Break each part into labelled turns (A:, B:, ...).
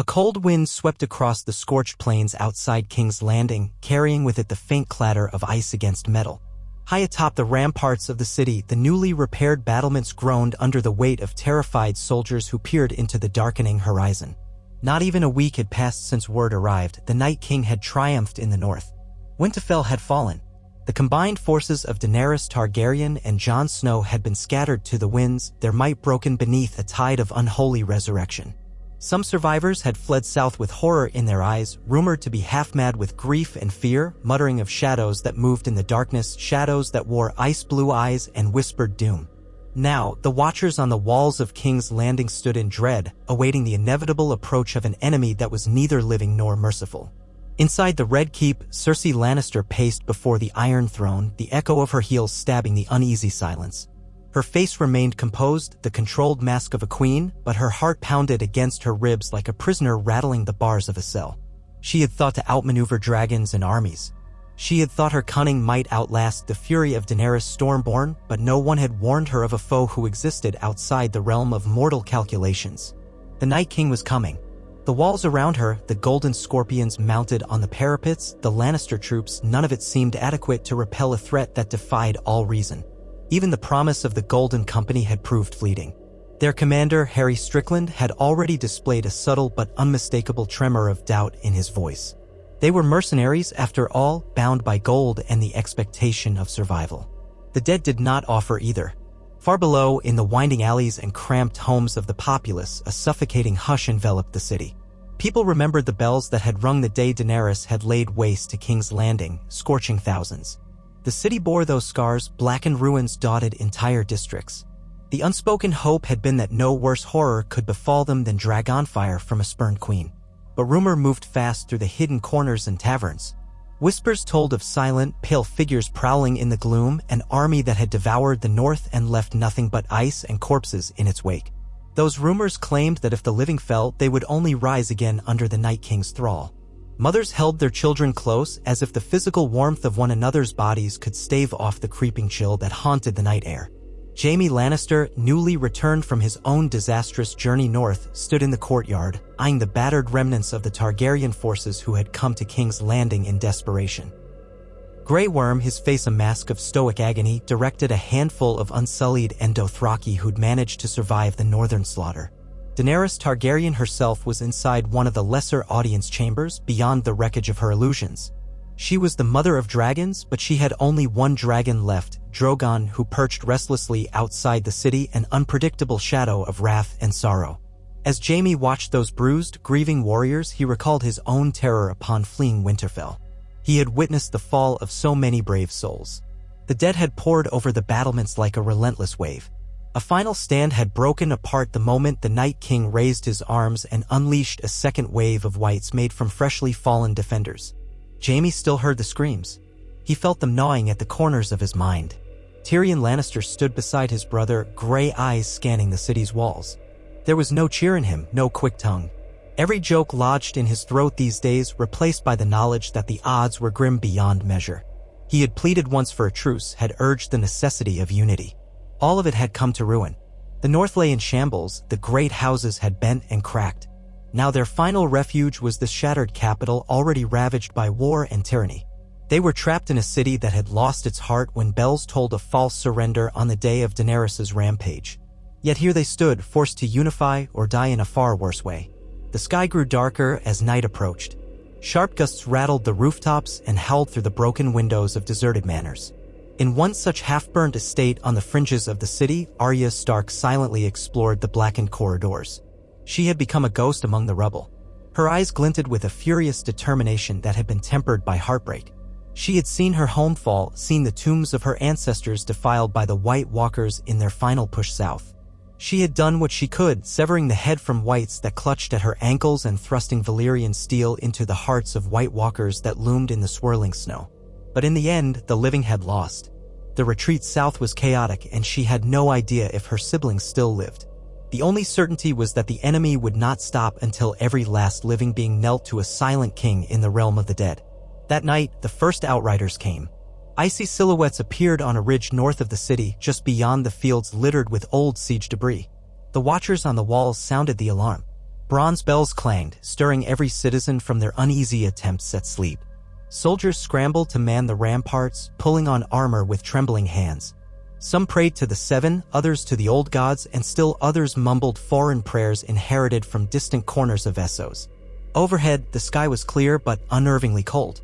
A: A cold wind swept across the scorched plains outside King's Landing, carrying with it the faint clatter of ice against metal. High atop the ramparts of the city, the newly repaired battlements groaned under the weight of terrified soldiers who peered into the darkening horizon. Not even a week had passed since word arrived. The Night King had triumphed in the north. Winterfell had fallen. The combined forces of Daenerys Targaryen and Jon Snow had been scattered to the winds, their might broken beneath a tide of unholy resurrection. Some survivors had fled south with horror in their eyes, rumored to be half-mad with grief and fear, muttering of shadows that moved in the darkness, shadows that wore ice-blue eyes and whispered doom. Now, the watchers on the walls of King's Landing stood in dread, awaiting the inevitable approach of an enemy that was neither living nor merciful. Inside the Red Keep, Cersei Lannister paced before the Iron Throne, the echo of her heels stabbing the uneasy silence. Her face remained composed, the controlled mask of a queen, but her heart pounded against her ribs like a prisoner rattling the bars of a cell. She had thought to outmaneuver dragons and armies. She had thought her cunning might outlast the fury of Daenerys Stormborn, but no one had warned her of a foe who existed outside the realm of mortal calculations. The Night King was coming. The walls around her, the golden scorpions mounted on the parapets, the Lannister troops, none of it seemed adequate to repel a threat that defied all reason. Even the promise of the Golden Company had proved fleeting. Their commander, Harry Strickland, had already displayed a subtle but unmistakable tremor of doubt in his voice. They were mercenaries, after all, bound by gold and the expectation of survival. The dead did not offer either. Far below, in the winding alleys and cramped homes of the populace, a suffocating hush enveloped the city. People remembered the bells that had rung the day Daenerys had laid waste to King's Landing, scorching thousands. The city bore those scars, blackened ruins dotted entire districts. The unspoken hope had been that no worse horror could befall them than dragonfire from a spurned queen. But rumor moved fast through the hidden corners and taverns. Whispers told of silent, pale figures prowling in the gloom, an army that had devoured the north and left nothing but ice and corpses in its wake. Those rumors claimed that if the living fell, they would only rise again under the Night King's thrall. Mothers held their children close, as if the physical warmth of one another's bodies could stave off the creeping chill that haunted the night air. Jaime Lannister, newly returned from his own disastrous journey north, stood in the courtyard, eyeing the battered remnants of the Targaryen forces who had come to King's Landing in desperation. Grey Worm, his face a mask of stoic agony, directed a handful of unsullied Dothraki who'd managed to survive the northern slaughter. Daenerys Targaryen herself was inside one of the lesser audience chambers, beyond the wreckage of her illusions. She was the mother of dragons, but she had only one dragon left, Drogon, who perched restlessly outside the city, an unpredictable shadow of wrath and sorrow. As Jaime watched those bruised, grieving warriors, he recalled his own terror upon fleeing Winterfell. He had witnessed the fall of so many brave souls. The dead had poured over the battlements like a relentless wave. A final stand had broken apart the moment the Night King raised his arms and unleashed a second wave of wights made from freshly fallen defenders. Jaime still heard the screams. He felt them gnawing at the corners of his mind. Tyrion Lannister stood beside his brother, gray eyes scanning the city's walls. There was no cheer in him, no quick tongue. Every joke lodged in his throat these days, replaced by the knowledge that the odds were grim beyond measure. He had pleaded once for a truce, had urged the necessity of unity. All of it had come to ruin. The north lay in shambles, the great houses had bent and cracked. Now their final refuge was the shattered capital, already ravaged by war and tyranny. They were trapped in a city that had lost its heart when bells told a false surrender on the day of Daenerys' rampage. Yet here they stood, forced to unify or die in a far worse way. The sky grew darker as night approached. Sharp gusts rattled the rooftops and howled through the broken windows of deserted manors. In one such half-burned estate on the fringes of the city, Arya Stark silently explored the blackened corridors. She had become a ghost among the rubble. Her eyes glinted with a furious determination that had been tempered by heartbreak. She had seen her home fall, seen the tombs of her ancestors defiled by the White Walkers in their final push south. She had done what she could, severing the head from wights that clutched at her ankles and thrusting Valyrian steel into the hearts of White Walkers that loomed in the swirling snow. But in the end, the living had lost. The retreat south was chaotic, and she had no idea if her siblings still lived. The only certainty was that the enemy would not stop until every last living being knelt to a silent king in the realm of the dead. That night, the first outriders came. Icy silhouettes appeared on a ridge north of the city, just beyond the fields littered with old siege debris. The watchers on the walls sounded the alarm. Bronze bells clanged, stirring every citizen from their uneasy attempts at sleep. Soldiers scrambled to man the ramparts, pulling on armor with trembling hands. Some prayed to the Seven, others to the old gods, and still others mumbled foreign prayers inherited from distant corners of Essos. Overhead, the sky was clear but unnervingly cold.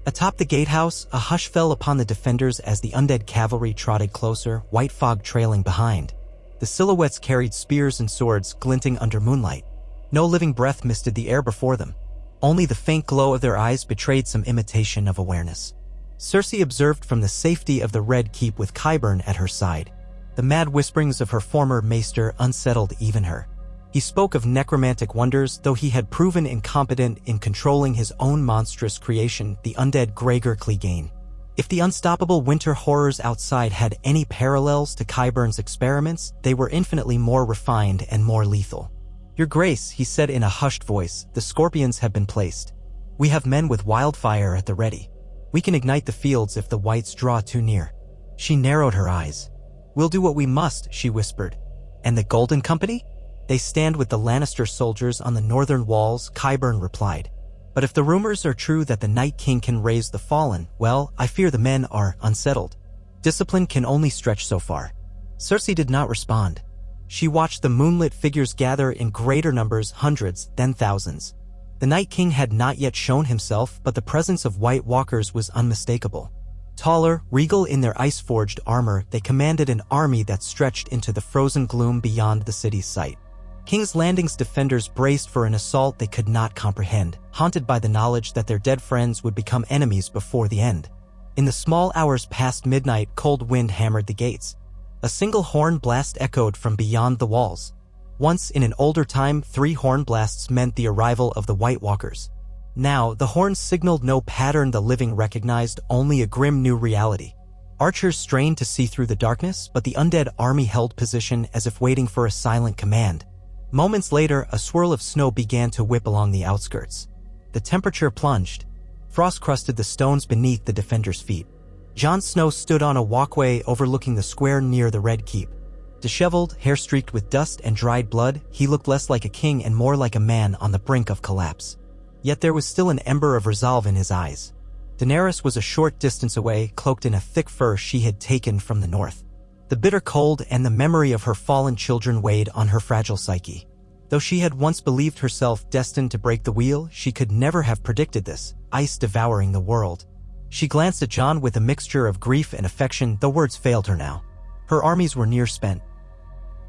A: Atop the gatehouse, a hush fell upon the defenders as the undead cavalry trotted closer, white fog trailing behind. The silhouettes carried spears and swords glinting under moonlight. No living breath misted the air before them. Only the faint glow of their eyes betrayed some imitation of awareness. Cersei observed from the safety of the Red Keep with Qyburn at her side. The mad whisperings of her former maester unsettled even her. He spoke of necromantic wonders, though he had proven incompetent in controlling his own monstrous creation, the undead Gregor Clegane. If the unstoppable winter horrors outside had any parallels to Qyburn's experiments, they were infinitely more refined and more lethal. "Your Grace," he said in a hushed voice, "the scorpions have been placed. We have men with wildfire at the ready. We can ignite the fields if the whites draw too near." She narrowed her eyes. "We'll do what we must," she whispered. "And the Golden Company?" "They stand with the Lannister soldiers on the northern walls," Qyburn replied. "But if the rumors are true that the Night King can raise the fallen, well, I fear the men are unsettled. Discipline can only stretch so far." Cersei did not respond. She watched the moonlit figures gather in greater numbers, hundreds, then thousands. The Night King had not yet shown himself, but the presence of White Walkers was unmistakable. Taller, regal in their ice-forged armor, they commanded an army that stretched into the frozen gloom beyond the city's sight. King's Landing's defenders braced for an assault they could not comprehend, haunted by the knowledge that their dead friends would become enemies before the end. In the small hours past midnight, cold wind hammered the gates. A single horn blast echoed from beyond the walls. Once in an older time, 3 horn blasts meant the arrival of the White Walkers. Now, the horns signaled no pattern the living recognized, only a grim new reality. Archers strained to see through the darkness, but the undead army held position as if waiting for a silent command. Moments later, a swirl of snow began to whip along the outskirts. The temperature plunged. Frost crusted the stones beneath the defenders' feet. Jon Snow stood on a walkway overlooking the square near the Red Keep. Disheveled, hair streaked with dust and dried blood, he looked less like a king and more like a man on the brink of collapse. Yet there was still an ember of resolve in his eyes. Daenerys was a short distance away, cloaked in a thick fur she had taken from the north. The bitter cold and the memory of her fallen children weighed on her fragile psyche. Though she had once believed herself destined to break the wheel, she could never have predicted this, ice devouring the world. She glanced at Jon with a mixture of grief and affection, though words failed her now. Her armies were near spent.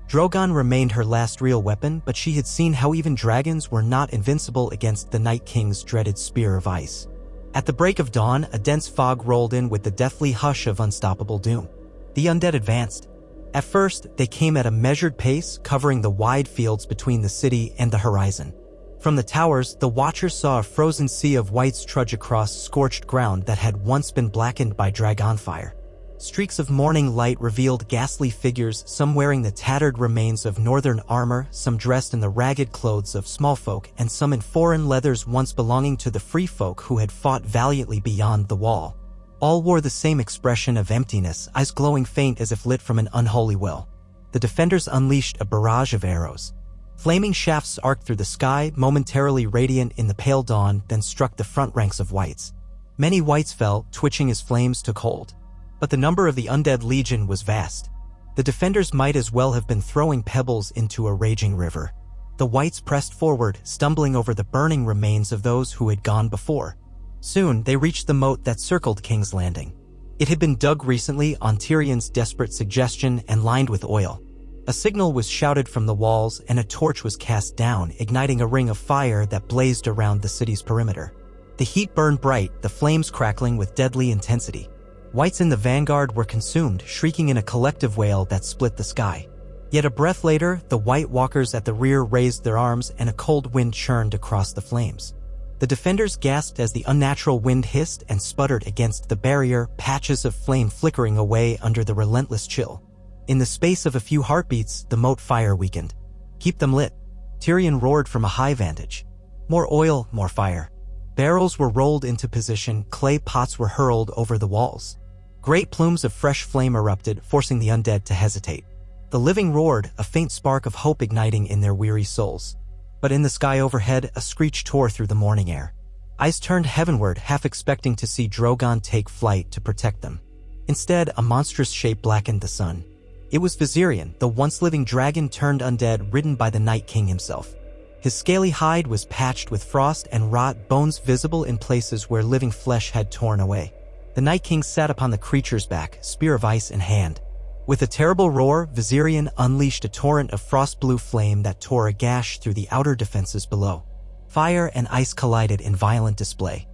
A: Drogon remained her last real weapon, but she had seen how even dragons were not invincible against the Night King's dreaded spear of ice. At the break of dawn, a dense fog rolled in with the deathly hush of unstoppable doom. The undead advanced. At first, they came at a measured pace, covering the wide fields between the city and the horizon. From the towers, the Watchers saw a frozen sea of whites trudge across scorched ground that had once been blackened by dragonfire. Streaks of morning light revealed ghastly figures, some wearing the tattered remains of northern armor, some dressed in the ragged clothes of small folk, and some in foreign leathers once belonging to the free folk who had fought valiantly beyond the wall. All wore the same expression of emptiness, eyes glowing faint as if lit from an unholy well. The defenders unleashed a barrage of arrows. Flaming shafts arced through the sky, momentarily radiant in the pale dawn, then struck the front ranks of whites. Many whites fell, twitching as flames took hold. But the number of the undead legion was vast. The defenders might as well have been throwing pebbles into a raging river. The whites pressed forward, stumbling over the burning remains of those who had gone before. Soon, they reached the moat that circled King's Landing. It had been dug recently on Tyrion's desperate suggestion and lined with oil. A signal was shouted from the walls and a torch was cast down, igniting a ring of fire that blazed around the city's perimeter. The heat burned bright, the flames crackling with deadly intensity. Whites in the vanguard were consumed, shrieking in a collective wail that split the sky. Yet a breath later, the White Walkers at the rear raised their arms and a cold wind churned across the flames. The defenders gasped as the unnatural wind hissed and sputtered against the barrier, patches of flame flickering away under the relentless chill. In the space of a few heartbeats, the moat fire weakened. "Keep them lit," Tyrion roared from a high vantage. More oil, more fire. Barrels were rolled into position, clay pots were hurled over the walls. Great plumes of fresh flame erupted, forcing the undead to hesitate. The living roared, a faint spark of hope igniting in their weary souls. But in the sky overhead, a screech tore through the morning air. Eyes turned heavenward, half expecting to see Drogon take flight to protect them. Instead, a monstrous shape blackened the sun. It was Viserion, the once-living dragon turned undead ridden by the Night King himself. His scaly hide was patched with frost and rot, bones visible in places where living flesh had torn away. The Night King sat upon the creature's back, spear of ice in hand. With a terrible roar, Viserion unleashed a torrent of frost-blue flame that tore a gash through the outer defenses below. Fire and ice collided in violent display.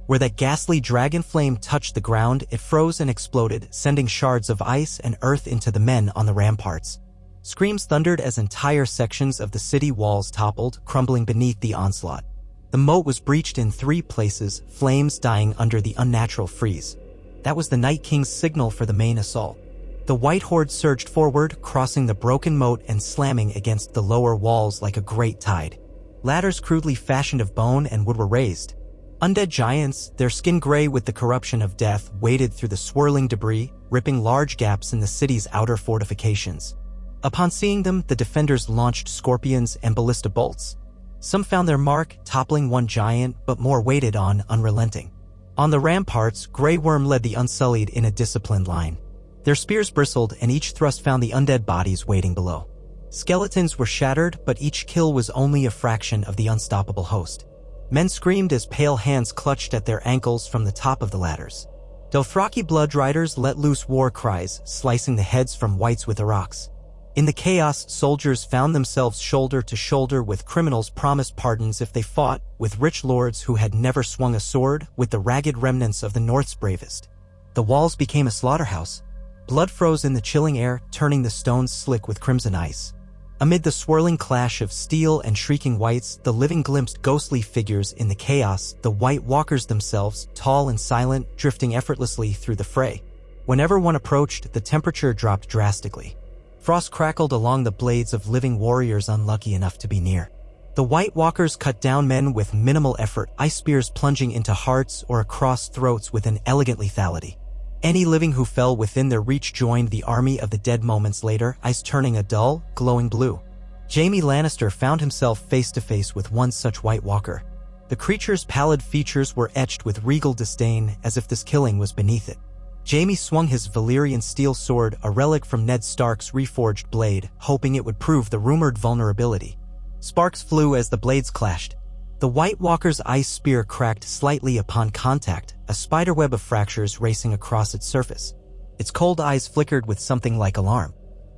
A: Where that ghastly dragon flame touched the ground, it froze and exploded, sending shards of ice and earth into the men on the ramparts. Screams thundered as entire sections of the city walls toppled, crumbling beneath the onslaught. The moat was breached in 3 places, flames dying under the unnatural freeze. That was the Night King's signal for the main assault. The White Horde surged forward, crossing the broken moat and slamming against the lower walls like a great tide. Ladders crudely fashioned of bone and wood were raised. Undead giants, their skin gray with the corruption of death, waded through the swirling debris, ripping large gaps in the city's outer fortifications. Upon seeing them, the defenders launched scorpions and ballista bolts. Some found their mark, toppling one giant, but more waited on, unrelenting. On the ramparts, Grey Worm led the Unsullied in a disciplined line. Their spears bristled, and each thrust found the undead bodies waiting below. Skeletons were shattered, but each kill was only a fraction of the unstoppable host. Men screamed as pale hands clutched at their ankles from the top of the ladders. Dothraki blood riders let loose war cries, slicing the heads from wights with rocks. In the chaos, soldiers found themselves shoulder to shoulder with criminals promised pardons if they fought, with rich lords who had never swung a sword, with the ragged remnants of the North's bravest. The walls became a slaughterhouse. Blood froze in the chilling air, turning the stones slick with crimson ice. Amid the swirling clash of steel and shrieking wights, the living glimpsed ghostly figures in the chaos, the White Walkers themselves, tall and silent, drifting effortlessly through the fray. Whenever one approached, the temperature dropped drastically. Frost crackled along the blades of living warriors unlucky enough to be near. The White Walkers cut down men with minimal effort, ice spears plunging into hearts or across throats with an elegant lethality. Any living who fell within their reach joined the army of the dead moments later, eyes turning a dull, glowing blue. Jaime Lannister found himself face to face with one such White Walker. The creature's pallid features were etched with regal disdain, as if this killing was beneath it. Jaime swung his Valyrian steel sword, a relic from Ned Stark's reforged blade, hoping it would prove the rumored vulnerability. Sparks flew as the blades clashed. The White Walker's ice spear cracked slightly upon contact, a spiderweb of fractures racing across its surface. Its cold eyes flickered with something like alarm.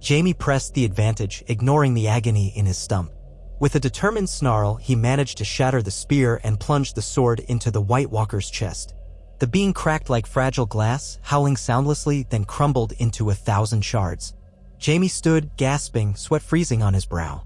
A: Jaime pressed the advantage, ignoring the agony in his stump. With a determined snarl, he managed to shatter the spear and plunge the sword into the White Walker's chest. The being cracked like fragile glass, howling soundlessly, then crumbled into 1,000 shards. Jaime stood, gasping, sweat freezing on his brow.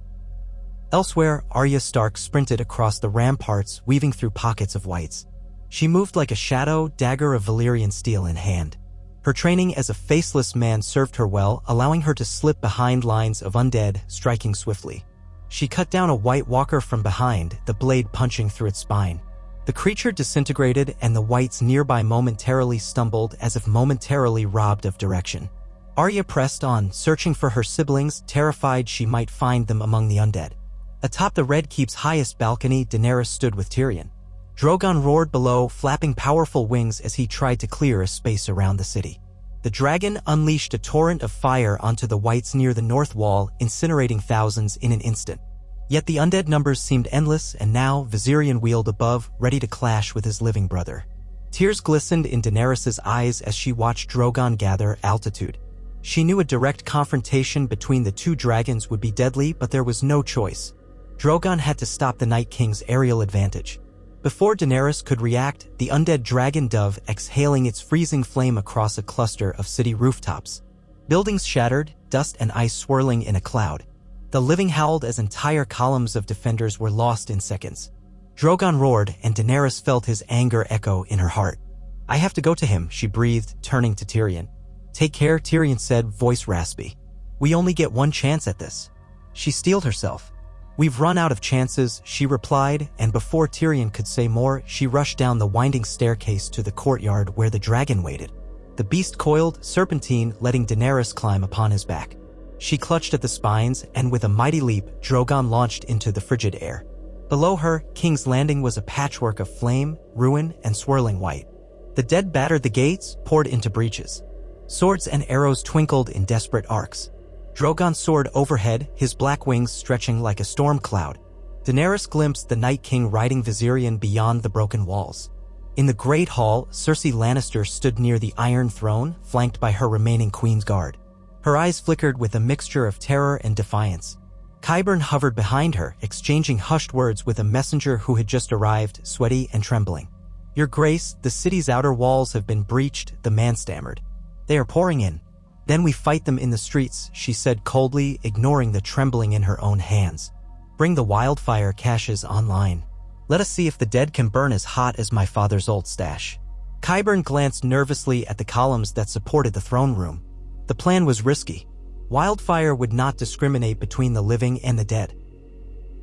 A: Elsewhere, Arya Stark sprinted across the ramparts, weaving through pockets of wights. She moved like a shadow, dagger of Valyrian steel in hand. Her training as a faceless man served her well, allowing her to slip behind lines of undead, striking swiftly. She cut down a White Walker from behind, the blade punching through its spine. The creature disintegrated, and the wights nearby momentarily stumbled as if momentarily robbed of direction. Arya pressed on, searching for her siblings, terrified she might find them among the undead. Atop the Red Keep's highest balcony, Daenerys stood with Tyrion. Drogon roared below, flapping powerful wings as he tried to clear a space around the city. The dragon unleashed a torrent of fire onto the wights near the north wall, incinerating thousands in an instant. Yet the undead numbers seemed endless, and now Viserion wheeled above, ready to clash with his living brother. Tears glistened in Daenerys' eyes as she watched Drogon gather altitude. She knew a direct confrontation between the two dragons would be deadly, but there was no choice. Drogon had to stop the Night King's aerial advantage. Before Daenerys could react, the undead dragon dove exhaling its freezing flame across a cluster of city rooftops. Buildings shattered, dust and ice swirling in a cloud. The living howled as entire columns of defenders were lost in seconds. Drogon roared, and Daenerys felt his anger echo in her heart. "I have to go to him," she breathed, turning to Tyrion. "Take care," Tyrion said, voice raspy. "We only get one chance at this." She steeled herself. "We've run out of chances," she replied, and before Tyrion could say more, she rushed down the winding staircase to the courtyard where the dragon waited. The beast coiled, serpentine, letting Daenerys climb upon his back. She clutched at the spines, and with a mighty leap, Drogon launched into the frigid air. Below her, King's Landing was a patchwork of flame, ruin, and swirling white. The dead battered the gates, poured into breaches. Swords and arrows twinkled in desperate arcs. Drogon soared overhead, his black wings stretching like a storm cloud. Daenerys glimpsed the Night King riding Viserion beyond the broken walls. In the Great Hall, Cersei Lannister stood near the Iron Throne, flanked by her remaining Queen's Guard. Her eyes flickered with a mixture of terror and defiance. Qyburn hovered behind her, exchanging hushed words with a messenger who had just arrived, sweaty and trembling. "Your Grace, the city's outer walls have been breached," the man stammered. "They are pouring in. Then we fight them in the streets," she said coldly, ignoring the trembling in her own hands. "Bring the wildfire caches online. Let us see if the dead can burn as hot as my father's old stash." Qyburn glanced nervously at the columns that supported the throne room. The plan was risky. Wildfire would not discriminate between the living and the dead.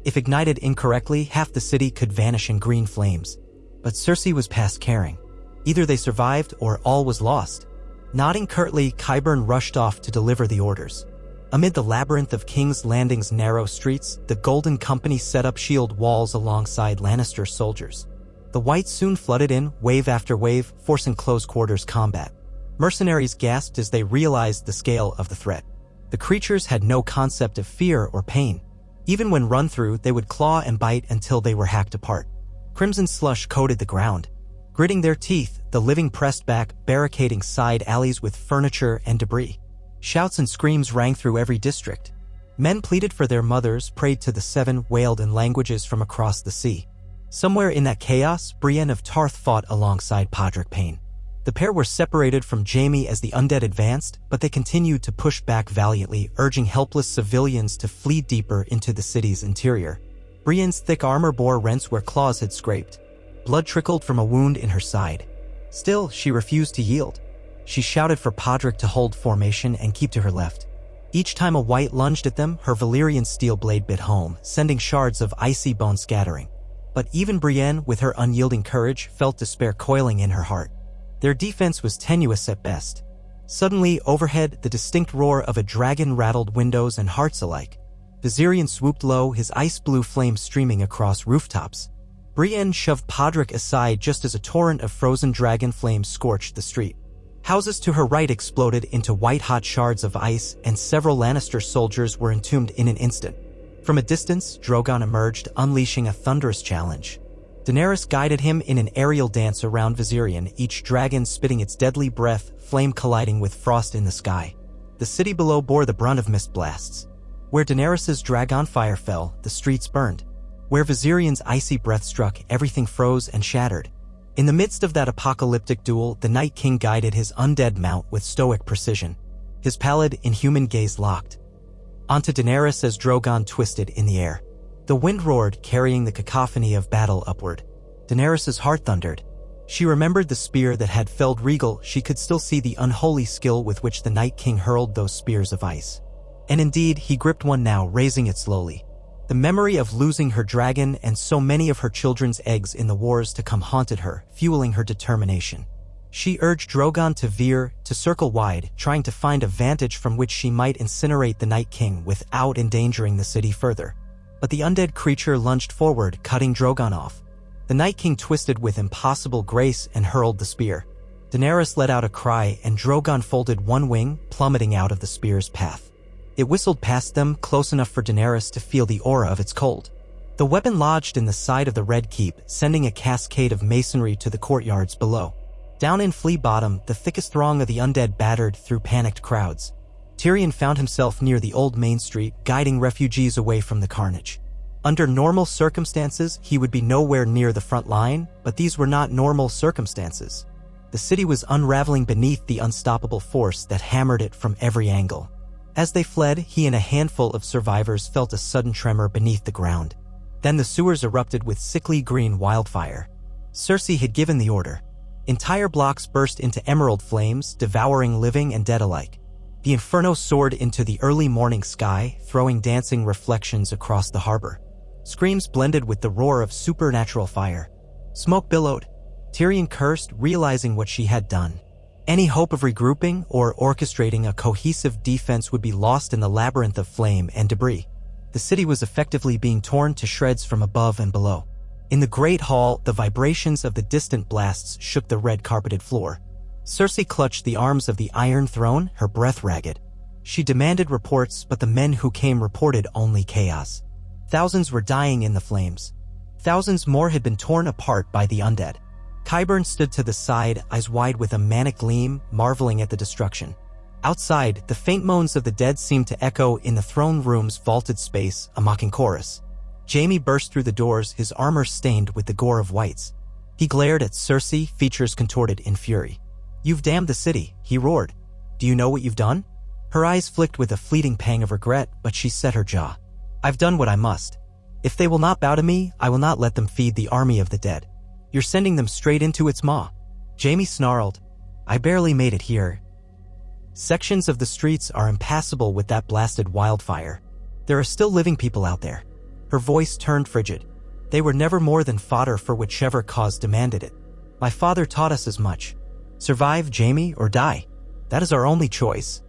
A: If ignited incorrectly, half the city could vanish in green flames. But Cersei was past caring. Either they survived or all was lost. Nodding curtly, Qyburn rushed off to deliver the orders. Amid the labyrinth of King's Landing's narrow streets, the Golden Company set up shield walls alongside Lannister soldiers. The Whites soon flooded in, wave after wave, forcing close-quarters combat. Mercenaries gasped as they realized the scale of the threat. The creatures had no concept of fear or pain. Even when run through, they would claw and bite until they were hacked apart. Crimson slush coated the ground. Gritting their teeth, the living pressed back, barricading side alleys with furniture and debris. Shouts and screams rang through every district. Men pleaded for their mothers, prayed to the Seven, wailed in languages from across the sea. Somewhere in that chaos, Brienne of Tarth fought alongside Podrick Payne. The pair were separated from Jaime as the undead advanced, but they continued to push back valiantly, urging helpless civilians to flee deeper into the city's interior. Brienne's thick armor bore rents where claws had scraped. Blood trickled from a wound in her side. Still, she refused to yield. She shouted for Podrick to hold formation and keep to her left. Each time a White lunged at them, her Valyrian steel blade bit home, sending shards of icy bone scattering. But even Brienne, with her unyielding courage, felt despair coiling in her heart. Their defense was tenuous at best. Suddenly, overhead, the distinct roar of a dragon rattled windows and hearts alike. Viserion swooped low, his ice-blue flame streaming across rooftops. Brienne shoved Podrick aside just as a torrent of frozen dragon flames scorched the street. Houses to her right exploded into white-hot shards of ice, and several Lannister soldiers were entombed in an instant. From a distance, Drogon emerged, unleashing a thunderous challenge. Daenerys guided him in an aerial dance around Viserion, each dragon spitting its deadly breath, flame colliding with frost in the sky. The city below bore the brunt of mist blasts. Where Daenerys' dragon fire fell, the streets burned. Where Viserion's icy breath struck, everything froze and shattered. In the midst of that apocalyptic duel, the Night King guided his undead mount with stoic precision. His pallid, inhuman gaze locked onto Daenerys as Drogon twisted in the air. The wind roared, carrying the cacophony of battle upward. Daenerys' heart thundered. She remembered the spear that had felled Rhaegal. She could still see the unholy skill with which the Night King hurled those spears of ice. And indeed, he gripped one now, raising it slowly. The memory of losing her dragon and so many of her children's eggs in the wars to come haunted her, fueling her determination. She urged Drogon to veer, to circle wide, trying to find a vantage from which she might incinerate the Night King without endangering the city further. But the undead creature lunged forward, cutting Drogon off. The Night King twisted with impossible grace and hurled the spear. Daenerys let out a cry, and Drogon folded one wing, plummeting out of the spear's path. It whistled past them, close enough for Daenerys to feel the aura of its cold. The weapon lodged in the side of the Red Keep, sending a cascade of masonry to the courtyards below. Down in Flea Bottom, the thickest throng of the undead battered through panicked crowds. Tyrion found himself near the old Main Street, guiding refugees away from the carnage. Under normal circumstances, he would be nowhere near the front line, but these were not normal circumstances. The city was unraveling beneath the unstoppable force that hammered it from every angle. As they fled, he and a handful of survivors felt a sudden tremor beneath the ground. Then the sewers erupted with sickly green wildfire. Cersei had given the order. Entire blocks burst into emerald flames, devouring living and dead alike. The inferno soared into the early morning sky, throwing dancing reflections across the harbor. Screams blended with the roar of supernatural fire. Smoke billowed. Tyrion cursed, realizing what she had done. Any hope of regrouping or orchestrating a cohesive defense would be lost in the labyrinth of flame and debris. The city was effectively being torn to shreds from above and below. In the Great Hall, the vibrations of the distant blasts shook the red-carpeted floor. Cersei clutched the arms of the Iron Throne, her breath ragged. She demanded reports, but the men who came reported only chaos. Thousands were dying in the flames. Thousands more had been torn apart by the undead. Qyburn stood to the side, eyes wide with a manic gleam, marveling at the destruction. Outside, the faint moans of the dead seemed to echo in the throne room's vaulted space, a mocking chorus. Jaime burst through the doors, his armor stained with the gore of whites. He glared at Cersei, features contorted in fury. "You've damned the city," he roared. "Do you know what you've done?" Her eyes flicked with a fleeting pang of regret, but she set her jaw. "I've done what I must. If they will not bow to me, I will not let them feed the army of the dead. You're sending them straight into its maw." Jaime snarled. "I barely made it here." Sections of the streets are impassable with that blasted wildfire. There are still living people out there. Her voice turned frigid. They were never more than fodder for whichever cause demanded it. My father taught us as much. Survive, Jaime, or die. That is our only choice.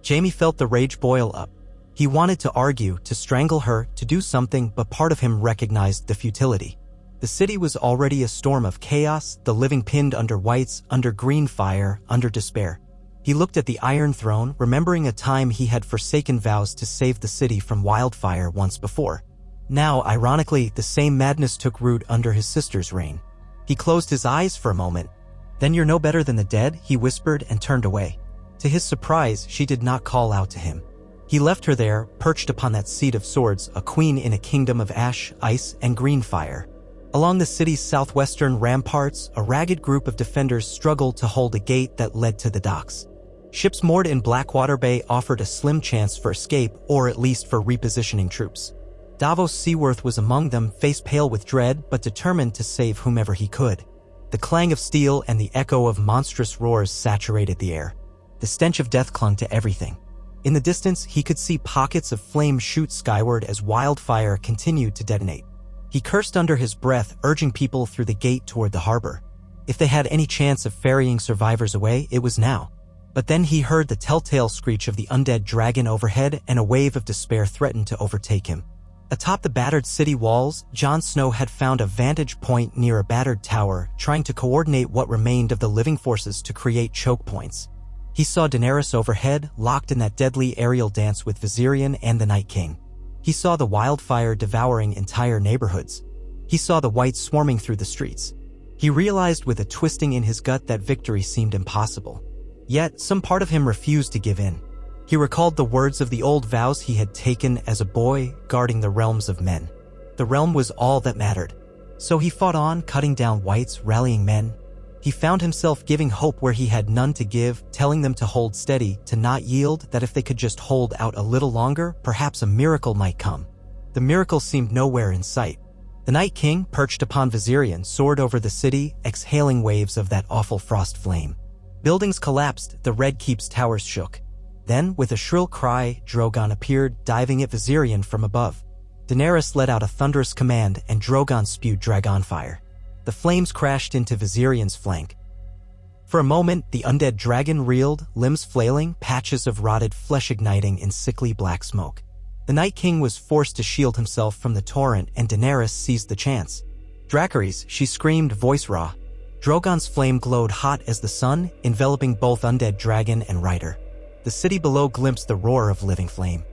A: Jaime felt the rage boil up. He wanted to argue, to strangle her, to do something, but part of him recognized the futility. The city was already a storm of chaos, the living pinned under whites, under green fire, under despair. He looked at the Iron Throne, remembering a time he had forsaken vows to save the city from wildfire once before. Now, ironically, the same madness took root under his sister's reign. He closed his eyes for a moment. "Then you're no better than the dead," he whispered and turned away. To his surprise, she did not call out to him. He left her there, perched upon that seat of swords, a queen in a kingdom of ash, ice, and green fire. Along the city's southwestern ramparts, a ragged group of defenders struggled to hold a gate that led to the docks. Ships moored in Blackwater Bay offered a slim chance for escape, or at least for repositioning troops. Davos Seaworth was among them, face pale with dread, but determined to save whomever he could. The clang of steel and the echo of monstrous roars saturated the air. The stench of death clung to everything. In the distance, he could see pockets of flame shoot skyward as wildfire continued to detonate. He cursed under his breath, urging people through the gate toward the harbor. If they had any chance of ferrying survivors away, it was now. But then he heard the telltale screech of the undead dragon overhead, and a wave of despair threatened to overtake him. Atop the battered city walls, Jon Snow had found a vantage point near a battered tower, trying to coordinate what remained of the living forces to create choke points. He saw Daenerys overhead, locked in that deadly aerial dance with Viserion and the Night King. He saw the wildfire devouring entire neighborhoods. He saw the whites swarming through the streets. He realized with a twisting in his gut that victory seemed impossible. Yet, some part of him refused to give in. He recalled the words of the old vows he had taken as a boy, guarding the realms of men. The realm was all that mattered. So he fought on, cutting down whites, rallying men. He found himself giving hope where he had none to give, telling them to hold steady, to not yield, that if they could just hold out a little longer, perhaps a miracle might come. The miracle seemed nowhere in sight. The Night King, perched upon Viserion, soared over the city, exhaling waves of that awful frost flame. Buildings collapsed, the Red Keep's towers shook. Then, with a shrill cry, Drogon appeared, diving at Viserion from above. Daenerys let out a thunderous command, and Drogon spewed dragonfire. The flames crashed into Viserion's flank. For a moment, the undead dragon reeled, limbs flailing, patches of rotted flesh igniting in sickly black smoke. The Night King was forced to shield himself from the torrent, and Daenerys seized the chance. "Dracarys," she screamed, voice raw. Drogon's flame glowed hot as the sun, enveloping both undead dragon and rider. The city below glimpsed the roar of living flame.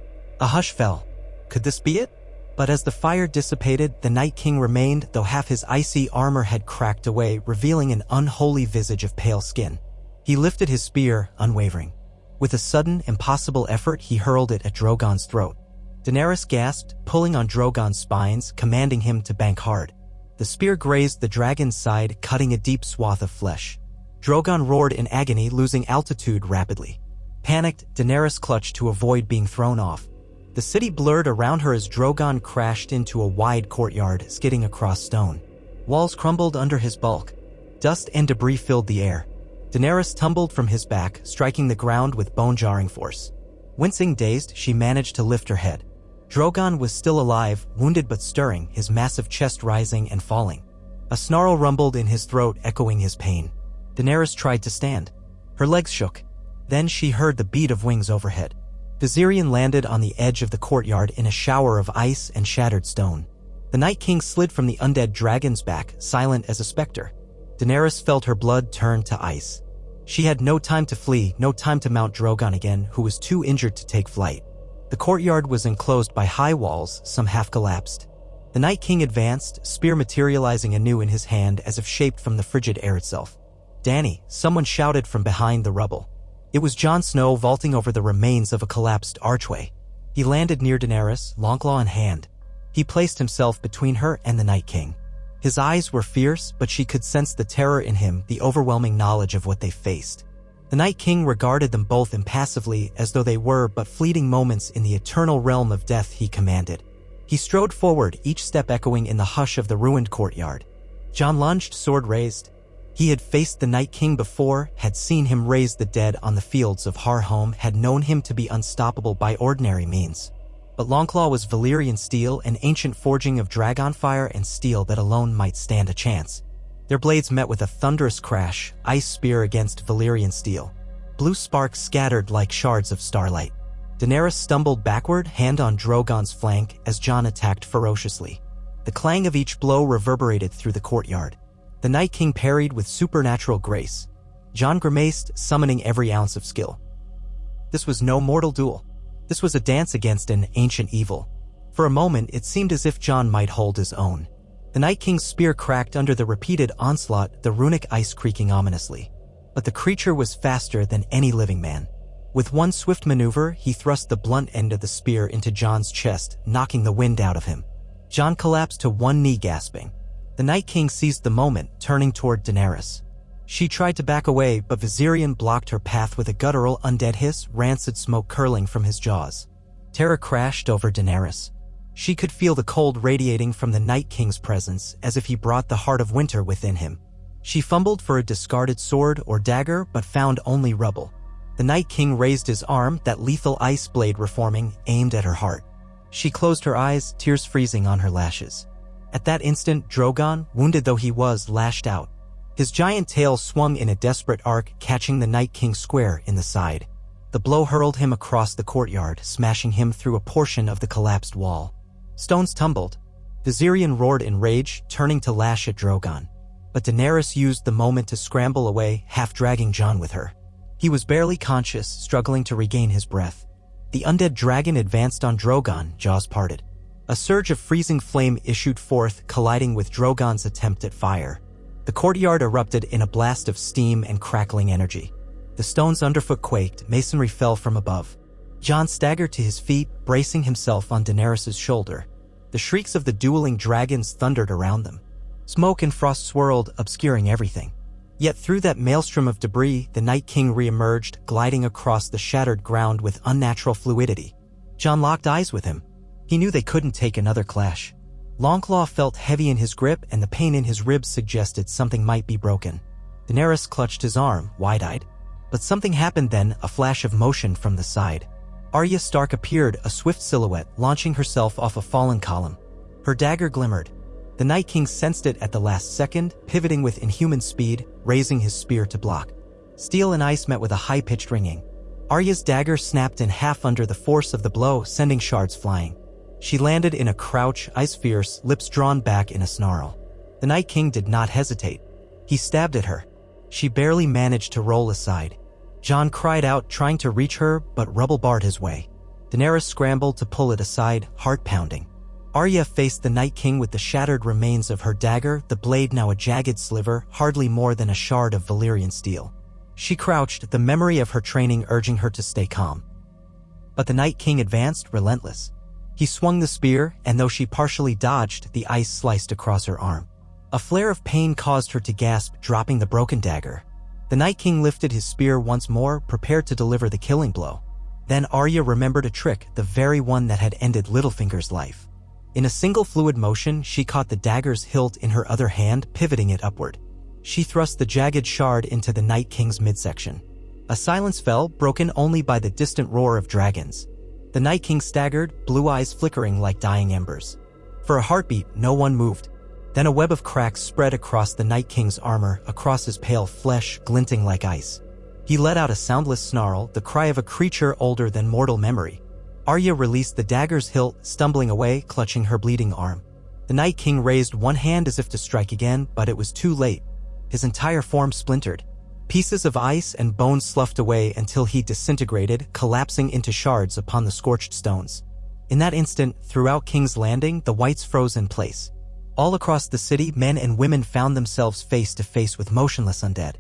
A: A hush fell. Could this be it? But as the fire dissipated, the Night King remained, though half his icy armor had cracked away, revealing an unholy visage of pale skin. He lifted his spear, unwavering. With a sudden, impossible effort, he hurled it at Drogon's throat. Daenerys gasped, pulling on Drogon's spines, commanding him to bank hard. The spear grazed the dragon's side, cutting a deep swath of flesh. Drogon roared in agony, losing altitude rapidly. Panicked, Daenerys clutched to avoid being thrown off. The city blurred around her as Drogon crashed into a wide courtyard, skidding across stone. Walls crumbled under his bulk. Dust and debris filled the air. Daenerys tumbled from his back, striking the ground with bone-jarring force. Wincing dazed, she managed to lift her head. Drogon was still alive, wounded but stirring, his massive chest rising and falling. A snarl rumbled in his throat, echoing his pain. Daenerys tried to stand. Her legs shook. Then she heard the beat of wings overhead. Viserion landed on the edge of the courtyard in a shower of ice and shattered stone. The Night King slid from the undead dragon's back, silent as a specter. Daenerys felt her blood turn to ice. She had no time to flee, no time to mount Drogon again, who was too injured to take flight. The courtyard was enclosed by high walls, some half collapsed. The Night King advanced, spear materializing anew in his hand as if shaped from the frigid air itself. "Dany," someone shouted from behind the rubble. It was Jon Snow vaulting over the remains of a collapsed archway. He landed near Daenerys, longclaw in hand. He placed himself between her and the Night King. His eyes were fierce, but she could sense the terror in him, the overwhelming knowledge of what they faced. The Night King regarded them both impassively, as though they were but fleeting moments in the eternal realm of death he commanded. He strode forward, each step echoing in the hush of the ruined courtyard. Jon lunged, sword raised. He had faced the Night King before, had seen him raise the dead on the fields of Harhome, had known him to be unstoppable by ordinary means. But Longclaw was Valyrian steel, an ancient forging of dragonfire and steel that alone might stand a chance. Their blades met with a thunderous crash, ice spear against Valyrian steel. Blue sparks scattered like shards of starlight. Daenerys stumbled backward, hand on Drogon's flank, as Jon attacked ferociously. The clang of each blow reverberated through the courtyard. The Night King parried with supernatural grace. Jon grimaced, summoning every ounce of skill. This was no mortal duel. This was a dance against an ancient evil. For a moment, it seemed as if Jon might hold his own. The Night King's spear cracked under the repeated onslaught, the runic ice creaking ominously. But the creature was faster than any living man. With one swift maneuver, he thrust the blunt end of the spear into Jon's chest, knocking the wind out of him. Jon collapsed to one knee, gasping. The Night King seized the moment, turning toward Daenerys. She tried to back away, but Viserion blocked her path with a guttural undead hiss, rancid smoke curling from his jaws. Terror crashed over Daenerys. She could feel the cold radiating from the Night King's presence, as if he brought the heart of winter within him. She fumbled for a discarded sword or dagger, but found only rubble. The Night King raised his arm, that lethal ice blade reforming, aimed at her heart. She closed her eyes, tears freezing on her lashes. At that instant, Drogon, wounded though he was, lashed out. His giant tail swung in a desperate arc, catching the Night King square in the side. The blow hurled him across the courtyard, smashing him through a portion of the collapsed wall. Stones tumbled. Viserion roared in rage, turning to lash at Drogon. But Daenerys used the moment to scramble away, half dragging Jon with her. He was barely conscious, struggling to regain his breath. The undead dragon advanced on Drogon, jaws parted. A surge of freezing flame issued forth, colliding with Drogon's attempt at fire. The courtyard erupted in a blast of steam and crackling energy. The stones underfoot quaked, masonry fell from above. Jon staggered to his feet, bracing himself on Daenerys' shoulder. The shrieks of the dueling dragons thundered around them. Smoke and frost swirled, obscuring everything. Yet through that maelstrom of debris, the Night King re-emerged, gliding across the shattered ground with unnatural fluidity. Jon locked eyes with him. He knew they couldn't take another clash. Longclaw felt heavy in his grip, and the pain in his ribs suggested something might be broken. Daenerys clutched his arm, wide-eyed. But something happened then, a flash of motion from the side. Arya Stark appeared, a swift silhouette, launching herself off a fallen column. Her dagger glimmered. The Night King sensed it at the last second, pivoting with inhuman speed, raising his spear to block. Steel and ice met with a high-pitched ringing. Arya's dagger snapped in half under the force of the blow, sending shards flying. She landed in a crouch, eyes fierce, lips drawn back in a snarl. The Night King did not hesitate. He stabbed at her. She barely managed to roll aside. Jon cried out, trying to reach her, but rubble barred his way. Daenerys scrambled to pull it aside, heart pounding. Arya faced the Night King with the shattered remains of her dagger, the blade now a jagged sliver, hardly more than a shard of Valyrian steel. She crouched, the memory of her training urging her to stay calm. But the Night King advanced, relentless. He swung the spear, and though she partially dodged, the ice sliced across her arm. A flare of pain caused her to gasp, dropping the broken dagger. The Night King lifted his spear once more, prepared to deliver the killing blow. Then Arya remembered a trick, the very one that had ended Littlefinger's life. In a single fluid motion, she caught the dagger's hilt in her other hand, pivoting it upward. She thrust the jagged shard into the Night King's midsection. A silence fell, broken only by the distant roar of dragons. The Night King staggered, blue eyes flickering like dying embers. For a heartbeat, no one moved. Then a web of cracks spread across the Night King's armor, across his pale flesh, glinting like ice. He let out a soundless snarl, the cry of a creature older than mortal memory. Arya released the dagger's hilt, stumbling away, clutching her bleeding arm. The Night King raised one hand as if to strike again, but it was too late. His entire form splintered. Pieces of ice and bone sloughed away until he disintegrated, collapsing into shards upon the scorched stones. In that instant, throughout King's Landing, the whites froze in place. All across the city, men and women found themselves face to face with motionless undead.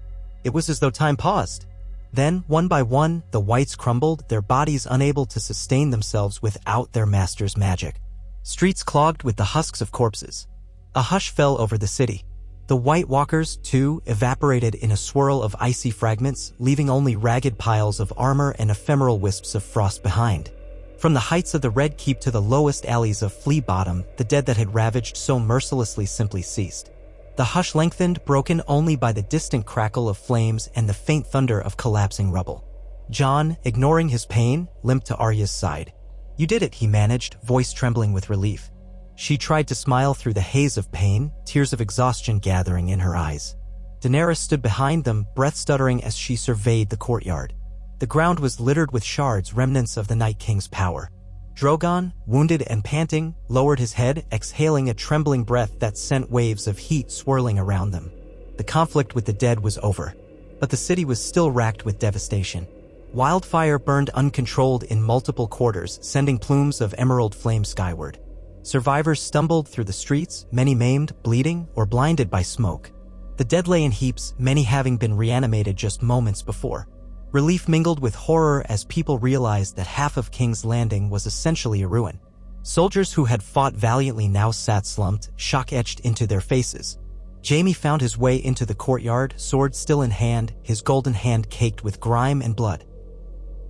A: It was as though time paused. Then, one by one, the whites crumbled, their bodies unable to sustain themselves without their master's magic. Streets clogged with the husks of corpses. A hush fell over the city. The White Walkers, too, evaporated in a swirl of icy fragments, leaving only ragged piles of armor and ephemeral wisps of frost behind. From the heights of the Red Keep to the lowest alleys of Flea Bottom, the dead that had ravaged so mercilessly simply ceased. The hush lengthened, broken only by the distant crackle of flames and the faint thunder of collapsing rubble. Jon, ignoring his pain, limped to Arya's side. "You did it," he managed, voice trembling with relief. She tried to smile through the haze of pain, tears of exhaustion gathering in her eyes. Daenerys stood behind them, breath stuttering as she surveyed the courtyard. The ground was littered with shards, remnants of the Night King's power. Drogon, wounded and panting, lowered his head, exhaling a trembling breath that sent waves of heat swirling around them. The conflict with the dead was over, but the city was still racked with devastation. Wildfire burned uncontrolled in multiple quarters, sending plumes of emerald flame skyward. Survivors stumbled through the streets, many maimed, bleeding, or blinded by smoke. The dead lay in heaps, many having been reanimated just moments before. Relief mingled with horror as people realized that half of King's Landing was essentially a ruin. Soldiers who had fought valiantly now sat slumped, shock etched into their faces. Jaime found his way into the courtyard, sword still in hand, his golden hand caked with grime and blood.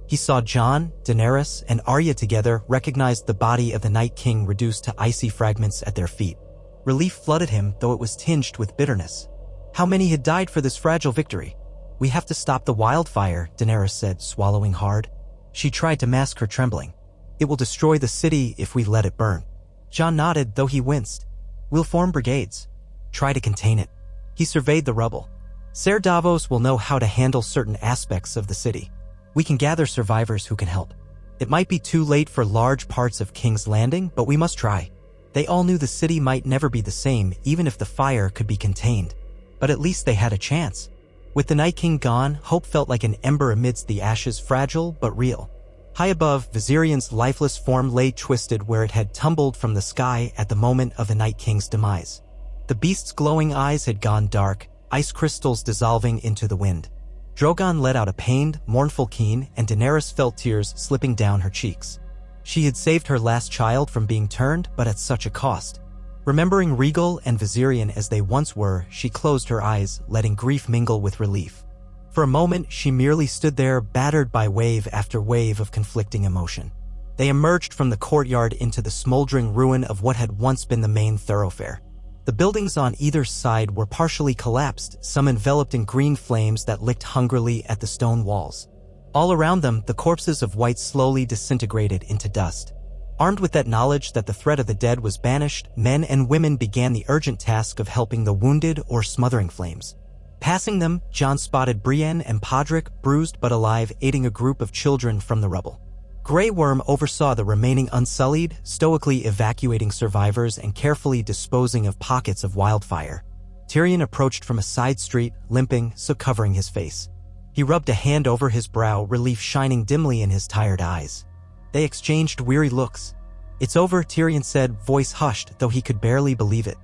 A: He saw Jon, Daenerys, and Arya together, recognized the body of the Night King reduced to icy fragments at their feet. Relief flooded him, though it was tinged with bitterness. How many had died for this fragile victory? "We have to stop the wildfire," Daenerys said, swallowing hard. She tried to mask her trembling. "It will destroy the city if we let it burn." Jon nodded, though he winced. "We'll form brigades. Try to contain it." He surveyed the rubble. "Ser Davos will know how to handle certain aspects of the city. We can gather survivors who can help. It might be too late for large parts of King's Landing, but we must try." They all knew the city might never be the same, even if the fire could be contained. But at least they had a chance. With the Night King gone, hope felt like an ember amidst the ashes, fragile but real. High above, Viserion's lifeless form lay twisted where it had tumbled from the sky at the moment of the Night King's demise. The beast's glowing eyes had gone dark, ice crystals dissolving into the wind. Drogon let out a pained, mournful keen, and Daenerys felt tears slipping down her cheeks. She had saved her last child from being turned, but at such a cost. Remembering Rhaegal and Viserion as they once were, she closed her eyes, letting grief mingle with relief. For a moment, she merely stood there, battered by wave after wave of conflicting emotion. They emerged from the courtyard into the smoldering ruin of what had once been the main thoroughfare. The buildings on either side were partially collapsed, some enveloped in green flames that licked hungrily at the stone walls. All around them, the corpses of whites slowly disintegrated into dust. Armed with that knowledge that the threat of the dead was banished, men and women began the urgent task of helping the wounded or smothering flames. Passing them, Jon spotted Brienne and Podrick, bruised but alive, aiding a group of children from the rubble. Grey Worm oversaw the remaining unsullied, stoically evacuating survivors and carefully disposing of pockets of wildfire. Tyrion approached from a side street, limping, so covering his face. He rubbed a hand over his brow, relief shining dimly in his tired eyes. They exchanged weary looks. "It's over," Tyrion said, voice hushed, though he could barely believe it.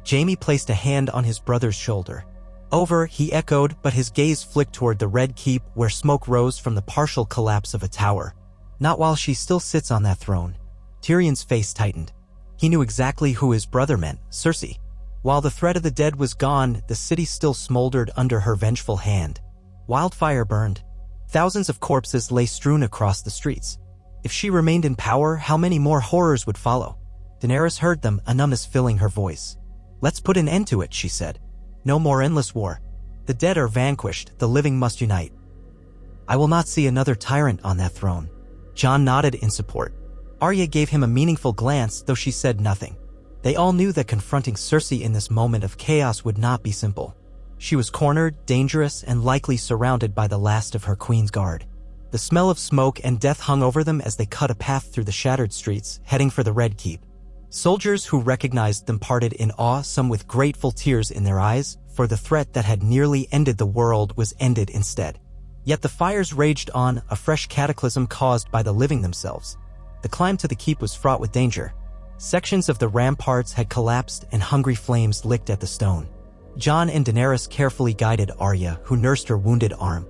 A: Jaime placed a hand on his brother's shoulder. "Over," he echoed, but his gaze flicked toward the Red Keep, where smoke rose from the partial collapse of a tower. "Not while she still sits on that throne." Tyrion's face tightened. He knew exactly who his brother meant, Cersei. While the threat of the dead was gone, the city still smoldered under her vengeful hand. Wildfire burned. Thousands of corpses lay strewn across the streets. If she remained in power, how many more horrors would follow? Daenerys heard them, a numbness filling her voice. "Let's put an end to it," she said. "No more endless war. The dead are vanquished, the living must unite." "I will not see another tyrant on that throne." Jon nodded in support. Arya gave him a meaningful glance, though she said nothing. They all knew that confronting Cersei in this moment of chaos would not be simple. She was cornered, dangerous, and likely surrounded by the last of her queen's guard. The smell of smoke and death hung over them as they cut a path through the shattered streets, heading for the Red Keep. Soldiers who recognized them parted in awe, some with grateful tears in their eyes, for the threat that had nearly ended the world was ended instead. Yet the fires raged on, a fresh cataclysm caused by the living themselves. The climb to the keep was fraught with danger. Sections of the ramparts had collapsed and hungry flames licked at the stone. Jon and Daenerys carefully guided Arya, who nursed her wounded arm.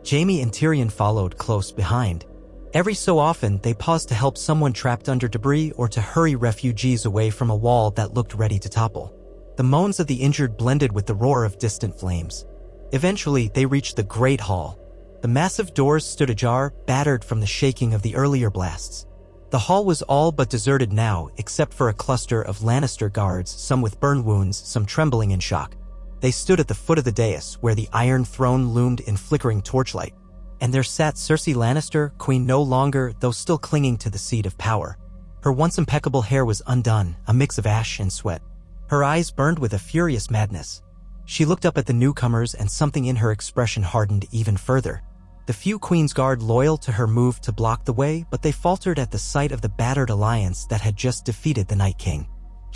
A: Jaime and Tyrion followed close behind. Every so often, they paused to help someone trapped under debris or to hurry refugees away from a wall that looked ready to topple. The moans of the injured blended with the roar of distant flames. Eventually, they reached the Great Hall. The massive doors stood ajar, battered from the shaking of the earlier blasts. The hall was all but deserted now, except for a cluster of Lannister guards, some with burn wounds, some trembling in shock. They stood at the foot of the dais, where the Iron Throne loomed in flickering torchlight. And there sat Cersei Lannister, queen no longer, though still clinging to the seat of power. Her once impeccable hair was undone, a mix of ash and sweat. Her eyes burned with a furious madness. She looked up at the newcomers, and something in her expression hardened even further. The few Queen's Guard loyal to her moved to block the way, but they faltered at the sight of the battered alliance that had just defeated the Night King.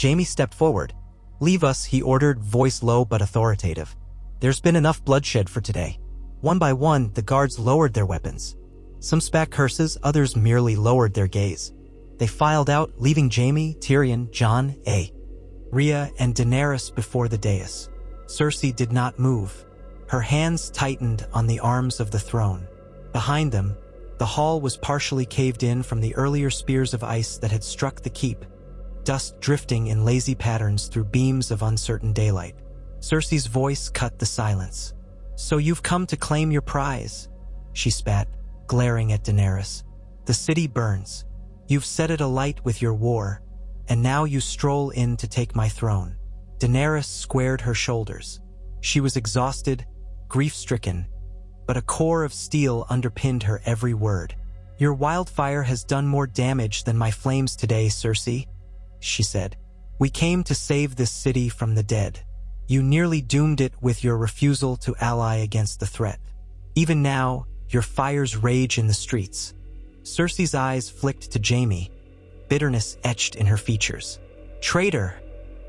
A: Jaime stepped forward. "Leave us," he ordered, voice low but authoritative. "There's been enough bloodshed for today." One by one, the guards lowered their weapons. Some spat curses, others merely lowered their gaze. They filed out, leaving Jaime, Tyrion, Jon, Arya, and Daenerys before the dais. Cersei did not move. Her hands tightened on the arms of the throne. Behind them, the hall was partially caved in from the earlier spears of ice that had struck the keep, dust drifting in lazy patterns through beams of uncertain daylight. Cersei's voice cut the silence. "So you've come to claim your prize," she spat, glaring at Daenerys. "The city burns. You've set it alight with your war, and now you stroll in to take my throne." Daenerys squared her shoulders. She was exhausted, grief-stricken, but a core of steel underpinned her every word. "Your wildfire has done more damage than my flames today, Cersei," she said. "We came to save this city from the dead. You nearly doomed it with your refusal to ally against the threat. Even now, your fires rage in the streets." Cersei's eyes flicked to Jaime, bitterness etched in her features. "Traitor,"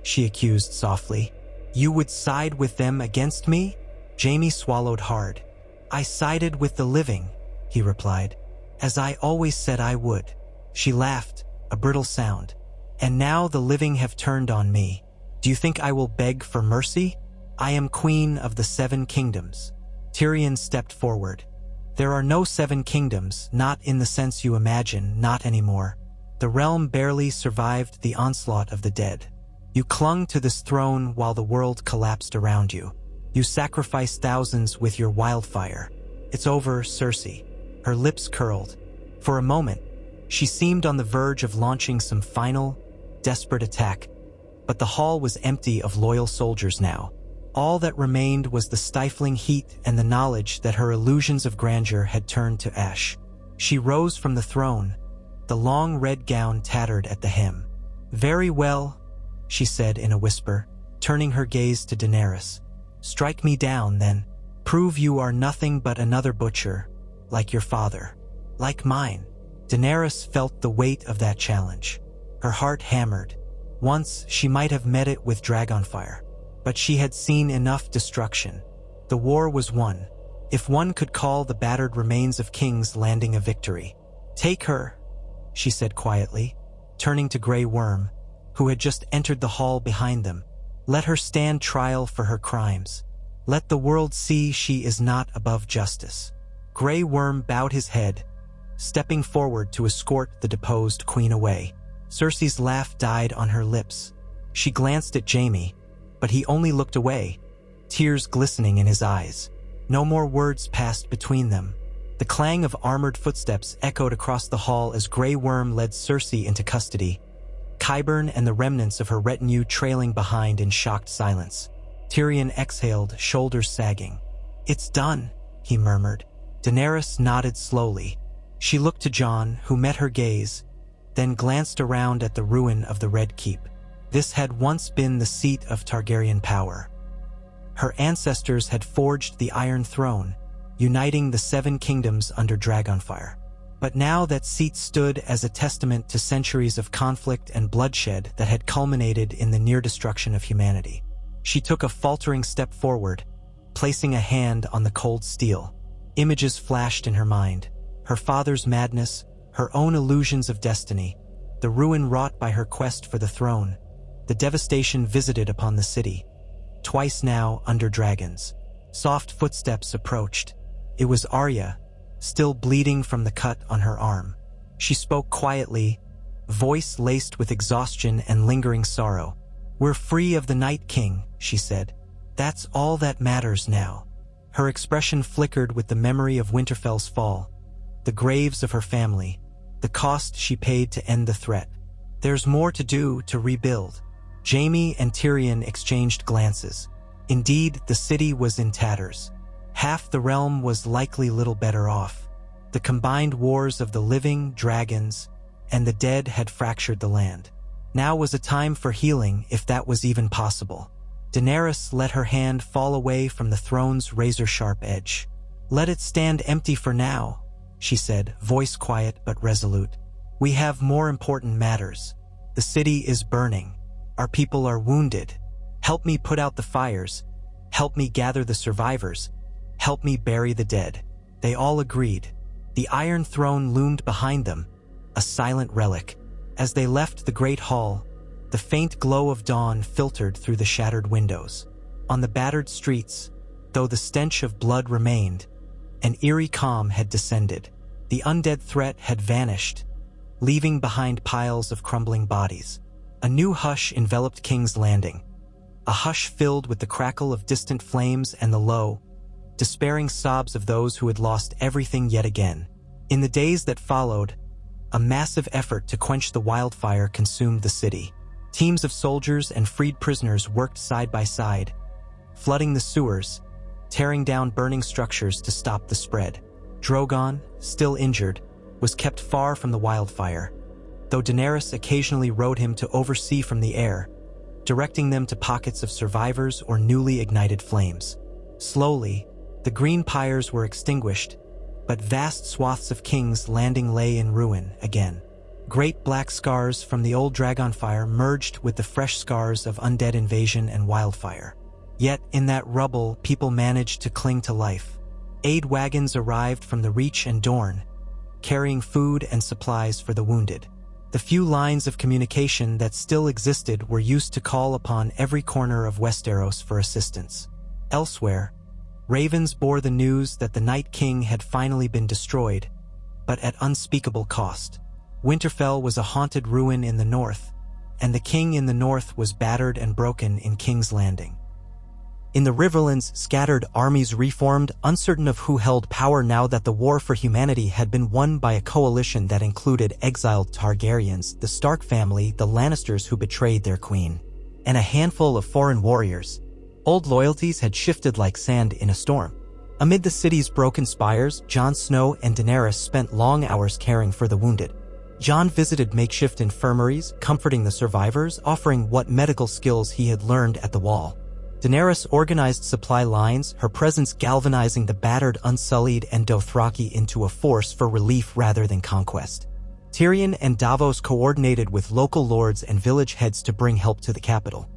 A: she accused softly. "You would side with them against me?" Jaime swallowed hard. "I sided with the living," he replied, "as I always said I would." She laughed, a brittle sound. "And now the living have turned on me. Do you think I will beg for mercy? I am queen of the 7 kingdoms." Tyrion stepped forward. "There are no 7 kingdoms, not in the sense you imagine, not anymore. The realm barely survived the onslaught of the dead. You clung to this throne while the world collapsed around you. You sacrificed thousands with your wildfire. It's over, Cersei." Her lips curled. For a moment, she seemed on the verge of launching some final, desperate attack, but the hall was empty of loyal soldiers now. All that remained was the stifling heat and the knowledge that her illusions of grandeur had turned to ash. She rose from the throne, the long red gown tattered at the hem. "Very well," she said in a whisper, turning her gaze to Daenerys. "Strike me down, then. Prove you are nothing but another butcher, like your father, like mine." Daenerys felt the weight of that challenge. Her heart hammered. Once she might have met it with dragonfire, but she had seen enough destruction. The war was won, if one could call the battered remains of King's Landing a victory. "Take her," she said quietly, turning to Grey Worm, who had just entered the hall behind them. "Let her stand trial for her crimes. Let the world see she is not above justice." Grey Worm bowed his head, stepping forward to escort the deposed queen away. Cersei's laugh died on her lips. She glanced at Jaime, but he only looked away, tears glistening in his eyes. No more words passed between them. The clang of armored footsteps echoed across the hall as Grey Worm led Cersei into custody, Qyburn and the remnants of her retinue trailing behind in shocked silence. Tyrion exhaled, shoulders sagging. "It's done," he murmured. Daenerys nodded slowly. She looked to Jon, who met her gaze, then glanced around at the ruin of the Red Keep. This had once been the seat of Targaryen power. Her ancestors had forged the Iron Throne, uniting the 7 kingdoms under Dragonfire. But now that seat stood as a testament to centuries of conflict and bloodshed that had culminated in the near destruction of humanity. She took a faltering step forward, placing a hand on the cold steel. Images flashed in her mind. Her father's madness, her own illusions of destiny, the ruin wrought by her quest for the throne, the devastation visited upon the city. Twice now under dragons. Soft footsteps approached. It was Arya, still bleeding from the cut on her arm. She spoke quietly, voice laced with exhaustion and lingering sorrow. "We're free of the Night King," she said. "That's all that matters now." Her expression flickered with the memory of Winterfell's fall, the graves of her family, the cost she paid to end the threat. There's more to do to rebuild. Jaime and Tyrion exchanged glances. Indeed, the city was in tatters. Half the realm was likely little better off. The combined wars of the living, dragons, and the dead had fractured the land. Now was a time for healing, if that was even possible. Daenerys let her hand fall away from the throne's razor-sharp edge. "Let it stand empty for now," she said, voice quiet but resolute. "We have more important matters. The city is burning. Our people are wounded. Help me put out the fires. Help me gather the survivors. Help me bury the dead." They all agreed. The Iron Throne loomed behind them, a silent relic. As they left the great hall, the faint glow of dawn filtered through the shattered windows. On the battered streets, though the stench of blood remained, an eerie calm had descended. The undead threat had vanished, leaving behind piles of crumbling bodies. A new hush enveloped King's Landing, a hush filled with the crackle of distant flames and the low, despairing sobs of those who had lost everything yet again. In the days that followed, a massive effort to quench the wildfire consumed the city. Teams of soldiers and freed prisoners worked side by side, flooding the sewers, tearing down burning structures to stop the spread. Drogon, still injured, was kept far from the wildfire, though Daenerys occasionally rode him to oversee from the air, directing them to pockets of survivors or newly ignited flames. Slowly, the green pyres were extinguished, but vast swaths of King's Landing lay in ruin again. Great black scars from the old Dragonfire merged with the fresh scars of undead invasion and wildfire. Yet in that rubble, people managed to cling to life. Aid wagons arrived from the Reach and Dorne, carrying food and supplies for the wounded. The few lines of communication that still existed were used to call upon every corner of Westeros for assistance. Elsewhere, ravens bore the news that the Night King had finally been destroyed, but at unspeakable cost. Winterfell was a haunted ruin in the north, and the king in the north was battered and broken in King's Landing. In the Riverlands, scattered armies reformed, uncertain of who held power now that the war for humanity had been won by a coalition that included exiled Targaryens, the Stark family, the Lannisters who betrayed their queen, and a handful of foreign warriors. Old loyalties had shifted like sand in a storm. Amid the city's broken spires, Jon Snow and Daenerys spent long hours caring for the wounded. Jon visited makeshift infirmaries, comforting the survivors, offering what medical skills he had learned at the Wall. Daenerys organized supply lines, her presence galvanizing the battered, unsullied, and Dothraki into a force for relief rather than conquest. Tyrion and Davos coordinated with local lords and village heads to bring help to the capital.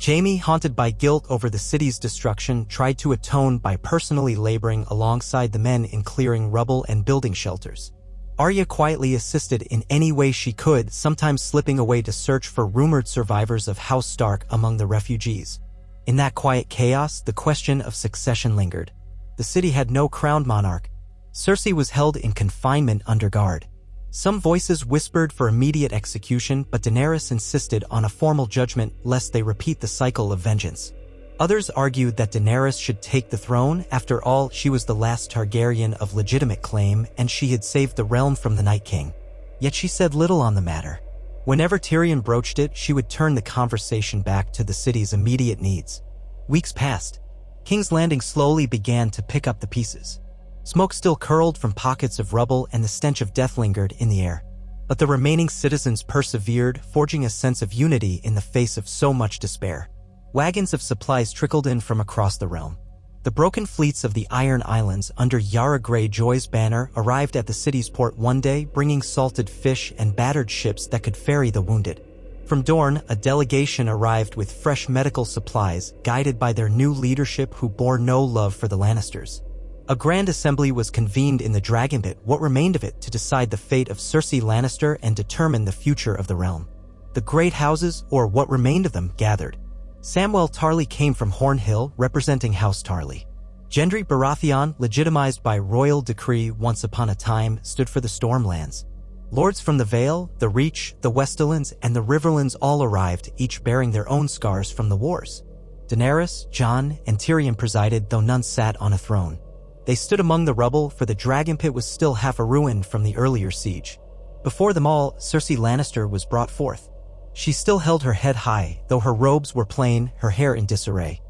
A: Jaime, haunted by guilt over the city's destruction, tried to atone by personally laboring alongside the men in clearing rubble and building shelters. Arya quietly assisted in any way she could, sometimes slipping away to search for rumored survivors of House Stark among the refugees. In that quiet chaos, the question of succession lingered. The city had no crowned monarch. Cersei was held in confinement under guard. Some voices whispered for immediate execution, but Daenerys insisted on a formal judgment lest they repeat the cycle of vengeance. Others argued that Daenerys should take the throne. After all, she was the last Targaryen of legitimate claim, and she had saved the realm from the Night King. Yet she said little on the matter. Whenever Tyrion broached it, she would turn the conversation back to the city's immediate needs. Weeks passed. King's Landing slowly began to pick up the pieces. Smoke still curled from pockets of rubble and the stench of death lingered in the air. But the remaining citizens persevered, forging a sense of unity in the face of so much despair. Wagons of supplies trickled in from across the realm. The broken fleets of the Iron Islands under Yara Greyjoy's banner arrived at the city's port one day, bringing salted fish and battered ships that could ferry the wounded. From Dorne, a delegation arrived with fresh medical supplies, guided by their new leadership who bore no love for the Lannisters. A grand assembly was convened in the Dragonpit, what remained of it, to decide the fate of Cersei Lannister and determine the future of the realm. The great houses, or what remained of them, gathered. Samwell Tarly came from Hornhill, representing House Tarly. Gendry Baratheon, legitimized by royal decree once upon a time, stood for the Stormlands. Lords from the Vale, the Reach, the Westerlands, and the Riverlands all arrived, each bearing their own scars from the wars. Daenerys, Jon, and Tyrion presided, though none sat on a throne. They stood among the rubble, for the Dragonpit was still half a ruin from the earlier siege. Before them all, Cersei Lannister was brought forth. She still held her head high, though her robes were plain, her hair in disarray.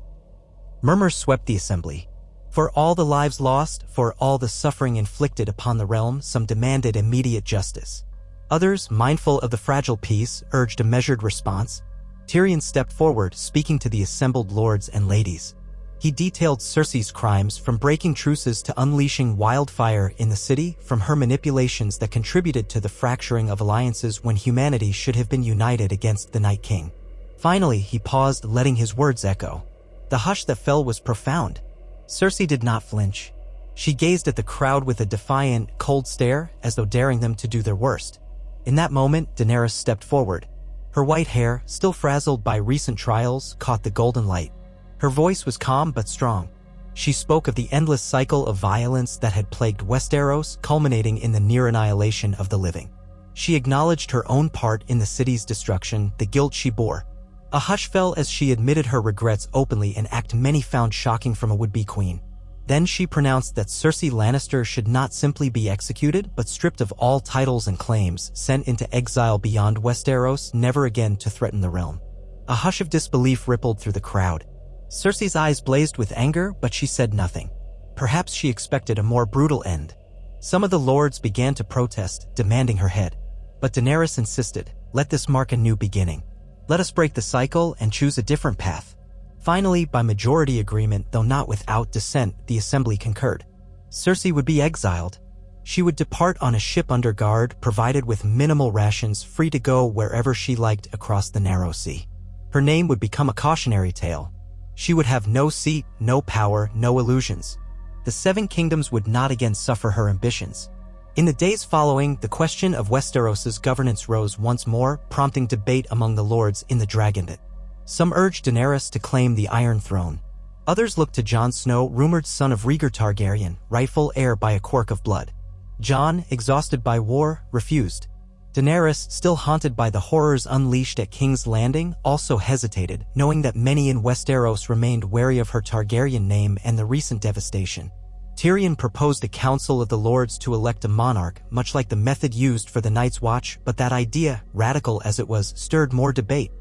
A: Murmurs swept the assembly. For all the lives lost, for all the suffering inflicted upon the realm, some demanded immediate justice. Others, mindful of the fragile peace, urged a measured response. Tyrion stepped forward, speaking to the assembled lords and ladies. He detailed Cersei's crimes, from breaking truces to unleashing wildfire in the city, from her manipulations that contributed to the fracturing of alliances when humanity should have been united against the Night King. Finally, he paused, letting his words echo. The hush that fell was profound. Cersei did not flinch. She gazed at the crowd with a defiant, cold stare, as though daring them to do their worst. In that moment, Daenerys stepped forward. Her white hair, still frazzled by recent trials, caught the golden light. Her voice was calm but strong. She spoke of the endless cycle of violence that had plagued Westeros, culminating in the near annihilation of the living. She acknowledged her own part in the city's destruction, the guilt she bore. A hush fell as she admitted her regrets openly, an act many found shocking from a would-be queen. Then she pronounced that Cersei Lannister should not simply be executed, but stripped of all titles and claims, sent into exile beyond Westeros, never again to threaten the realm. A hush of disbelief rippled through the crowd. Cersei's eyes blazed with anger, but she said nothing. Perhaps she expected a more brutal end. Some of the lords began to protest, demanding her head. But Daenerys insisted, "Let this mark a new beginning. Let us break the cycle and choose a different path." Finally, by majority agreement, though not without dissent, the assembly concurred. Cersei would be exiled. She would depart on a ship under guard, provided with minimal rations, free to go wherever she liked across the narrow sea. Her name would become a cautionary tale. She would have no seat, no power, no illusions. The Seven Kingdoms would not again suffer her ambitions. In the days following, the question of Westeros's governance rose once more, prompting debate among the lords in the Dragonpit. Some urged Daenerys to claim the Iron Throne. Others looked to Jon Snow, rumored son of Rhaegar Targaryen, rightful heir by a quirk of blood. Jon, exhausted by war, refused. Daenerys, still haunted by the horrors unleashed at King's Landing, also hesitated, knowing that many in Westeros remained wary of her Targaryen name and the recent devastation. Tyrion proposed a council of the lords to elect a monarch, much like the method used for the Night's Watch, but that idea, radical as it was, stirred more debate.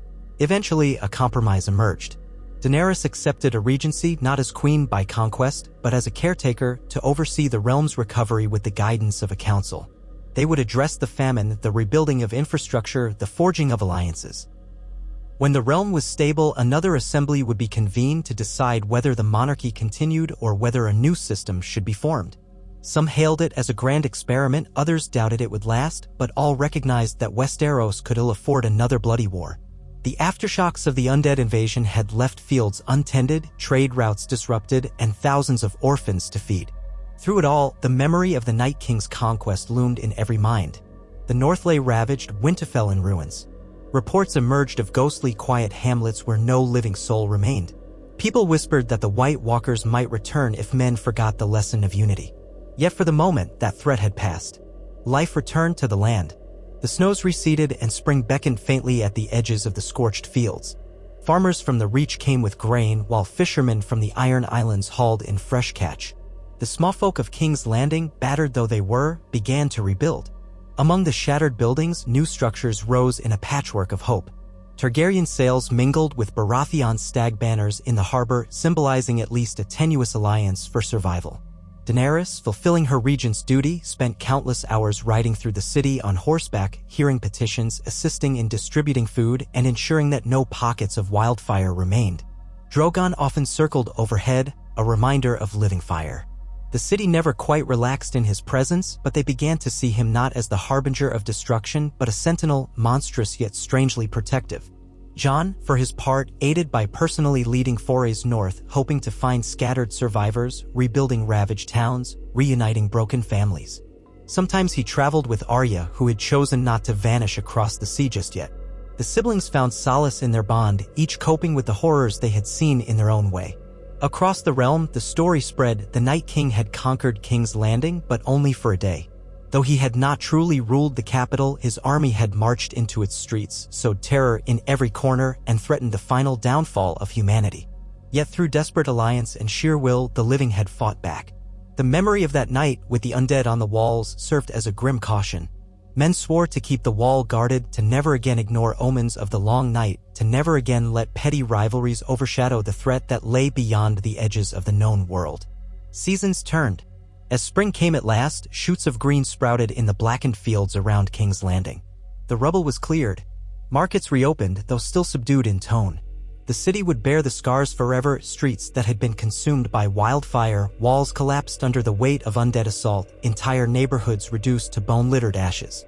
A: Eventually, a compromise emerged. Daenerys accepted a regency not as queen by conquest, but as a caretaker to oversee the realm's recovery with the guidance of a council. They would address the famine, the rebuilding of infrastructure, the forging of alliances. When the realm was stable, another assembly would be convened to decide whether the monarchy continued or whether a new system should be formed. Some hailed it as a grand experiment, others doubted it would last, but all recognized that Westeros could ill afford another bloody war. The aftershocks of the undead invasion had left fields untended, trade routes disrupted, and thousands of orphans to feed. Through it all, the memory of the Night King's conquest loomed in every mind. The North lay ravaged, Winterfell in ruins. Reports emerged of ghostly, quiet hamlets where no living soul remained. People whispered that the White Walkers might return if men forgot the lesson of unity. Yet for the moment, that threat had passed. Life returned to the land. The snows receded and spring beckoned faintly at the edges of the scorched fields. Farmers from the Reach came with grain, while fishermen from the Iron Islands hauled in fresh catch. The small folk of King's Landing, battered though they were, began to rebuild. Among the shattered buildings, new structures rose in a patchwork of hope. Targaryen sails mingled with Baratheon's stag banners in the harbor, symbolizing at least a tenuous alliance for survival. Daenerys, fulfilling her regent's duty, spent countless hours riding through the city on horseback, hearing petitions, assisting in distributing food, and ensuring that no pockets of wildfire remained. Drogon often circled overhead, a reminder of living fire. The city never quite relaxed in his presence, but they began to see him not as the harbinger of destruction, but a sentinel, monstrous yet strangely protective. Jon, for his part, aided by personally leading forays north, hoping to find scattered survivors, rebuilding ravaged towns, reuniting broken families. Sometimes he traveled with Arya, who had chosen not to vanish across the sea just yet. The siblings found solace in their bond, each coping with the horrors they had seen in their own way. Across the realm, the story spread, the Night King had conquered King's Landing, but only for a day. Though he had not truly ruled the capital, his army had marched into its streets, sowed terror in every corner, and threatened the final downfall of humanity. Yet through desperate alliance and sheer will, the living had fought back. The memory of that night, with the undead on the walls, served as a grim caution. Men swore to keep the wall guarded, to never again ignore omens of the long night, to never again let petty rivalries overshadow the threat that lay beyond the edges of the known world. Seasons turned. As spring came at last, shoots of green sprouted in the blackened fields around King's Landing. The rubble was cleared. Markets reopened, though still subdued in tone. The city would bear the scars forever, streets that had been consumed by wildfire, walls collapsed under the weight of undead assault, entire neighborhoods reduced to bone-littered ashes.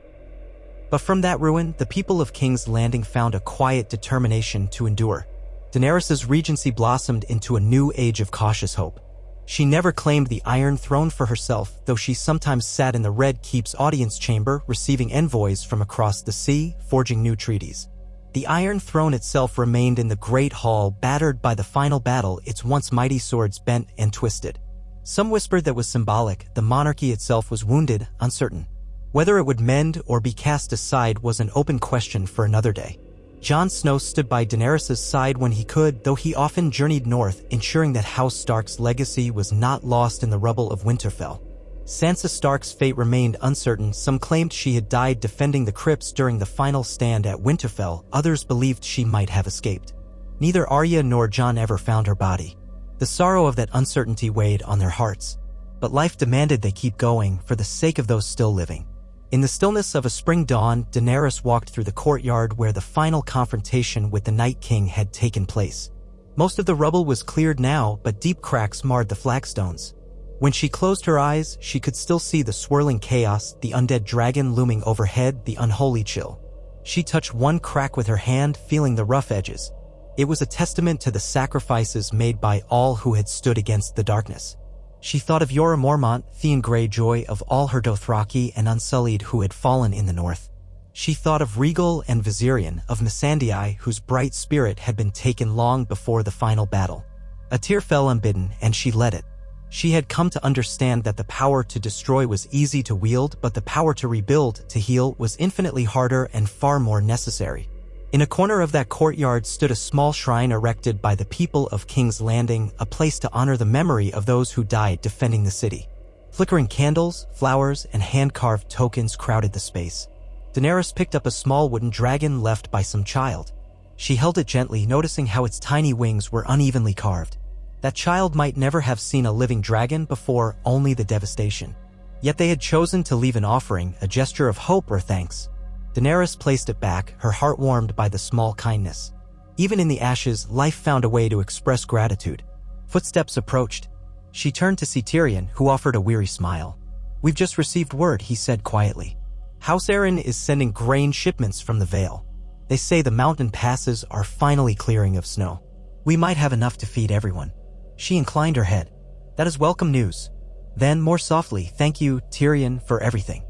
A: But from that ruin, the people of King's Landing found a quiet determination to endure. Daenerys' regency blossomed into a new age of cautious hope. She never claimed the Iron Throne for herself, though she sometimes sat in the Red Keep's audience chamber, receiving envoys from across the sea, forging new treaties. The Iron Throne itself remained in the Great Hall, battered by the final battle, its once mighty swords bent and twisted. Some whispered that was symbolic, the monarchy itself was wounded, uncertain. Whether it would mend or be cast aside was an open question for another day. Jon Snow stood by Daenerys' side when he could, though he often journeyed north, ensuring that House Stark's legacy was not lost in the rubble of Winterfell. Sansa Stark's fate remained uncertain. Some claimed she had died defending the crypts during the final stand at Winterfell, others believed she might have escaped. Neither Arya nor Jon ever found her body. The sorrow of that uncertainty weighed on their hearts. But life demanded they keep going, for the sake of those still living. In the stillness of a spring dawn, Daenerys walked through the courtyard where the final confrontation with the Night King had taken place. Most of the rubble was cleared now, but deep cracks marred the flagstones. When she closed her eyes, she could still see the swirling chaos, the undead dragon looming overhead, the unholy chill. She touched one crack with her hand, feeling the rough edges. It was a testament to the sacrifices made by all who had stood against the darkness. She thought of Jorah Mormont, Theon Greyjoy, of all her Dothraki and Unsullied who had fallen in the north. She thought of Rhaegal and Viserion, of Missandei, whose bright spirit had been taken long before the final battle. A tear fell unbidden, and she let it. She had come to understand that the power to destroy was easy to wield, but the power to rebuild, to heal, was infinitely harder and far more necessary. In a corner of that courtyard stood a small shrine erected by the people of King's Landing, a place to honor the memory of those who died defending the city. Flickering candles, flowers, and hand-carved tokens crowded the space. Daenerys picked up a small wooden dragon left by some child. She held it gently, noticing how its tiny wings were unevenly carved. That child might never have seen a living dragon before, only the devastation. Yet they had chosen to leave an offering, a gesture of hope or thanks. Daenerys placed it back, her heart warmed by the small kindness. Even in the ashes, life found a way to express gratitude. Footsteps approached. She turned to see Tyrion, who offered a weary smile. "We've just received word," he said quietly. "House Arryn is sending grain shipments from the Vale. They say the mountain passes are finally clearing of snow. We might have enough to feed everyone." She inclined her head. "That is welcome news." Then, more softly, "Thank you, Tyrion, for everything."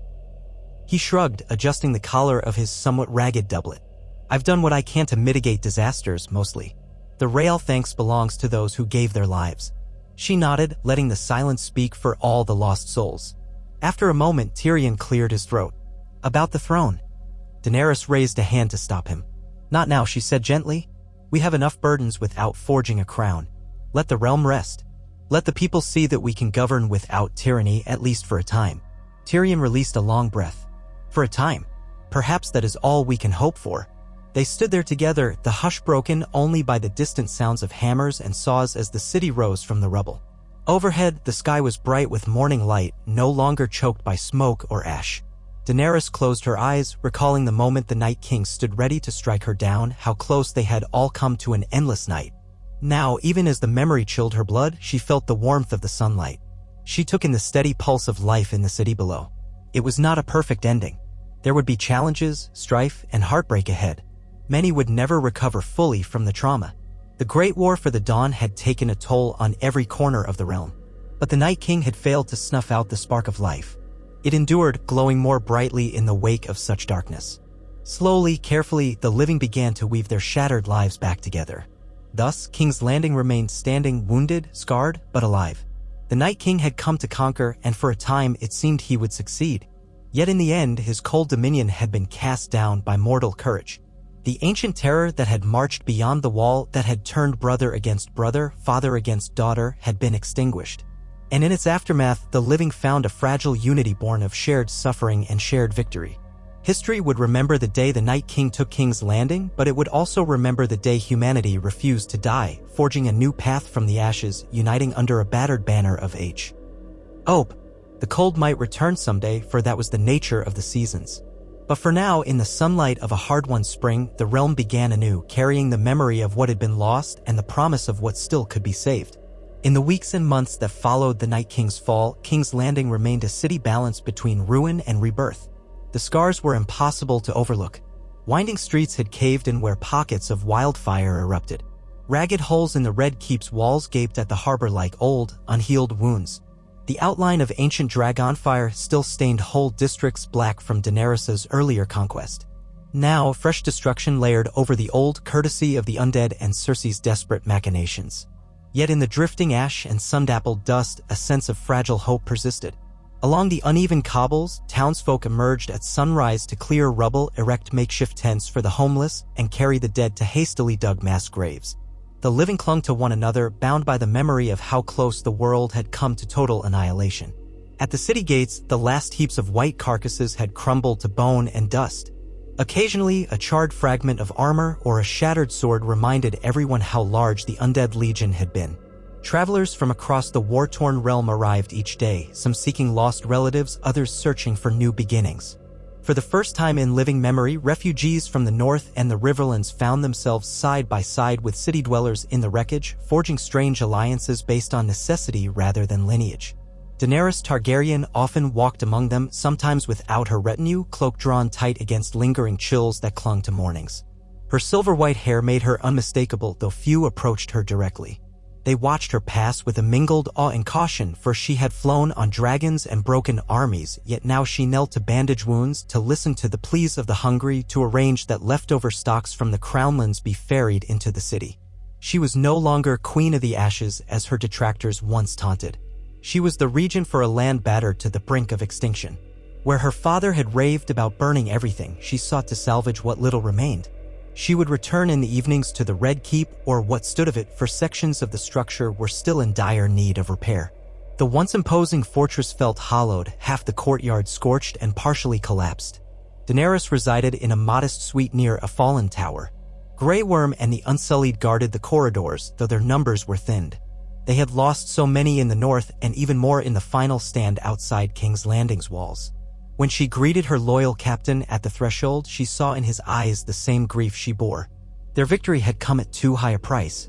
A: He shrugged, adjusting the collar of his somewhat ragged doublet. "I've done what I can to mitigate disasters, mostly. The real thanks belongs to those who gave their lives." She nodded, letting the silence speak for all the lost souls. After a moment, Tyrion cleared his throat. "About the throne." Daenerys raised a hand to stop him. "Not now," she said gently. "We have enough burdens without forging a crown. Let the realm rest. Let the people see that we can govern without tyranny, at least for a time." Tyrion released a long breath. "For a time. Perhaps that is all we can hope for." They stood there together, the hush broken only by the distant sounds of hammers and saws as the city rose from the rubble. Overhead, the sky was bright with morning light, no longer choked by smoke or ash. Daenerys closed her eyes, recalling the moment the Night King stood ready to strike her down, how close they had all come to an endless night. Now, even as the memory chilled her blood, she felt the warmth of the sunlight. She took in the steady pulse of life in the city below. It was not a perfect ending. There would be challenges, strife, and heartbreak ahead. Many would never recover fully from the trauma. The Great War for the Dawn had taken a toll on every corner of the realm. But the Night King had failed to snuff out the spark of life. It endured, glowing more brightly in the wake of such darkness. Slowly, carefully, the living began to weave their shattered lives back together. Thus, King's Landing remained standing, wounded, scarred, but alive. The Night King had come to conquer, and for a time it seemed he would succeed. Yet in the end, his cold dominion had been cast down by mortal courage. The ancient terror that had marched beyond the wall, that had turned brother against brother, father against daughter, had been extinguished. And in its aftermath, the living found a fragile unity born of shared suffering and shared victory. History would remember the day the Night King took King's Landing, but it would also remember the day humanity refused to die, forging a new path from the ashes, uniting under a battered banner of hope. The cold might return someday, for that was the nature of the seasons. But for now, in the sunlight of a hard-won spring, the realm began anew, carrying the memory of what had been lost and the promise of what still could be saved. In the weeks and months that followed the Night King's fall, King's Landing remained a city balanced between ruin and rebirth. The scars were impossible to overlook. Winding streets had caved in where pockets of wildfire erupted. Ragged holes in the Red Keep's walls gaped at the harbor like old, unhealed wounds. The outline of ancient dragonfire still stained whole districts black from Daenerys' earlier conquest. Now, fresh destruction layered over the old, courtesy of the undead and Cersei's desperate machinations. Yet in the drifting ash and sun-dappled dust, a sense of fragile hope persisted. Along the uneven cobbles, townsfolk emerged at sunrise to clear rubble, erect makeshift tents for the homeless, and carry the dead to hastily dug mass graves. The living clung to one another, bound by the memory of how close the world had come to total annihilation. At the city gates, the last heaps of white carcasses had crumbled to bone and dust. Occasionally, a charred fragment of armor or a shattered sword reminded everyone how large the undead legion had been. Travelers from across the war-torn realm arrived each day, some seeking lost relatives, others searching for new beginnings. For the first time in living memory, refugees from the north and the Riverlands found themselves side by side with city dwellers in the wreckage, forging strange alliances based on necessity rather than lineage. Daenerys Targaryen often walked among them, sometimes without her retinue, cloak drawn tight against lingering chills that clung to mornings. Her silver-white hair made her unmistakable, though few approached her directly. They watched her pass with a mingled awe and caution, for she had flown on dragons and broken armies, yet now she knelt to bandage wounds, to listen to the pleas of the hungry, to arrange that leftover stocks from the Crownlands be ferried into the city. She was no longer Queen of the Ashes, as her detractors once taunted. She was the regent for a land battered to the brink of extinction. Where her father had raved about burning everything, she sought to salvage what little remained. She would return in the evenings to the Red Keep, or what stood of it, for sections of the structure were still in dire need of repair. The once imposing fortress felt hollowed, half the courtyard scorched and partially collapsed. Daenerys resided in a modest suite near a fallen tower. Grey Worm and the Unsullied guarded the corridors, though their numbers were thinned. They had lost so many in the north, and even more in the final stand outside King's Landing's walls. When she greeted her loyal captain at the threshold, she saw in his eyes the same grief she bore. Their victory had come at too high a price.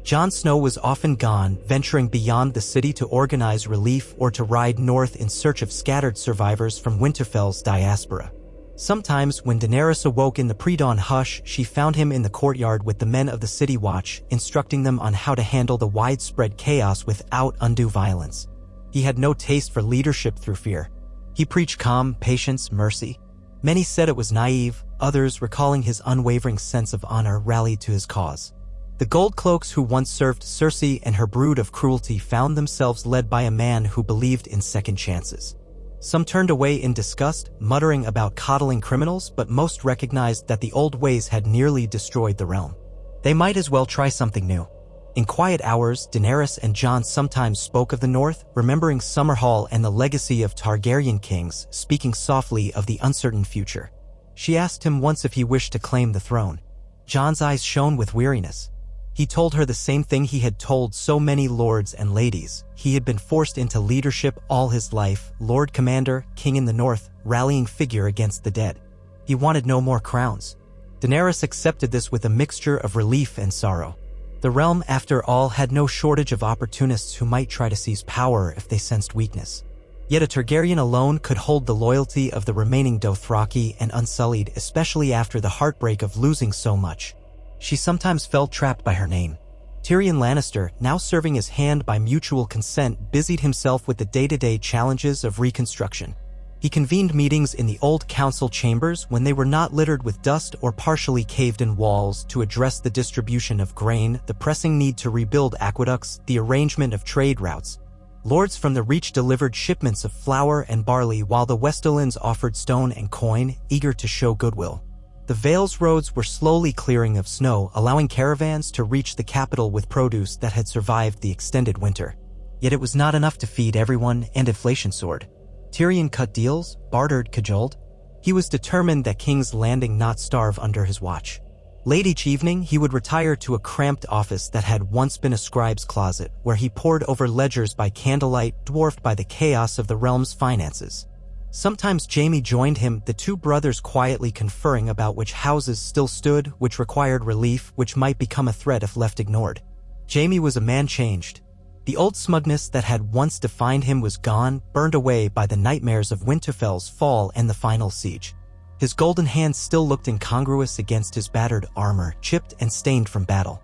A: Jon Snow was often gone, venturing beyond the city to organize relief or to ride north in search of scattered survivors from Winterfell's diaspora. Sometimes, when Daenerys awoke in the pre-dawn hush, she found him in the courtyard with the men of the City Watch, instructing them on how to handle the widespread chaos without undue violence. He had no taste for leadership through fear. He preached calm, patience, mercy. Many said it was naive, others, recalling his unwavering sense of honor, rallied to his cause. The Goldcloaks who once served Cersei and her brood of cruelty found themselves led by a man who believed in second chances. Some turned away in disgust, muttering about coddling criminals, but most recognized that the old ways had nearly destroyed the realm. They might as well try something new. In quiet hours, Daenerys and Jon sometimes spoke of the North, remembering Summerhall and the legacy of Targaryen kings, speaking softly of the uncertain future. She asked him once if he wished to claim the throne. Jon's eyes shone with weariness. He told her the same thing he had told so many lords and ladies. He had been forced into leadership all his life, Lord Commander, King in the North, rallying figure against the dead. He wanted no more crowns. Daenerys accepted this with a mixture of relief and sorrow. The realm, after all, had no shortage of opportunists who might try to seize power if they sensed weakness. Yet a Targaryen alone could hold the loyalty of the remaining Dothraki and Unsullied, especially after the heartbreak of losing so much. She sometimes felt trapped by her name. Tyrion Lannister, now serving as hand by mutual consent, busied himself with the day-to-day challenges of reconstruction. He convened meetings in the old council chambers when they were not littered with dust or partially caved-in walls to address the distribution of grain, the pressing need to rebuild aqueducts, the arrangement of trade routes. Lords from the Reach delivered shipments of flour and barley while the Westerlands offered stone and coin, eager to show goodwill. The Vale's roads were slowly clearing of snow, allowing caravans to reach the capital with produce that had survived the extended winter. Yet it was not enough to feed everyone, and inflation soared. Tyrion cut deals, bartered, cajoled. He was determined that King's Landing not starve under his watch. Late each evening, he would retire to a cramped office that had once been a scribe's closet, where he pored over ledgers by candlelight, dwarfed by the chaos of the realm's finances. Sometimes Jaime joined him, the two brothers quietly conferring about which houses still stood, which required relief, which might become a threat if left ignored. Jaime was a man changed. The old smugness that had once defined him was gone, burned away by the nightmares of Winterfell's fall and the final siege. His golden hands still looked incongruous against his battered armor, chipped and stained from battle.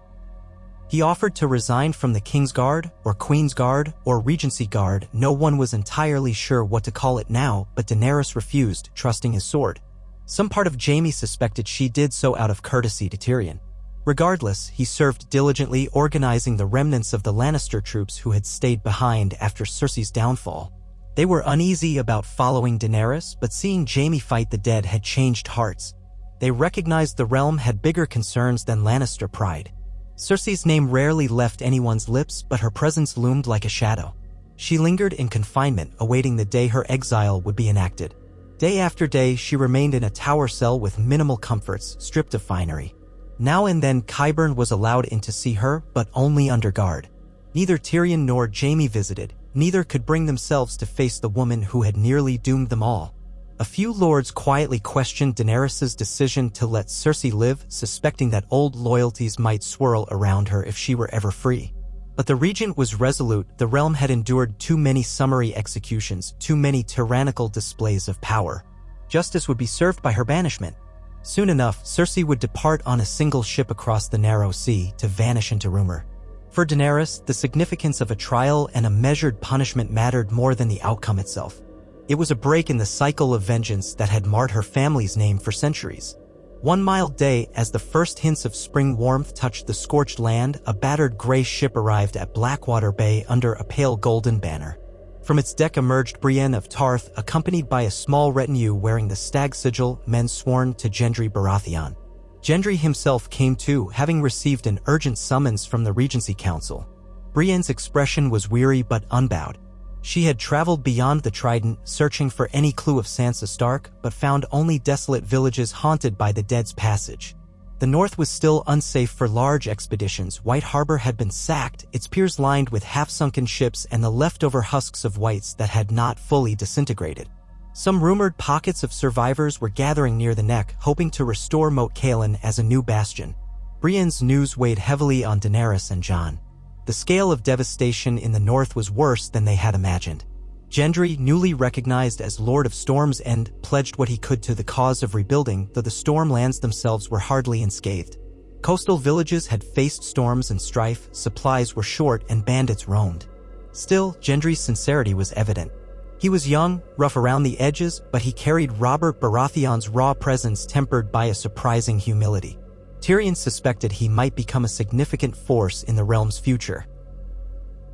A: He offered to resign from the King's Guard, or Queen's Guard, or Regency Guard. No one was entirely sure what to call it now, but Daenerys refused, trusting his sword. Some part of Jaime suspected she did so out of courtesy to Tyrion. Regardless, he served diligently, organizing the remnants of the Lannister troops who had stayed behind after Cersei's downfall. They were uneasy about following Daenerys, but seeing Jaime fight the dead had changed hearts. They recognized the realm had bigger concerns than Lannister pride. Cersei's name rarely left anyone's lips, but her presence loomed like a shadow. She lingered in confinement, awaiting the day her exile would be enacted. Day after day, she remained in a tower cell with minimal comforts, stripped of finery. Now and then Qyburn was allowed in to see her, but only under guard. Neither Tyrion nor Jaime visited. Neither could bring themselves to face the woman who had nearly doomed them all. A few lords quietly questioned Daenerys' decision to let Cersei live, suspecting that old loyalties might swirl around her if she were ever free. But the regent was resolute. The realm had endured too many summary executions, too many tyrannical displays of power. Justice would be served by her banishment. Soon enough, Cersei would depart on a single ship across the narrow sea to vanish into rumor. For Daenerys, the significance of a trial and a measured punishment mattered more than the outcome itself. It was a break in the cycle of vengeance that had marred her family's name for centuries. One mild day, as the first hints of spring warmth touched the scorched land, a battered gray ship arrived at Blackwater Bay under a pale golden banner. From its deck emerged Brienne of Tarth, accompanied by a small retinue wearing the stag sigil, men sworn to Gendry Baratheon. Gendry himself came too, having received an urgent summons from the Regency Council. Brienne's expression was weary but unbowed. She had traveled beyond the Trident, searching for any clue of Sansa Stark, but found only desolate villages haunted by the Dead's Passage. The north was still unsafe for large expeditions. White Harbor had been sacked, its piers lined with half-sunken ships and the leftover husks of whites that had not fully disintegrated. Some rumored pockets of survivors were gathering near the neck, hoping to restore Moat Cailin as a new bastion. Brienne's news weighed heavily on Daenerys and Jon. The scale of devastation in the north was worse than they had imagined. Gendry, newly recognized as Lord of Storm's End, pledged what he could to the cause of rebuilding, though the Stormlands themselves were hardly unscathed. Coastal villages had faced storms and strife, supplies were short, and bandits roamed. Still, Gendry's sincerity was evident. He was young, rough around the edges, but he carried Robert Baratheon's raw presence tempered by a surprising humility. Tyrion suspected he might become a significant force in the realm's future.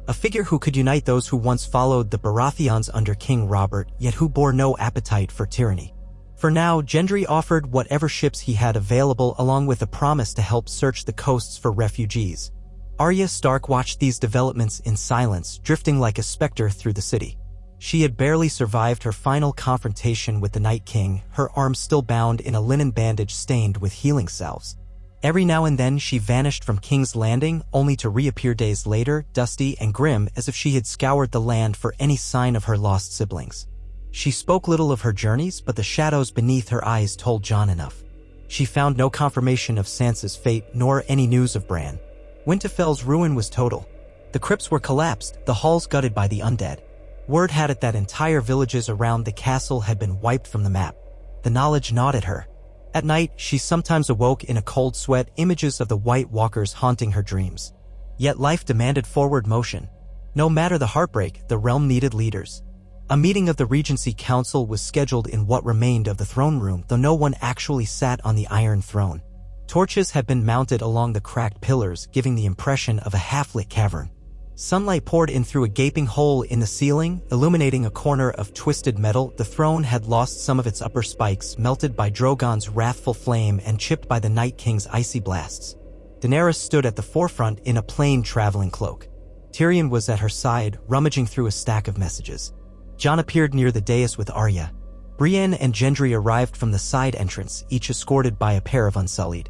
A: A figure who could unite those who once followed the Baratheons under King Robert, yet who bore no appetite for tyranny. For now, Gendry offered whatever ships he had available along with a promise to help search the coasts for refugees. Arya Stark watched these developments in silence, drifting like a specter through the city. She had barely survived her final confrontation with the Night King, her arm still bound in a linen bandage stained with healing salves. Every now and then she vanished from King's Landing, only to reappear days later, dusty and grim, as if she had scoured the land for any sign of her lost siblings. She spoke little of her journeys, but the shadows beneath her eyes told Jon enough. She found no confirmation of Sansa's fate, nor any news of Bran. Winterfell's ruin was total. The crypts were collapsed, the halls gutted by the undead. Word had it that entire villages around the castle had been wiped from the map. The knowledge gnawed at her. At night, she sometimes awoke in a cold sweat, images of the White Walkers haunting her dreams. Yet life demanded forward motion. No matter the heartbreak, the realm needed leaders. A meeting of the Regency Council was scheduled in what remained of the throne room, though no one actually sat on the Iron Throne. Torches had been mounted along the cracked pillars, giving the impression of a half-lit cavern. Sunlight poured in through a gaping hole in the ceiling, illuminating a corner of twisted metal. The throne had lost some of its upper spikes, melted by Drogon's wrathful flame and chipped by the Night King's icy blasts. Daenerys stood at the forefront in a plain traveling cloak. Tyrion was at her side, rummaging through a stack of messages. Jon appeared near the dais with Arya. Brienne and Gendry arrived from the side entrance, each escorted by a pair of Unsullied.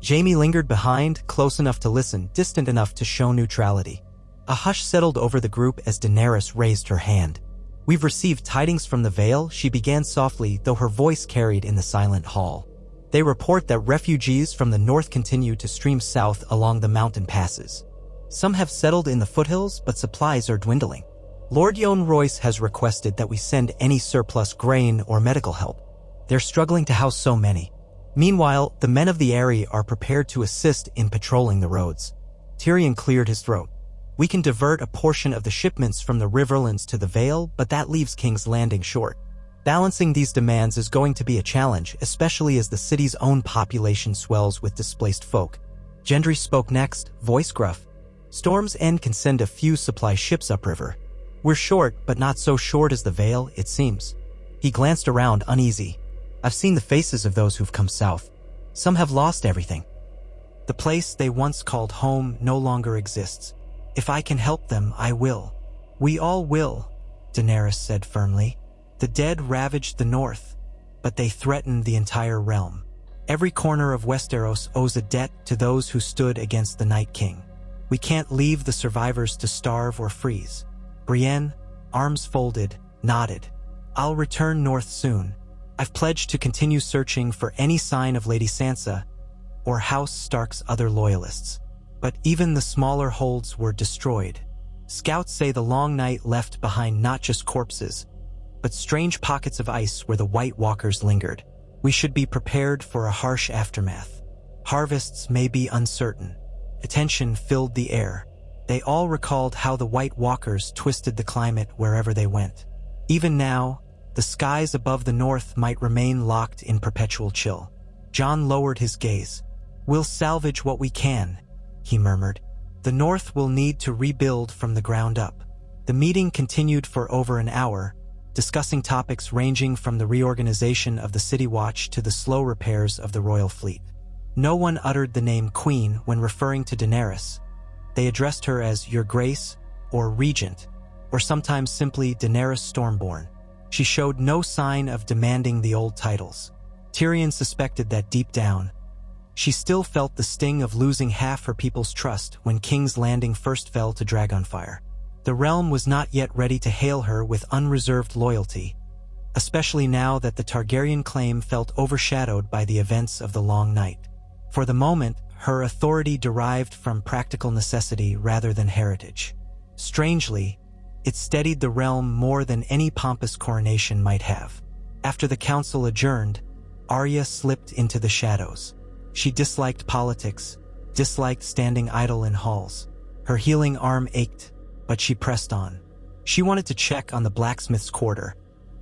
A: Jaime lingered behind, close enough to listen, distant enough to show neutrality. A hush settled over the group as Daenerys raised her hand. "We've received tidings from the Vale," she began softly, though her voice carried in the silent hall. "They report that refugees from the north continue to stream south along the mountain passes. Some have settled in the foothills, but supplies are dwindling. Lord Yohn Royce has requested that we send any surplus grain or medical help. They're struggling to house so many. Meanwhile, the men of the area are prepared to assist in patrolling the roads." Tyrion cleared his throat. "We can divert a portion of the shipments from the Riverlands to the Vale, but that leaves King's Landing short. Balancing these demands is going to be a challenge, especially as the city's own population swells with displaced folk." Gendry spoke next, voice gruff. "Storm's End can send a few supply ships upriver. We're short, but not so short as the Vale, it seems." He glanced around, uneasy. "I've seen the faces of those who've come south. Some have lost everything. The place they once called home no longer exists. If I can help them, I will." "We all will," Daenerys said firmly. "The dead ravaged the north, but they threatened the entire realm. Every corner of Westeros owes a debt to those who stood against the Night King. We can't leave the survivors to starve or freeze." Brienne, arms folded, nodded. "I'll return north soon. I've pledged to continue searching for any sign of Lady Sansa or House Stark's other loyalists. But even the smaller holds were destroyed. Scouts say the long night left behind not just corpses, but strange pockets of ice where the White Walkers lingered. We should be prepared for a harsh aftermath. Harvests may be uncertain." Attention filled the air. They all recalled how the White Walkers twisted the climate wherever they went. Even now, the skies above the north might remain locked in perpetual chill. Jon lowered his gaze. "We'll salvage what we can," he murmured. "The north will need to rebuild from the ground up." The meeting continued for over an hour, discussing topics ranging from the reorganization of the City Watch to the slow repairs of the royal fleet. No one uttered the name Queen when referring to Daenerys. They addressed her as Your Grace or Regent, or sometimes simply Daenerys Stormborn. She showed no sign of demanding the old titles. Tyrion suspected that deep down, she still felt the sting of losing half her people's trust when King's Landing first fell to Dragonfire. The realm was not yet ready to hail her with unreserved loyalty, especially now that the Targaryen claim felt overshadowed by the events of the Long Night. For the moment, her authority derived from practical necessity rather than heritage. Strangely, it steadied the realm more than any pompous coronation might have. After the council adjourned, Arya slipped into the shadows. She disliked politics, disliked standing idle in halls. Her healing arm ached, but she pressed on. She wanted to check on the blacksmith's quarter,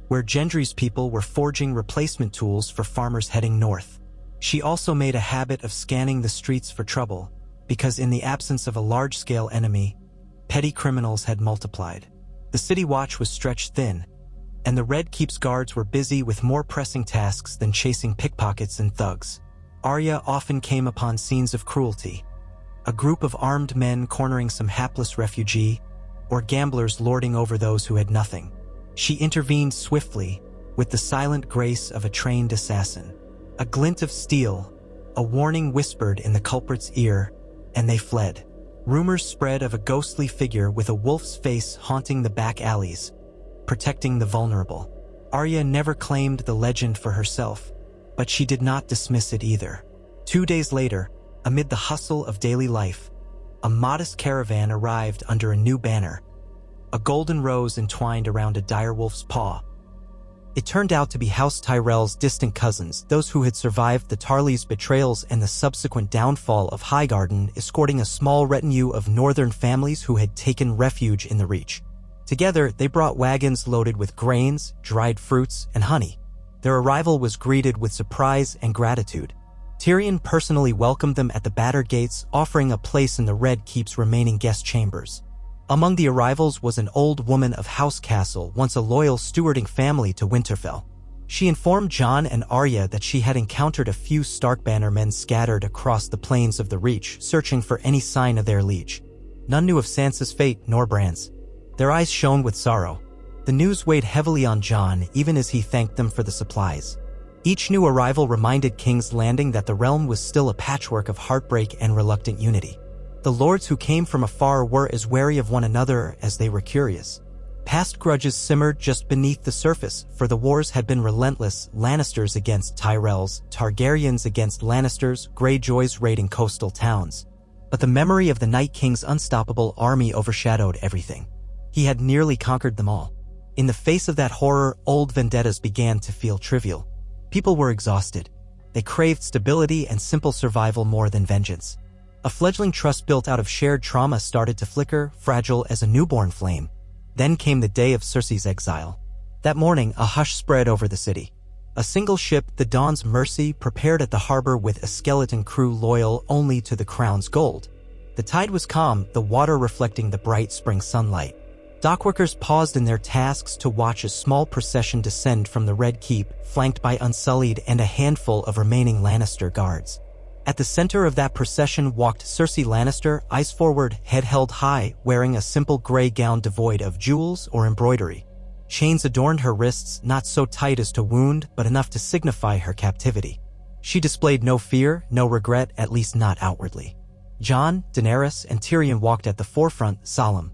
A: where Gendry's people were forging replacement tools for farmers heading north. She also made a habit of scanning the streets for trouble, because in the absence of a large-scale enemy, petty criminals had multiplied. The City Watch was stretched thin, and the Red Keep's guards were busy with more pressing tasks than chasing pickpockets and thugs. Arya often came upon scenes of cruelty, a group of armed men cornering some hapless refugee, or gamblers lording over those who had nothing. She intervened swiftly, with the silent grace of a trained assassin. A glint of steel, a warning whispered in the culprit's ear, and they fled. Rumors spread of a ghostly figure with a wolf's face haunting the back alleys, protecting the vulnerable. Arya never claimed the legend for herself, but she did not dismiss it either. 2 days later, amid the hustle of daily life, a modest caravan arrived under a new banner, a golden rose entwined around a direwolf's paw. It turned out to be House Tyrell's distant cousins, those who had survived the Tarley's betrayals and the subsequent downfall of Highgarden, escorting a small retinue of northern families who had taken refuge in the Reach. Together, they brought wagons loaded with grains, dried fruits, and honey. Their arrival was greeted with surprise and gratitude. Tyrion personally welcomed them at the battered gates, offering a place in the Red Keep's remaining guest chambers. Among the arrivals was an old woman of House Castle, once a loyal stewarding family to Winterfell. She informed Jon and Arya that she had encountered a few Stark bannermen scattered across the plains of the Reach, searching for any sign of their liege. None knew of Sansa's fate nor Bran's. Their eyes shone with sorrow. The news weighed heavily on Jon, even as he thanked them for the supplies. Each new arrival reminded King's Landing that the realm was still a patchwork of heartbreak and reluctant unity. The lords who came from afar were as wary of one another as they were curious. Past grudges simmered just beneath the surface, for the wars had been relentless: Lannisters against Tyrells, Targaryens against Lannisters, Greyjoys raiding coastal towns. But the memory of the Night King's unstoppable army overshadowed everything. He had nearly conquered them all. In the face of that horror, old vendettas began to feel trivial. People were exhausted. They craved stability and simple survival more than vengeance. A fledgling trust built out of shared trauma started to flicker, fragile as a newborn flame. Then came the day of Cersei's exile. That morning, a hush spread over the city. A single ship, the Dawn's Mercy, prepared at the harbor with a skeleton crew loyal only to the crown's gold. The tide was calm, the water reflecting the bright spring sunlight. Dockworkers paused in their tasks to watch a small procession descend from the Red Keep, flanked by Unsullied and a handful of remaining Lannister guards. At the center of that procession walked Cersei Lannister, eyes forward, head held high, wearing a simple gray gown devoid of jewels or embroidery. Chains adorned her wrists, not so tight as to wound, but enough to signify her captivity. She displayed no fear, no regret, at least not outwardly. Jon, Daenerys, and Tyrion walked at the forefront, solemn.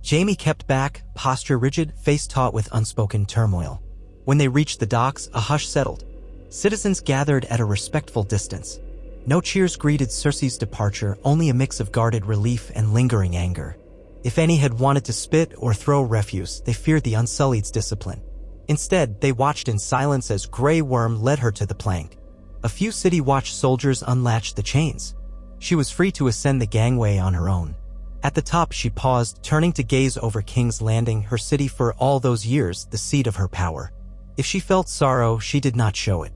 A: Jaime kept back, posture rigid, face taut with unspoken turmoil. When they reached the docks, a hush settled. Citizens gathered at a respectful distance. No cheers greeted Cersei's departure, only a mix of guarded relief and lingering anger. If any had wanted to spit or throw refuse, they feared the Unsullied's discipline. Instead, they watched in silence as Grey Worm led her to the plank. A few City Watch soldiers unlatched the chains. She was free to ascend the gangway on her own. At the top, she paused, turning to gaze over King's Landing, her city for all those years, the seat of her power. If she felt sorrow, she did not show it.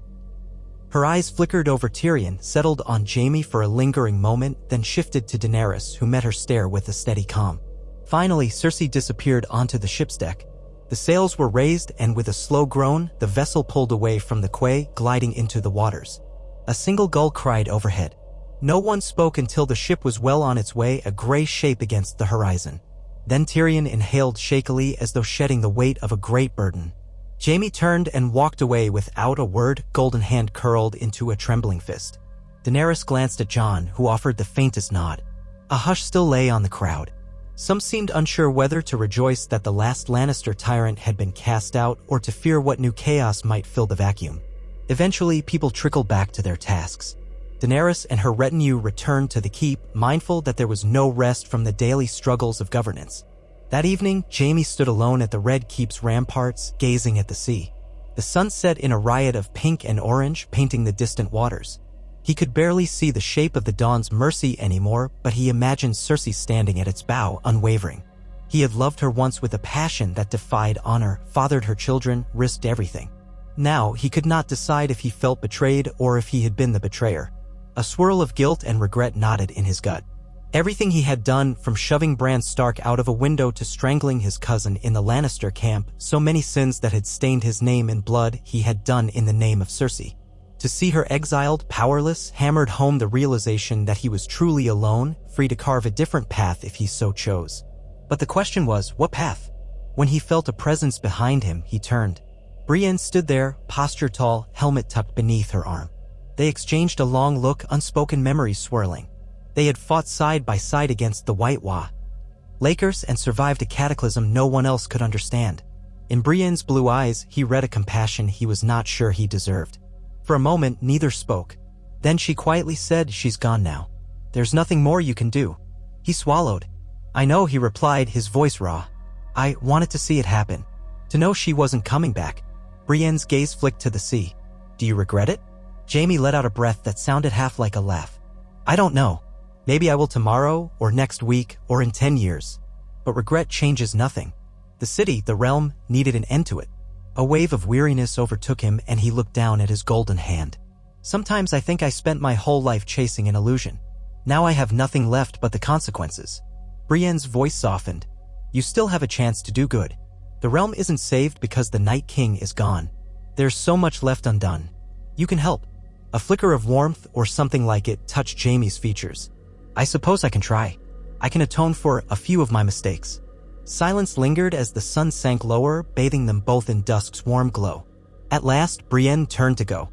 A: Her eyes flickered over Tyrion, settled on Jaime for a lingering moment, then shifted to Daenerys, who met her stare with a steady calm. Finally, Cersei disappeared onto the ship's deck. The sails were raised, and with a slow groan, the vessel pulled away from the quay, gliding into the waters. A single gull cried overhead. No one spoke until the ship was well on its way, a gray shape against the horizon. Then Tyrion inhaled shakily, as though shedding the weight of a great burden. Jaime turned and walked away without a word, golden hand curled into a trembling fist. Daenerys glanced at Jon, who offered the faintest nod. A hush still lay on the crowd. Some seemed unsure whether to rejoice that the last Lannister tyrant had been cast out or to fear what new chaos might fill the vacuum. Eventually, people trickled back to their tasks. Daenerys and her retinue returned to the keep, mindful that there was no rest from the daily struggles of governance. That evening, Jaime stood alone at the Red Keep's ramparts, gazing at the sea. The sun set in a riot of pink and orange, painting the distant waters. He could barely see the shape of the Dawn's Mercy anymore, but he imagined Cersei standing at its bow, unwavering. He had loved her once with a passion that defied honor, fathered her children, risked everything. Now, he could not decide if he felt betrayed or if he had been the betrayer. A swirl of guilt and regret knotted in his gut. Everything he had done, from shoving Bran Stark out of a window to strangling his cousin in the Lannister camp, so many sins that had stained his name in blood, he had done in the name of Cersei. To see her exiled, powerless, hammered home the realization that he was truly alone, free to carve a different path if he so chose. But the question was, what path? When he felt a presence behind him, he turned. Brienne stood there, posture tall, helmet tucked beneath her arm. They exchanged a long look, unspoken memories swirling. They had fought side by side against the White Wa Lakers and survived a cataclysm no one else could understand. In Brienne's blue eyes, he read a compassion he was not sure he deserved. For a moment, neither spoke. Then she quietly said, "She's gone now. There's nothing more you can do." He swallowed. "I know," he replied, his voice raw. "I wanted to see it happen. To know she wasn't coming back." Brienne's gaze flicked to the sea. "Do you regret it?" Jaime let out a breath that sounded half like a laugh. "I don't know. Maybe I will tomorrow, or next week, or in 10 years. But regret changes nothing. The city, the realm, needed an end to it." A wave of weariness overtook him and he looked down at his golden hand. "Sometimes I think I spent my whole life chasing an illusion. Now I have nothing left but the consequences." Brienne's voice softened. "You still have a chance to do good. The realm isn't saved because the Night King is gone. There's so much left undone. You can help." A flicker of warmth or something like it touched Jaime's features. "I suppose I can try. I can atone for a few of my mistakes." Silence lingered as the sun sank lower, bathing them both in dusk's warm glow. At last, Brienne turned to go.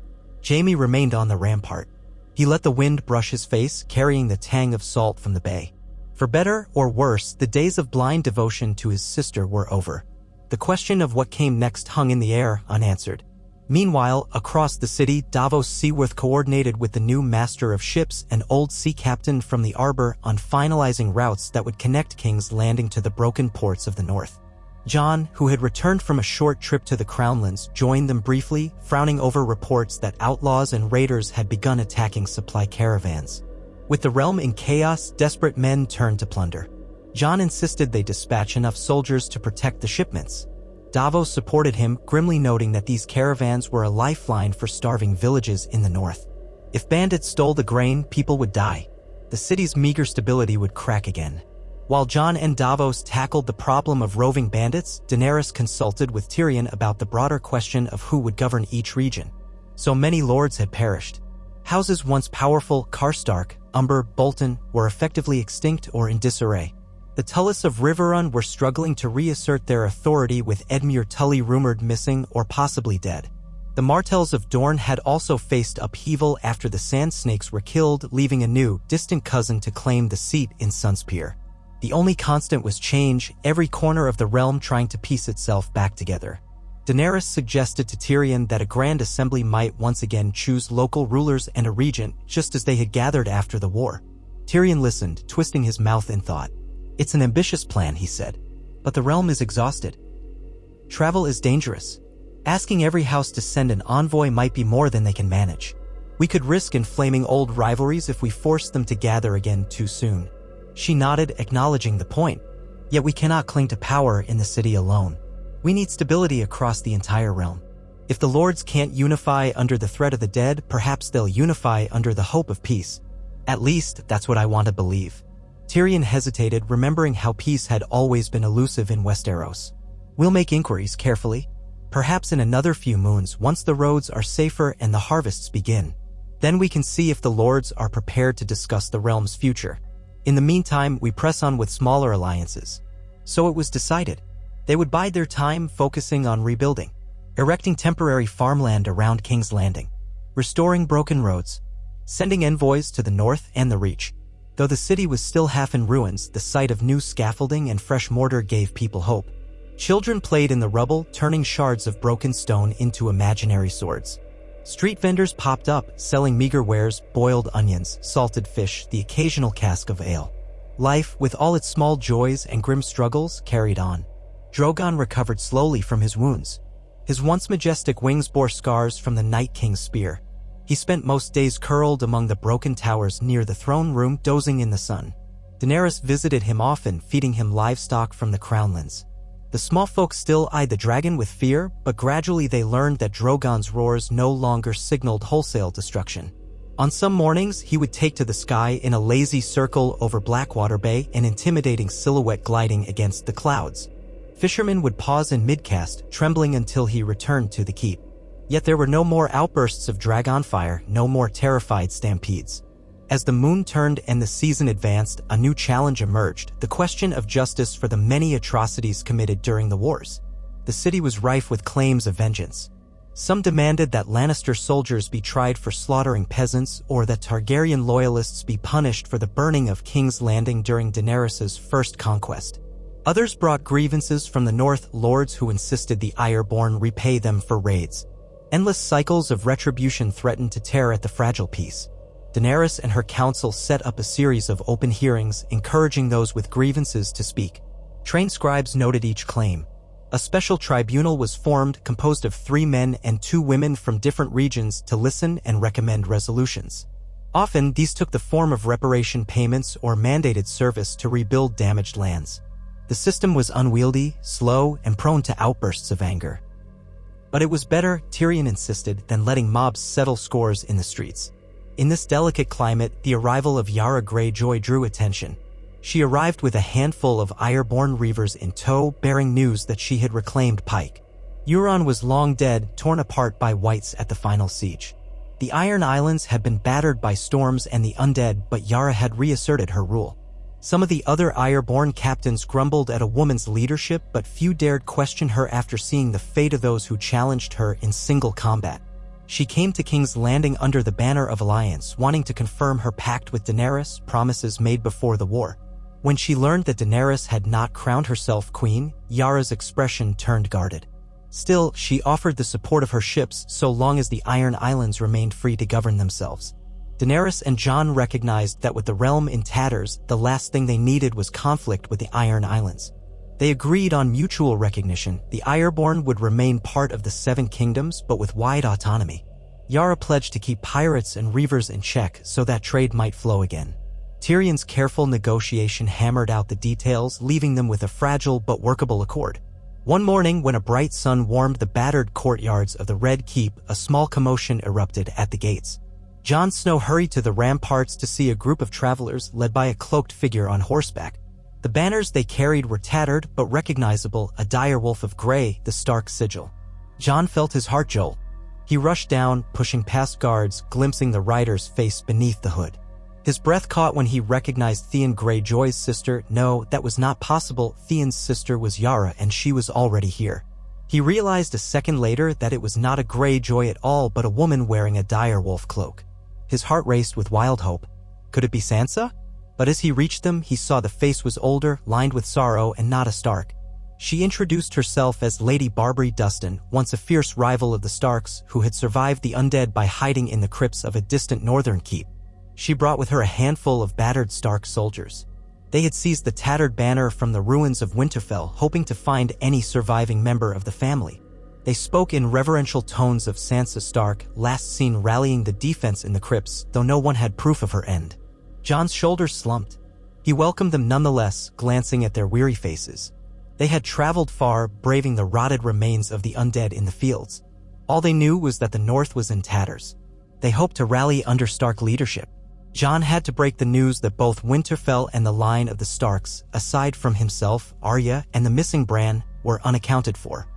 A: Jaime remained on the rampart. He let the wind brush his face, carrying the tang of salt from the bay. For better or worse, the days of blind devotion to his sister were over. The question of what came next hung in the air, unanswered. Meanwhile, across the city, Davos Seaworth coordinated with the new master of ships and old sea captain from the Arbor on finalizing routes that would connect King's Landing to the broken ports of the north. Jon, who had returned from a short trip to the Crownlands, joined them briefly, frowning over reports that outlaws and raiders had begun attacking supply caravans. With the realm in chaos, desperate men turned to plunder. Jon insisted they dispatch enough soldiers to protect the shipments. Davos supported him, grimly noting that these caravans were a lifeline for starving villages in the north. If bandits stole the grain, people would die. The city's meager stability would crack again. While Jon and Davos tackled the problem of roving bandits, Daenerys consulted with Tyrion about the broader question of who would govern each region. So many lords had perished. Houses once powerful, Karstark, Umber, Bolton, were effectively extinct or in disarray. The Tullys of Riverrun were struggling to reassert their authority with Edmure Tully rumored missing or possibly dead. The Martells of Dorne had also faced upheaval after the Sand Snakes were killed, leaving a new, distant cousin to claim the seat in Sunspear. The only constant was change, every corner of the realm trying to piece itself back together. Daenerys suggested to Tyrion that a grand assembly might once again choose local rulers and a regent, just as they had gathered after the war. Tyrion listened, twisting his mouth in thought. "It's an ambitious plan," he said, "but the realm is exhausted. Travel is dangerous. Asking every house to send an envoy might be more than they can manage. We could risk inflaming old rivalries if we forced them to gather again too soon." She nodded, acknowledging the point. "Yet we cannot cling to power in the city alone. We need stability across the entire realm. If the lords can't unify under the threat of the dead, perhaps they'll unify under the hope of peace. At least, that's what I want to believe." Tyrion hesitated, remembering how peace had always been elusive in Westeros. "We'll make inquiries carefully. Perhaps in another few moons, once the roads are safer and the harvests begin. Then we can see if the lords are prepared to discuss the realm's future. In the meantime, we press on with smaller alliances." So it was decided. They would bide their time, focusing on rebuilding, erecting temporary farmland around King's Landing, restoring broken roads, sending envoys to the north and the Reach. Though the city was still half in ruins, the sight of new scaffolding and fresh mortar gave people hope. Children played in the rubble, turning shards of broken stone into imaginary swords. Street vendors popped up, selling meager wares, boiled onions, salted fish, the occasional cask of ale. Life, with all its small joys and grim struggles, carried on. Drogon recovered slowly from his wounds. His once majestic wings bore scars from the Night King's spear. He spent most days curled among the broken towers near the throne room, dozing in the sun. Daenerys visited him often, feeding him livestock from the Crownlands. The small folk still eyed the dragon with fear, but gradually they learned that Drogon's roars no longer signaled wholesale destruction. On some mornings, he would take to the sky in a lazy circle over Blackwater Bay, an intimidating silhouette gliding against the clouds. Fishermen would pause in midcast, trembling until he returned to the keep. Yet there were no more outbursts of dragon fire, no more terrified stampedes. As the moon turned and the season advanced, a new challenge emerged, the question of justice for the many atrocities committed during the wars. The city was rife with claims of vengeance. Some demanded that Lannister soldiers be tried for slaughtering peasants, or that Targaryen loyalists be punished for the burning of King's Landing during Daenerys' first conquest. Others brought grievances from the north, lords who insisted the Ironborn repay them for raids. Endless cycles of retribution threatened to tear at the fragile peace. Daenerys and her council set up a series of open hearings, encouraging those with grievances to speak. Trained scribes noted each claim. A special tribunal was formed, composed of 3 men and 2 women from different regions, to listen and recommend resolutions. Often, these took the form of reparation payments or mandated service to rebuild damaged lands. The system was unwieldy, slow, and prone to outbursts of anger. But it was better, Tyrion insisted, than letting mobs settle scores in the streets. In this delicate climate, the arrival of Yara Greyjoy drew attention. She arrived with a handful of Ironborn reavers in tow, bearing news that she had reclaimed Pike. Euron was long dead, torn apart by whites at the final siege. The Iron Islands had been battered by storms and the undead, but Yara had reasserted her rule. Some of the other Ironborn captains grumbled at a woman's leadership, but few dared question her after seeing the fate of those who challenged her in single combat. She came to King's Landing under the banner of alliance, wanting to confirm her pact with Daenerys, promises made before the war. When she learned that Daenerys had not crowned herself queen, Yara's expression turned guarded. Still, she offered the support of her ships so long as the Iron Islands remained free to govern themselves. Daenerys and Jon recognized that with the realm in tatters, the last thing they needed was conflict with the Iron Islands. They agreed on mutual recognition. The Ironborn would remain part of the 7 kingdoms, but with wide autonomy. Yara pledged to keep pirates and reavers in check so that trade might flow again. Tyrion's careful negotiation hammered out the details, leaving them with a fragile but workable accord. One morning, when a bright sun warmed the battered courtyards of the Red Keep, a small commotion erupted at the gates. Jon Snow hurried to the ramparts to see a group of travelers led by a cloaked figure on horseback. The banners they carried were tattered but recognizable, a direwolf of Grey, the Stark sigil. Jon felt his heart jolt. He rushed down, pushing past guards, glimpsing the rider's face beneath the hood. His breath caught when he recognized Theon Greyjoy's sister. No, that was not possible. Theon's sister was Yara, and she was already here. He realized a second later that it was not a Greyjoy at all, but a woman wearing a direwolf cloak. His heart raced with wild hope. Could it be Sansa? But as he reached them, he saw the face was older, lined with sorrow, and not a Stark. She introduced herself as Lady Barbary Dustin, once a fierce rival of the Starks, who had survived the undead by hiding in the crypts of a distant northern keep. She brought with her a handful of battered Stark soldiers. They had seized the tattered banner from the ruins of Winterfell, hoping to find any surviving member of the family. They spoke in reverential tones of Sansa Stark, last seen rallying the defense in the crypts, though no one had proof of her end. Jon's shoulders slumped. He welcomed them nonetheless, glancing at their weary faces. They had traveled far, braving the rotted remains of the undead in the fields. All they knew was that the North was in tatters. They hoped to rally under Stark leadership. Jon had to break the news that both Winterfell and the line of the Starks, aside from himself, Arya, and the missing Bran, were unaccounted for.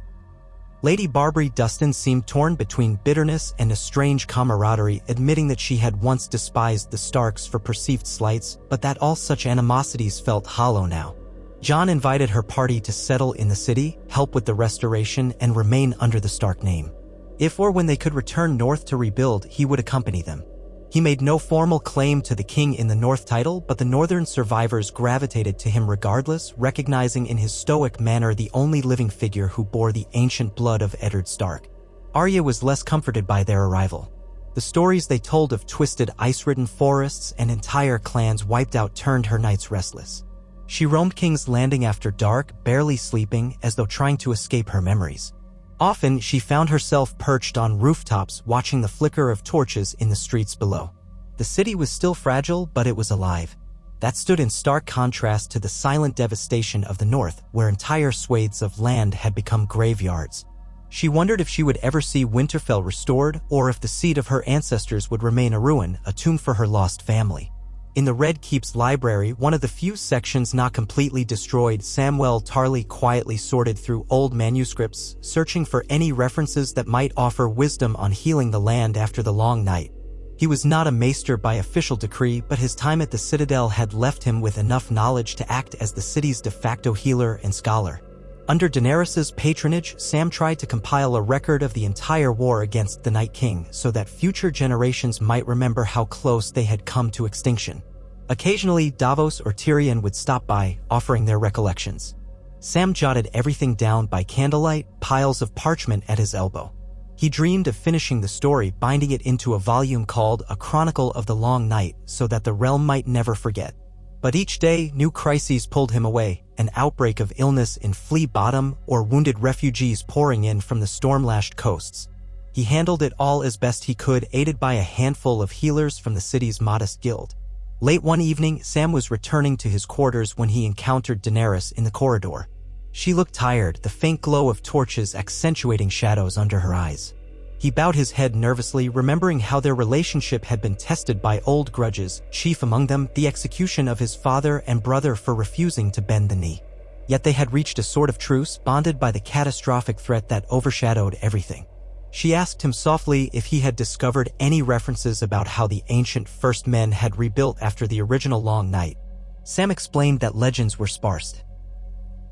A: Lady Barbary Dustin seemed torn between bitterness and a strange camaraderie, admitting that she had once despised the Starks for perceived slights, but that all such animosities felt hollow now. Jon invited her party to settle in the city, help with the restoration, and remain under the Stark name. If or when they could return north to rebuild, he would accompany them. He made no formal claim to the king in the North title, but the northern survivors gravitated to him regardless, recognizing in his stoic manner the only living figure who bore the ancient blood of Eddard Stark. Arya was less comforted by their arrival. The stories they told of twisted ice-ridden forests and entire clans wiped out turned her nights restless. She roamed King's Landing after dark, barely sleeping, as though trying to escape her memories. Often, she found herself perched on rooftops watching the flicker of torches in the streets below. The city was still fragile, but it was alive. That stood in stark contrast to the silent devastation of the North, where entire swathes of land had become graveyards. She wondered if she would ever see Winterfell restored, or if the seat of her ancestors would remain a ruin, a tomb for her lost family. In the Red Keep's library, one of the few sections not completely destroyed, Samwell Tarly quietly sorted through old manuscripts, searching for any references that might offer wisdom on healing the land after the long night. He was not a maester by official decree, but his time at the Citadel had left him with enough knowledge to act as the city's de facto healer and scholar. Under Daenerys's patronage, Sam tried to compile a record of the entire war against the Night King so that future generations might remember how close they had come to extinction. Occasionally, Davos or Tyrion would stop by, offering their recollections. Sam jotted everything down by candlelight, piles of parchment at his elbow. He dreamed of finishing the story, binding it into a volume called A Chronicle of the Long Night so that the realm might never forget. But each day, new crises pulled him away, an outbreak of illness in Flea Bottom or wounded refugees pouring in from the storm-lashed coasts. He handled it all as best he could, aided by a handful of healers from the city's modest guild. Late one evening, Sam was returning to his quarters when he encountered Daenerys in the corridor. She looked tired, the faint glow of torches accentuating shadows under her eyes. He bowed his head nervously, remembering how their relationship had been tested by old grudges, chief among them the execution of his father and brother for refusing to bend the knee. Yet they had reached a sort of truce, bonded by the catastrophic threat that overshadowed everything. She asked him softly if he had discovered any references about how the ancient First Men had rebuilt after the original Long Night. Sam explained that legends were sparse.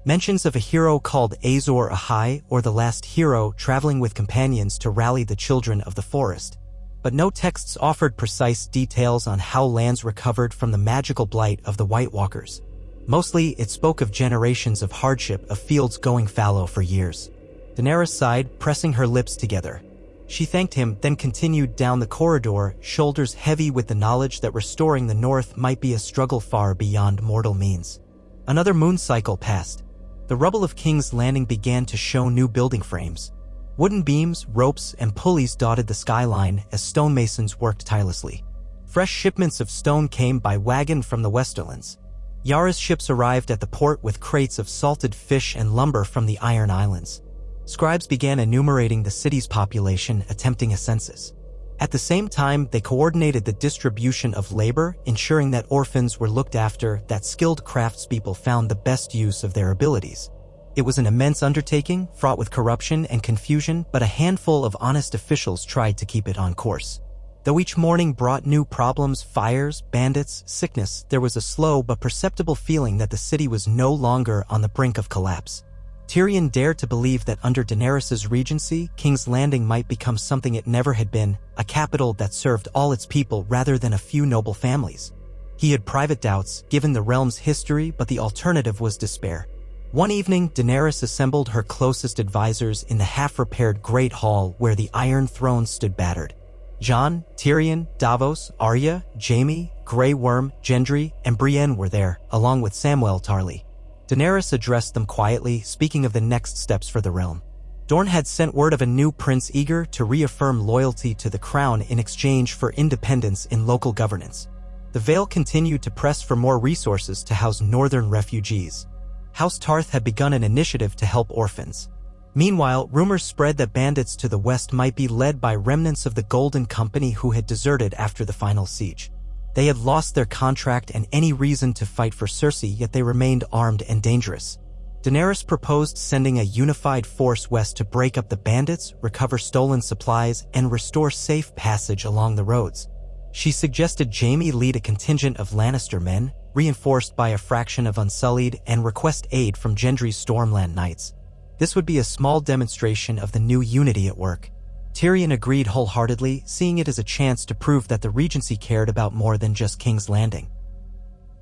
A: Mentions of a hero called Azor Ahai or the last hero traveling with companions to rally the children of the forest. But no texts offered precise details on how lands recovered from the magical blight of the White Walkers. Mostly, it spoke of generations of hardship, of fields going fallow for years. Daenerys sighed, pressing her lips together. She thanked him, then continued down the corridor, shoulders heavy with the knowledge that restoring the North might be a struggle far beyond mortal means. Another moon cycle passed. The rubble of King's Landing began to show new building frames. Wooden beams, ropes, and pulleys dotted the skyline as stonemasons worked tirelessly. Fresh shipments of stone came by wagon from the Westerlands. Yara's ships arrived at the port with crates of salted fish and lumber from the Iron Islands. Scribes began enumerating the city's population, attempting a census. At the same time, they coordinated the distribution of labor, ensuring that orphans were looked after, that skilled craftspeople found the best use of their abilities. It was an immense undertaking, fraught with corruption and confusion, but a handful of honest officials tried to keep it on course. Though each morning brought new problems, fires, bandits, sickness, there was a slow but perceptible feeling that the city was no longer on the brink of collapse. Tyrion dared to believe that under Daenerys' regency, King's Landing might become something it never had been, a capital that served all its people rather than a few noble families. He had private doubts, given the realm's history, but the alternative was despair. One evening, Daenerys assembled her closest advisors in the half-repaired Great Hall where the Iron Throne stood battered. Jon, Tyrion, Davos, Arya, Jaime, Grey Worm, Gendry, and Brienne were there, along with Samwell Tarly. Daenerys addressed them quietly, speaking of the next steps for the realm. Dorne had sent word of a new prince eager to reaffirm loyalty to the crown in exchange for independence in local governance. The Vale continued to press for more resources to house northern refugees. House Tarth had begun an initiative to help orphans. Meanwhile, rumors spread that bandits to the west might be led by remnants of the Golden Company who had deserted after the final siege. They had lost their contract and any reason to fight for Cersei, yet they remained armed and dangerous. Daenerys proposed sending a unified force west to break up the bandits, recover stolen supplies, and restore safe passage along the roads. She suggested Jaime lead a contingent of Lannister men, reinforced by a fraction of Unsullied, and request aid from Gendry's Stormland Knights. This would be a small demonstration of the new unity at work. Tyrion agreed wholeheartedly, seeing it as a chance to prove that the Regency cared about more than just King's Landing.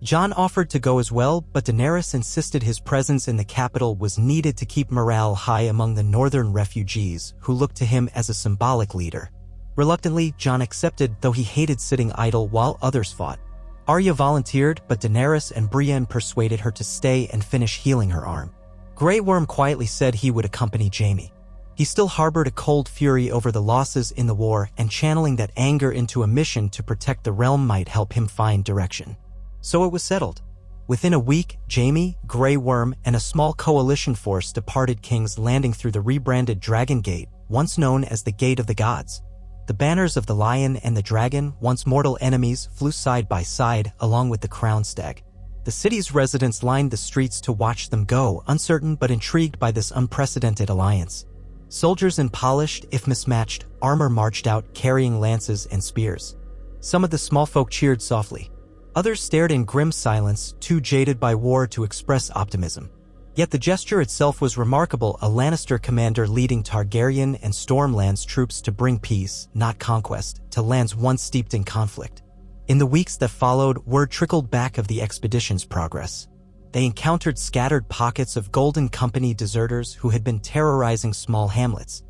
A: Jon offered to go as well, but Daenerys insisted his presence in the capital was needed to keep morale high among the northern refugees, who looked to him as a symbolic leader. Reluctantly, Jon accepted, though he hated sitting idle while others fought. Arya volunteered, but Daenerys and Brienne persuaded her to stay and finish healing her arm. Grey Worm quietly said he would accompany Jaime. He still harbored a cold fury over the losses in the war, and channeling that anger into a mission to protect the realm might help him find direction. So it was settled. Within a week, Jaime, Grey Worm, and a small coalition force departed King's Landing through the rebranded Dragon Gate, once known as the Gate of the Gods. The banners of the lion and the dragon, once mortal enemies, flew side by side, along with the crown stag. The city's residents lined the streets to watch them go, uncertain but intrigued by this unprecedented alliance. Soldiers in polished, if mismatched, armor marched out, carrying lances and spears. Some of the small folk cheered softly. Others stared in grim silence, too jaded by war to express optimism. Yet the gesture itself was remarkable, a Lannister commander leading Targaryen and Stormlands troops to bring peace, not conquest, to lands once steeped in conflict. In the weeks that followed, word trickled back of the expedition's progress. They encountered scattered pockets of Golden Company deserters who had been terrorizing small hamlets.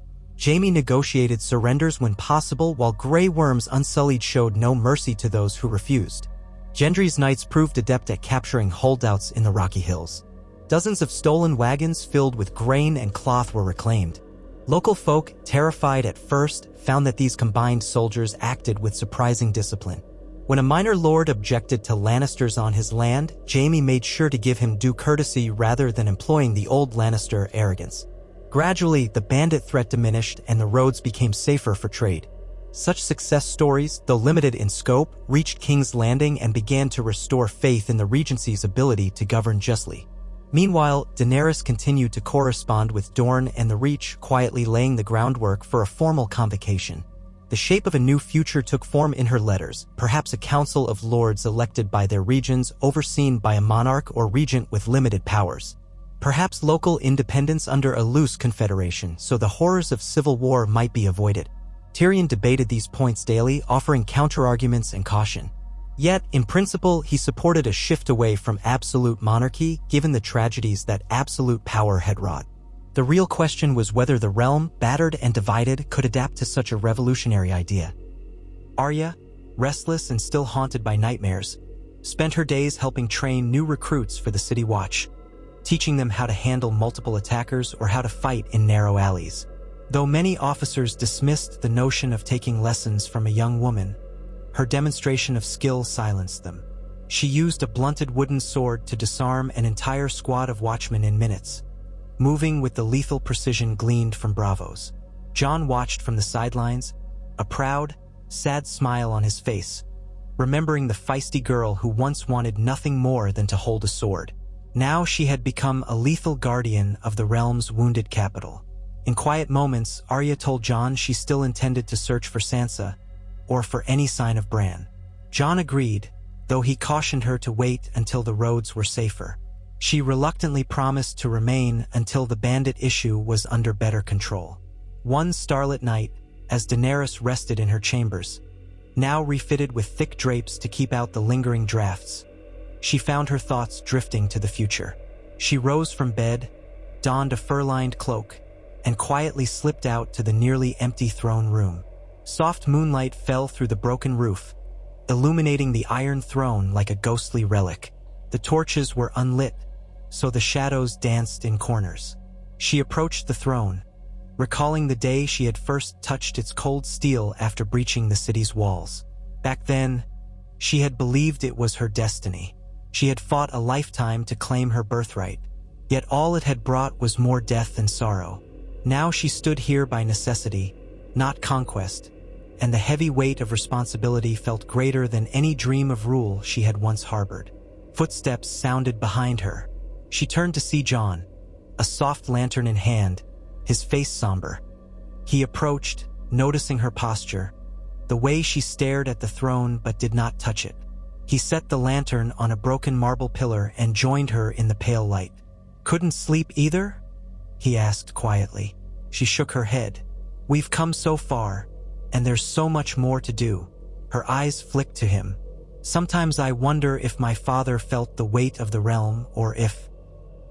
A: Jaime negotiated surrenders when possible, while Grey Worms Unsullied showed no mercy to those who refused. Gendry's knights proved adept at capturing holdouts in the Rocky Hills. Dozens of stolen wagons filled with grain and cloth were reclaimed. Local folk, terrified at first, found that these combined soldiers acted with surprising discipline. When a minor lord objected to Lannisters on his land, Jaime made sure to give him due courtesy rather than employing the old Lannister arrogance. Gradually, the bandit threat diminished and the roads became safer for trade. Such success stories, though limited in scope, reached King's Landing and began to restore faith in the Regency's ability to govern justly. Meanwhile, Daenerys continued to correspond with Dorne and the Reach, quietly laying the groundwork for a formal convocation. The shape of a new future took form in her letters, perhaps a council of lords elected by their regions, overseen by a monarch or regent with limited powers. Perhaps local independence under a loose confederation, so the horrors of civil war might be avoided. Tyrion debated these points daily, offering counterarguments and caution. Yet, in principle, he supported a shift away from absolute monarchy, given the tragedies that absolute power had wrought. The real question was whether the realm, battered and divided, could adapt to such a revolutionary idea. Arya, restless and still haunted by nightmares, spent her days helping train new recruits for the City Watch, teaching them how to handle multiple attackers or how to fight in narrow alleys. Though many officers dismissed the notion of taking lessons from a young woman, her demonstration of skill silenced them. She used a blunted wooden sword to disarm an entire squad of watchmen in minutes, moving with the lethal precision gleaned from bravos. Jon watched from the sidelines, a proud, sad smile on his face, remembering the feisty girl who once wanted nothing more than to hold a sword. Now she had become a lethal guardian of the realm's wounded capital. In quiet moments, Arya told Jon she still intended to search for Sansa, or for any sign of Bran. Jon agreed, though he cautioned her to wait until the roads were safer. She reluctantly promised to remain until the bandit issue was under better control. One starlit night, as Daenerys rested in her chambers, now refitted with thick drapes to keep out the lingering drafts, she found her thoughts drifting to the future. She rose from bed, donned a fur-lined cloak, and quietly slipped out to the nearly empty throne room. Soft moonlight fell through the broken roof, illuminating the Iron Throne like a ghostly relic. The torches were unlit, so the shadows danced in corners. She approached the throne, recalling the day she had first touched its cold steel after breaching the city's walls. Back then, she had believed it was her destiny. She had fought a lifetime to claim her birthright, yet all it had brought was more death and sorrow. Now she stood here by necessity, not conquest, and the heavy weight of responsibility felt greater than any dream of rule she had once harbored. Footsteps sounded behind her. She turned to see Jon, a soft lantern in hand, his face somber. He approached, noticing her posture, the way she stared at the throne but did not touch it. He set the lantern on a broken marble pillar and joined her in the pale light. "Couldn't sleep either?" he asked quietly. She shook her head. "We've come so far, and there's so much more to do." Her eyes flicked to him. "Sometimes I wonder if my father felt the weight of the realm, or if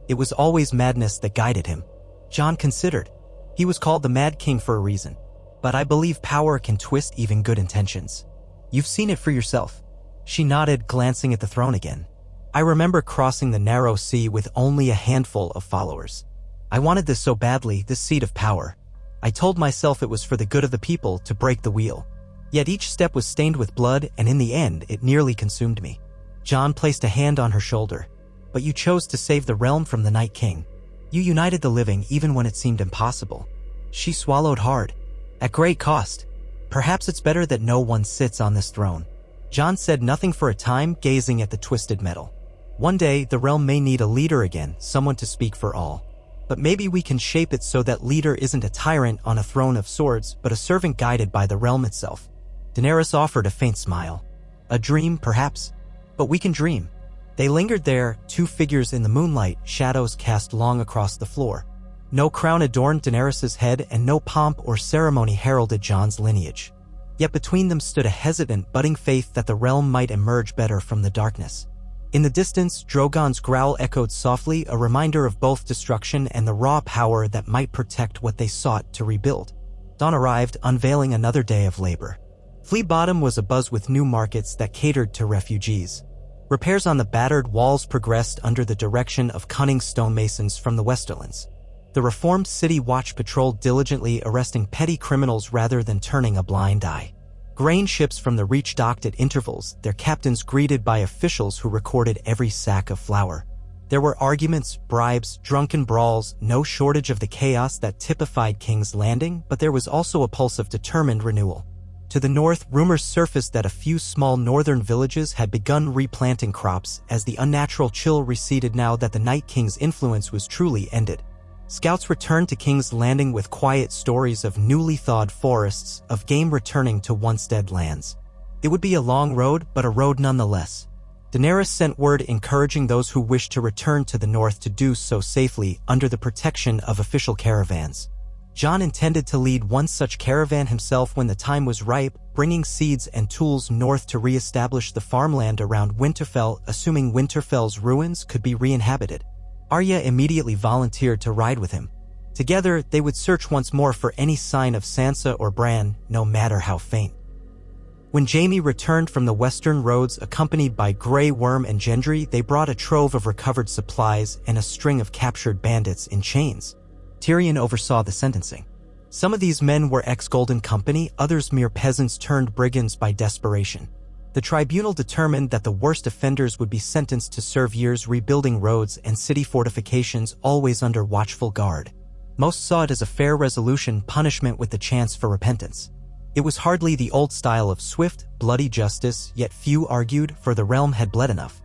A: it was always madness that guided him." Jon considered. He was called the Mad King for a reason. "But I believe power can twist even good intentions. You've seen it for yourself." She nodded, glancing at the throne again. "I remember crossing the narrow sea with only a handful of followers. I wanted this so badly, this seat of power. I told myself it was for the good of the people to break the wheel. Yet each step was stained with blood, and in the end, it nearly consumed me." Jon placed a hand on her shoulder. "But you chose to save the realm from the Night King. You united the living even when it seemed impossible." She swallowed hard. "At great cost. Perhaps it's better that no one sits on this throne." Jon said nothing for a time, gazing at the twisted metal. "One day, the realm may need a leader again, someone to speak for all. But maybe we can shape it so that leader isn't a tyrant on a throne of swords, but a servant guided by the realm itself." Daenerys offered a faint smile. "A dream, perhaps? But we can dream." They lingered there, two figures in the moonlight, shadows cast long across the floor. No crown adorned Daenerys' head, and no pomp or ceremony heralded Jon's lineage. Yet between them stood a hesitant, budding faith that the realm might emerge better from the darkness. In the distance, Drogon's growl echoed softly, a reminder of both destruction and the raw power that might protect what they sought to rebuild. Dawn arrived, unveiling another day of labor. Flea Bottom was abuzz with new markets that catered to refugees. Repairs on the battered walls progressed under the direction of cunning stonemasons from the Westerlands. The reformed city watch patrolled diligently, arresting petty criminals rather than turning a blind eye. Grain ships from the Reach docked at intervals, their captains greeted by officials who recorded every sack of flour. There were arguments, bribes, drunken brawls, no shortage of the chaos that typified King's Landing, but there was also a pulse of determined renewal. To the north, rumors surfaced that a few small northern villages had begun replanting crops as the unnatural chill receded now that the Night King's influence was truly ended. Scouts returned to King's Landing with quiet stories of newly thawed forests, of game returning to once dead lands. It would be a long road, but a road nonetheless. Daenerys sent word encouraging those who wished to return to the north to do so safely under the protection of official caravans. Jon intended to lead one such caravan himself when the time was ripe, bringing seeds and tools north to re-establish the farmland around Winterfell, assuming Winterfell's ruins could be re-inhabited. Arya immediately volunteered to ride with him. Together, they would search once more for any sign of Sansa or Bran, no matter how faint. When Jaime returned from the western roads accompanied by Grey Worm and Gendry, they brought a trove of recovered supplies and a string of captured bandits in chains. Tyrion oversaw the sentencing. Some of these men were ex-Golden Company, others mere peasants turned brigands by desperation. The tribunal determined that the worst offenders would be sentenced to serve years rebuilding roads and city fortifications, always under watchful guard. Most saw it as a fair resolution, punishment with the chance for repentance. It was hardly the old style of swift, bloody justice, yet few argued, for the realm had bled enough.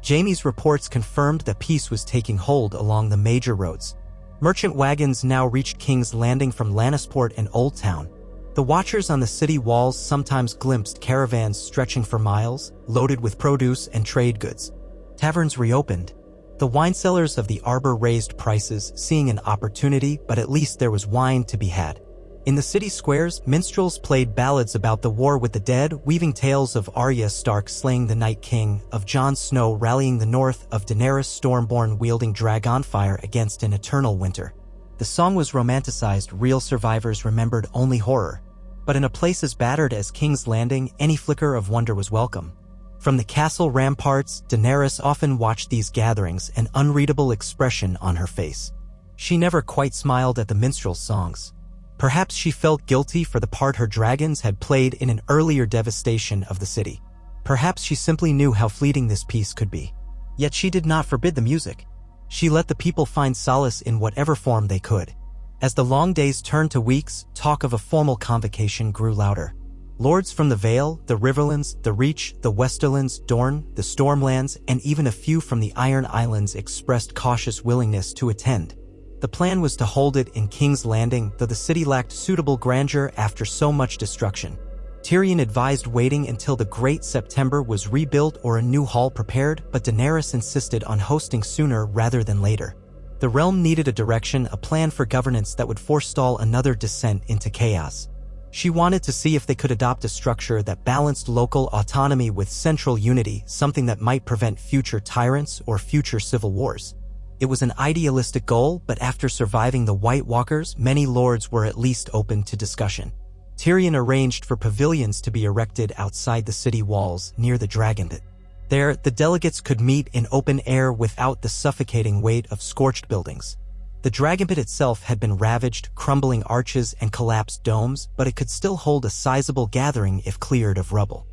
A: Jaime's reports confirmed that peace was taking hold along the major roads. Merchant wagons now reached King's Landing from Lannisport and Old Town. The watchers on the city walls sometimes glimpsed caravans stretching for miles, loaded with produce and trade goods. Taverns reopened. The wine sellers of the Arbor raised prices, seeing an opportunity, but at least there was wine to be had. In the city squares, minstrels played ballads about the war with the dead, weaving tales of Arya Stark slaying the Night King, of Jon Snow rallying the North, of Daenerys Stormborn wielding Dragonfire against an eternal winter. The song was romanticized, real survivors remembered only horror. But in a place as battered as King's Landing, any flicker of wonder was welcome. From the castle ramparts, Daenerys often watched these gatherings, an unreadable expression on her face. She never quite smiled at the minstrels' songs. Perhaps she felt guilty for the part her dragons had played in an earlier devastation of the city. Perhaps she simply knew how fleeting this peace could be. Yet she did not forbid the music. She let the people find solace in whatever form they could. As the long days turned to weeks, talk of a formal convocation grew louder. Lords from the Vale, the Riverlands, the Reach, the Westerlands, Dorne, the Stormlands, and even a few from the Iron Islands expressed cautious willingness to attend. The plan was to hold it in King's Landing, though the city lacked suitable grandeur after so much destruction. Tyrion advised waiting until the Great September was rebuilt or a new hall prepared, but Daenerys insisted on hosting sooner rather than later. The realm needed a direction, a plan for governance that would forestall another descent into chaos. She wanted to see if they could adopt a structure that balanced local autonomy with central unity, something that might prevent future tyrants or future civil wars. It was an idealistic goal, but after surviving the White Walkers, many lords were at least open to discussion. Tyrion arranged for pavilions to be erected outside the city walls near the Dragon Pit. There, the delegates could meet in open air without the suffocating weight of scorched buildings. The Dragon Pit itself had been ravaged, crumbling arches and collapsed domes, but it could still hold a sizable gathering if cleared of rubble.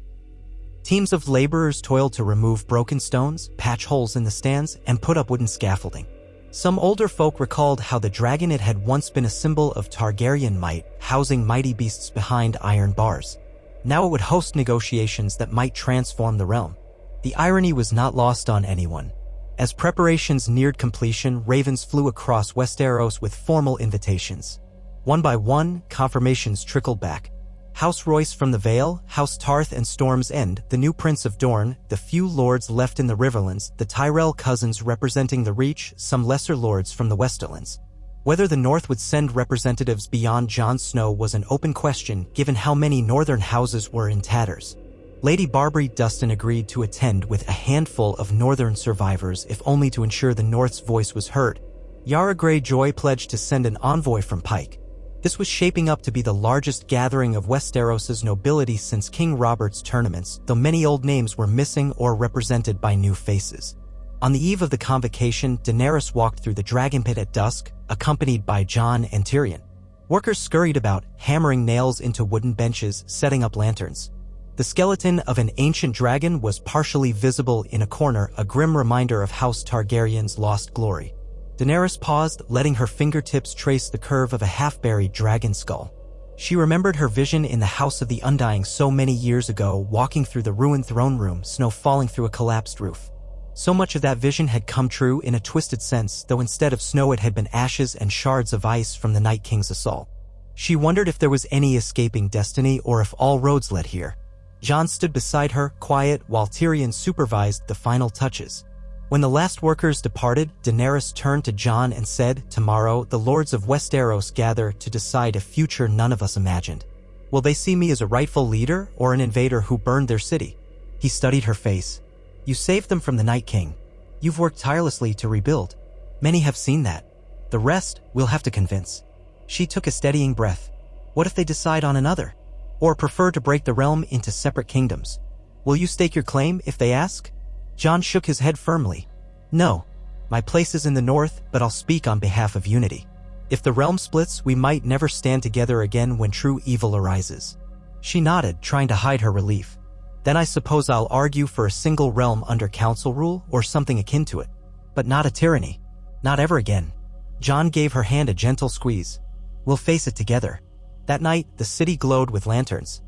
A: Teams of laborers toiled to remove broken stones, patch holes in the stands, and put up wooden scaffolding. Some older folk recalled how the Dragonette had once been a symbol of Targaryen might, housing mighty beasts behind iron bars. Now it would host negotiations that might transform the realm. The irony was not lost on anyone. As preparations neared completion, ravens flew across Westeros with formal invitations. One by one, confirmations trickled back. House Royce from the Vale, House Tarth and Storm's End, the new Prince of Dorne, the few lords left in the Riverlands, the Tyrell cousins representing the Reach, some lesser lords from the Westerlands. Whether the North would send representatives beyond Jon Snow was an open question, given how many northern houses were in tatters. Lady Barbary Dustin agreed to attend with a handful of northern survivors, if only to ensure the North's voice was heard. Yara Greyjoy pledged to send an envoy from Pike. This was shaping up to be the largest gathering of Westeros's nobility since King Robert's tournaments, though many old names were missing or represented by new faces. On the eve of the convocation, Daenerys walked through the dragon pit at dusk, accompanied by Jon and Tyrion. Workers scurried about, hammering nails into wooden benches, setting up lanterns. The skeleton of an ancient dragon was partially visible in a corner, a grim reminder of House Targaryen's lost glory. Daenerys paused, letting her fingertips trace the curve of a half-buried dragon skull. She remembered her vision in the House of the Undying so many years ago, walking through the ruined throne room, snow falling through a collapsed roof. So much of that vision had come true in a twisted sense, though instead of snow it had been ashes and shards of ice from the Night King's assault. She wondered if there was any escaping destiny or if all roads led here. Jon stood beside her, quiet, while Tyrion supervised the final touches. When the last workers departed, Daenerys turned to Jon and said, "Tomorrow, the lords of Westeros gather to decide a future none of us imagined. Will they see me as a rightful leader or an invader who burned their city?" He studied her face. "You saved them from the Night King. You've worked tirelessly to rebuild. Many have seen that. The rest we'll have to convince." She took a steadying breath. "What if they decide on another? Or prefer to break the realm into separate kingdoms? Will you stake your claim if they ask?" Jon shook his head firmly. "No. My place is in the north, but I'll speak on behalf of unity. If the realm splits, we might never stand together again when true evil arises." She nodded, trying to hide her relief. "Then I suppose I'll argue for a single realm under council rule or something akin to it. But not a tyranny. Not ever again." Jon gave her hand a gentle squeeze. "We'll face it together." That night, the city glowed with lanterns.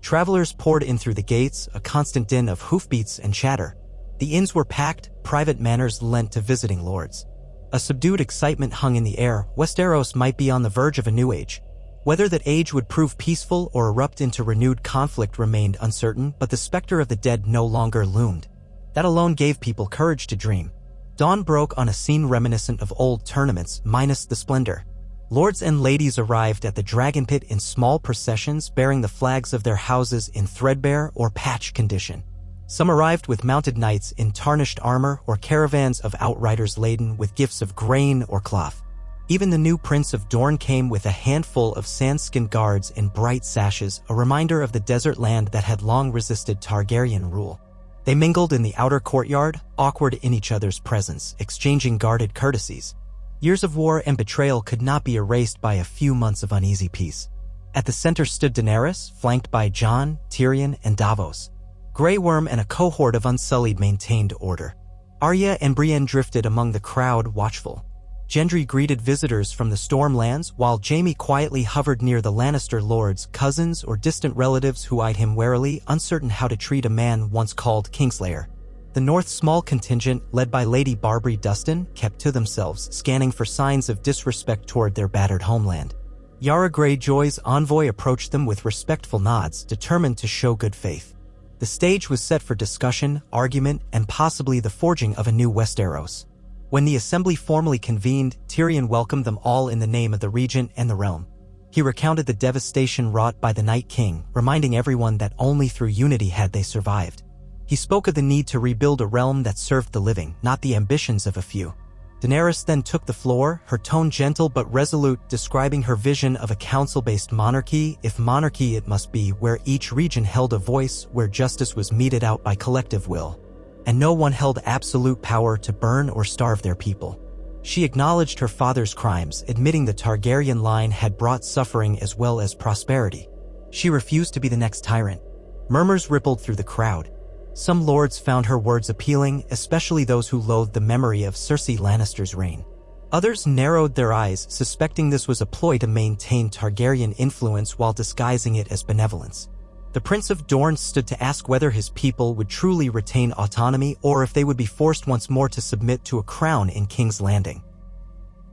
A: Travelers poured in through the gates, a constant din of hoofbeats and chatter. The inns were packed, private manors lent to visiting lords. A subdued excitement hung in the air. Westeros might be on the verge of a new age. Whether that age would prove peaceful or erupt into renewed conflict remained uncertain, but the specter of the dead no longer loomed. That alone gave people courage to dream. Dawn broke on a scene reminiscent of old tournaments, minus the splendor. Lords and ladies arrived at the dragon pit in small processions, bearing the flags of their houses in threadbare or patched condition. Some arrived with mounted knights in tarnished armor or caravans of outriders laden with gifts of grain or cloth. Even the new Prince of Dorne came with a handful of sand-skinned guards in bright sashes, a reminder of the desert land that had long resisted Targaryen rule. They mingled in the outer courtyard, awkward in each other's presence, exchanging guarded courtesies. Years of war and betrayal could not be erased by a few months of uneasy peace. At the center stood Daenerys, flanked by Jon, Tyrion, and Davos. Grey Worm and a cohort of Unsullied maintained order. Arya and Brienne drifted among the crowd, watchful. Gendry greeted visitors from the Stormlands, while Jaime quietly hovered near the Lannister lords, cousins or distant relatives who eyed him warily, uncertain how to treat a man once called Kingslayer. The North's small contingent, led by Lady Barbary Dustin, kept to themselves, scanning for signs of disrespect toward their battered homeland. Yara Greyjoy's envoy approached them with respectful nods, determined to show good faith. The stage was set for discussion, argument, and possibly the forging of a new Westeros. When the assembly formally convened, Tyrion welcomed them all in the name of the regent and the realm. He recounted the devastation wrought by the Night King, reminding everyone that only through unity had they survived. He spoke of the need to rebuild a realm that served the living, not the ambitions of a few. Daenerys then took the floor, her tone gentle but resolute, describing her vision of a council-based monarchy, if monarchy it must be, where each region held a voice, where justice was meted out by collective will, and no one held absolute power to burn or starve their people. She acknowledged her father's crimes, admitting the Targaryen line had brought suffering as well as prosperity. She refused to be the next tyrant. Murmurs rippled through the crowd. Some lords found her words appealing, especially those who loathed the memory of Cersei Lannister's reign. Others narrowed their eyes, suspecting this was a ploy to maintain Targaryen influence while disguising it as benevolence. The Prince of Dorne stood to ask whether his people would truly retain autonomy or if they would be forced once more to submit to a crown in King's Landing.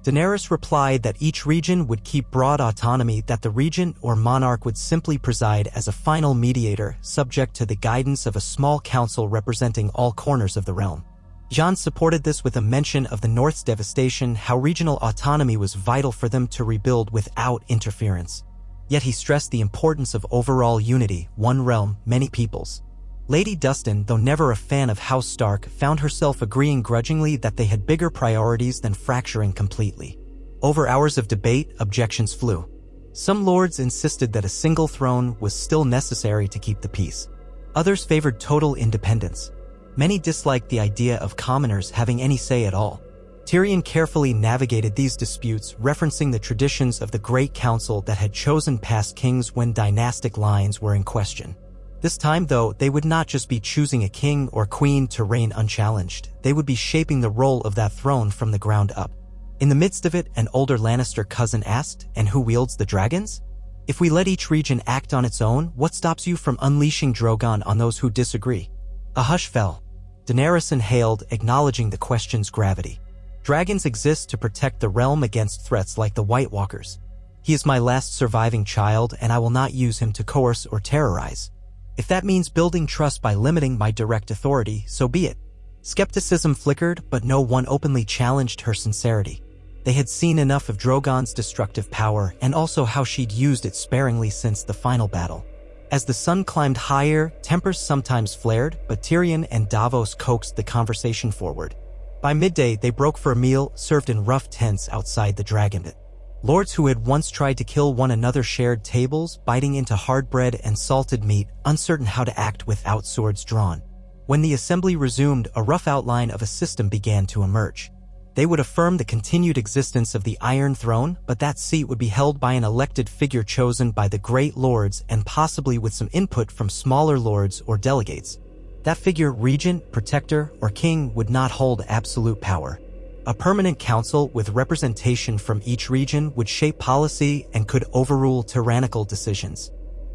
A: Daenerys replied that each region would keep broad autonomy, that the regent or monarch would simply preside as a final mediator, subject to the guidance of a small council representing all corners of the realm. Jon supported this with a mention of the North's devastation, how regional autonomy was vital for them to rebuild without interference. Yet he stressed the importance of overall unity, one realm, many peoples. Lady Dustin, though never a fan of House Stark, found herself agreeing grudgingly that they had bigger priorities than fracturing completely. Over hours of debate, objections flew. Some lords insisted that a single throne was still necessary to keep the peace. Others favored total independence. Many disliked the idea of commoners having any say at all. Tyrion carefully navigated these disputes, referencing the traditions of the Great Council that had chosen past kings when dynastic lines were in question. This time, though, they would not just be choosing a king or queen to reign unchallenged, they would be shaping the role of that throne from the ground up. In the midst of it, an older Lannister cousin asked, "And who wields the dragons? If we let each region act on its own, what stops you from unleashing Drogon on those who disagree?" A hush fell. Daenerys inhaled, acknowledging the question's gravity. Dragons exist to protect the realm against threats like the White Walkers. He is my last surviving child, and I will not use him to coerce or terrorize. If that means building trust by limiting my direct authority, so be it. Skepticism flickered, but no one openly challenged her sincerity. They had seen enough of Drogon's destructive power and also how she'd used it sparingly since the final battle. As the sun climbed higher, tempers sometimes flared, but Tyrion and Davos coaxed the conversation forward. By midday, they broke for a meal, served in rough tents outside the Dragonpit. Lords who had once tried to kill one another shared tables, biting into hard bread and salted meat, uncertain how to act without swords drawn. When the assembly resumed, a rough outline of a system began to emerge. They would affirm the continued existence of the Iron Throne, but that seat would be held by an elected figure chosen by the Great Lords and possibly with some input from smaller lords or delegates. That figure, regent, protector, or king, would not hold absolute power. A permanent council with representation from each region would shape policy and could overrule tyrannical decisions.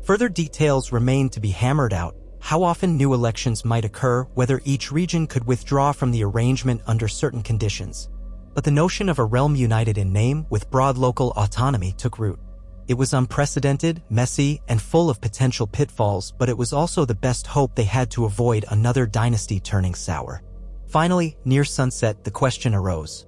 A: Further details remained to be hammered out: how often new elections might occur, whether each region could withdraw from the arrangement under certain conditions. But the notion of a realm united in name with broad local autonomy took root. It was unprecedented, messy, and full of potential pitfalls, but it was also the best hope they had to avoid another dynasty turning sour. Finally, near sunset, the question arose: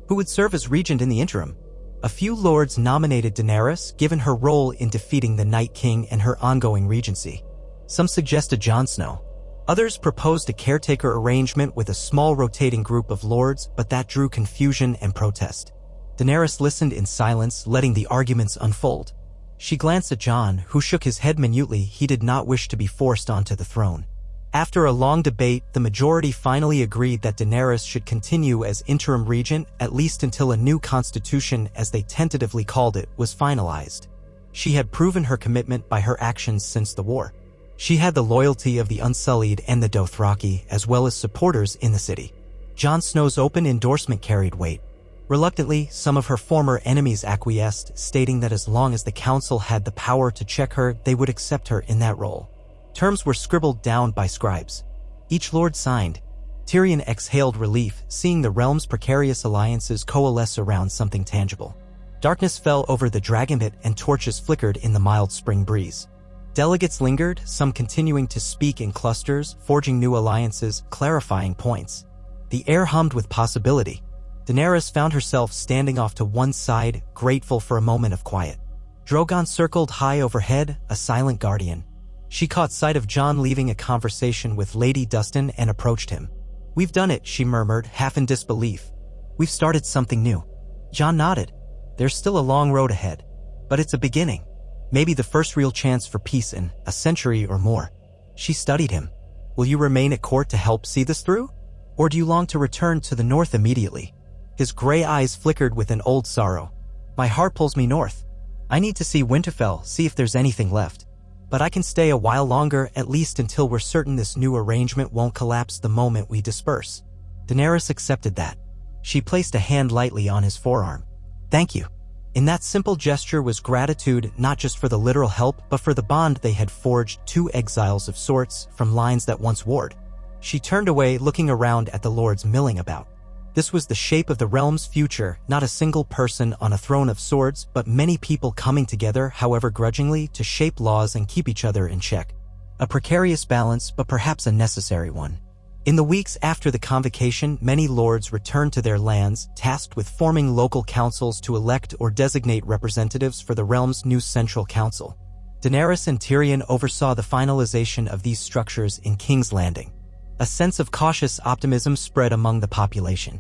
A: who would serve as regent in the interim? A few lords nominated Daenerys, given her role in defeating the Night King and her ongoing regency. Some suggested Jon Snow. Others proposed a caretaker arrangement with a small rotating group of lords, but that drew confusion and protest. Daenerys listened in silence, letting the arguments unfold. She glanced at Jon, who shook his head minutely. He did not wish to be forced onto the throne. After a long debate, the majority finally agreed that Daenerys should continue as interim regent, at least until a new constitution, as they tentatively called it, was finalized. She had proven her commitment by her actions since the war. She had the loyalty of the Unsullied and the Dothraki, as well as supporters in the city. Jon Snow's open endorsement carried weight. Reluctantly, some of her former enemies acquiesced, stating that as long as the council had the power to check her, they would accept her in that role. Terms were scribbled down by scribes. Each lord signed. Tyrion exhaled relief, seeing the realm's precarious alliances coalesce around something tangible. Darkness fell over the Dragonpit and torches flickered in the mild spring breeze. Delegates lingered, some continuing to speak in clusters, forging new alliances, clarifying points. The air hummed with possibility. Daenerys found herself standing off to one side, grateful for a moment of quiet. Drogon circled high overhead, a silent guardian. She caught sight of Jon leaving a conversation with Lady Dustin and approached him. "We've done it," she murmured, half in disbelief. "We've started something new." Jon nodded. "There's still a long road ahead. But it's a beginning. Maybe the first real chance for peace in a century or more." She studied him. "Will you remain at court to help see this through? Or do you long to return to the north immediately?" His gray eyes flickered with an old sorrow. "My heart pulls me north. I need to see Winterfell, see if there's anything left. But I can stay a while longer, at least until we're certain this new arrangement won't collapse the moment we disperse." Daenerys accepted that. She placed a hand lightly on his forearm. "Thank you." In that simple gesture was gratitude, not just for the literal help, but for the bond they had forged, two exiles of sorts, from lines that once warred. She turned away, looking around at the lords milling about. This was the shape of the realm's future, not a single person on a throne of swords, but many people coming together, however grudgingly, to shape laws and keep each other in check. A precarious balance, but perhaps a necessary one. In the weeks after the convocation, many lords returned to their lands, tasked with forming local councils to elect or designate representatives for the realm's new central council. Daenerys and Tyrion oversaw the finalization of these structures in King's Landing. A sense of cautious optimism spread among the population.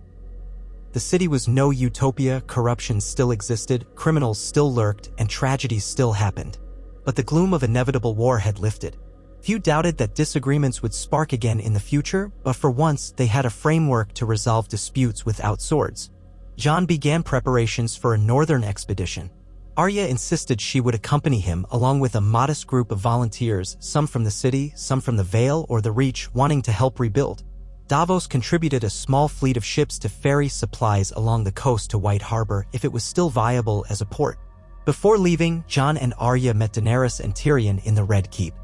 A: The city was no utopia, corruption still existed, criminals still lurked, and tragedies still happened. But the gloom of inevitable war had lifted. Few doubted that disagreements would spark again in the future, but for once they had a framework to resolve disputes without swords. Jon began preparations for a northern expedition. Arya insisted she would accompany him along with a modest group of volunteers, some from the city, some from the Vale or the Reach, wanting to help rebuild. Davos contributed a small fleet of ships to ferry supplies along the coast to White Harbor if it was still viable as a port. Before leaving, Jon and Arya met Daenerys and Tyrion in the Red Keep.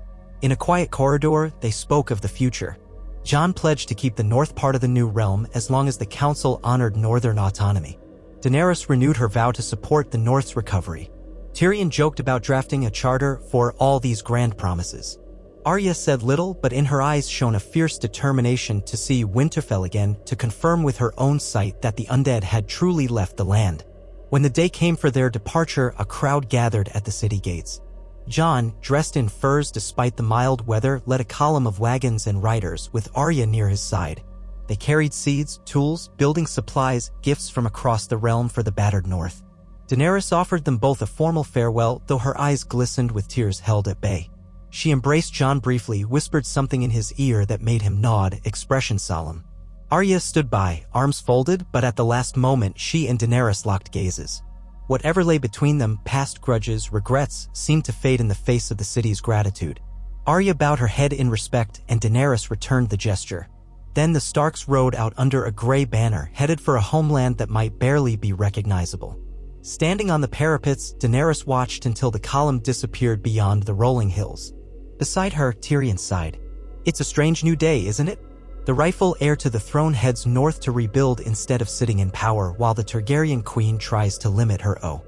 A: In a quiet corridor, they spoke of the future. Jon pledged to keep the north part of the New Realm as long as the Council honored northern autonomy. Daenerys renewed her vow to support the North's recovery. Tyrion joked about drafting a charter for all these grand promises. Arya said little, but in her eyes shone a fierce determination to see Winterfell again, to confirm with her own sight that the undead had truly left the land. When the day came for their departure, a crowd gathered at the city gates. Jon, dressed in furs despite the mild weather, led a column of wagons and riders, with Arya near his side. They carried seeds, tools, building supplies, gifts from across the realm for the battered north. Daenerys offered them both a formal farewell, though her eyes glistened with tears held at bay. She embraced Jon briefly, whispered something in his ear that made him nod, expression solemn. Arya stood by, arms folded, but at the last moment she and Daenerys locked gazes. Whatever lay between them, past grudges, regrets, seemed to fade in the face of the city's gratitude. Arya bowed her head in respect, and Daenerys returned the gesture. Then the Starks rode out under a gray banner, headed for a homeland that might barely be recognizable. Standing on the parapets, Daenerys watched until the column disappeared beyond the rolling hills. Beside her, Tyrion sighed. "It's a strange new day, isn't it? The rightful heir to the throne heads north to rebuild instead of sitting in power, while the Targaryen queen tries to limit her own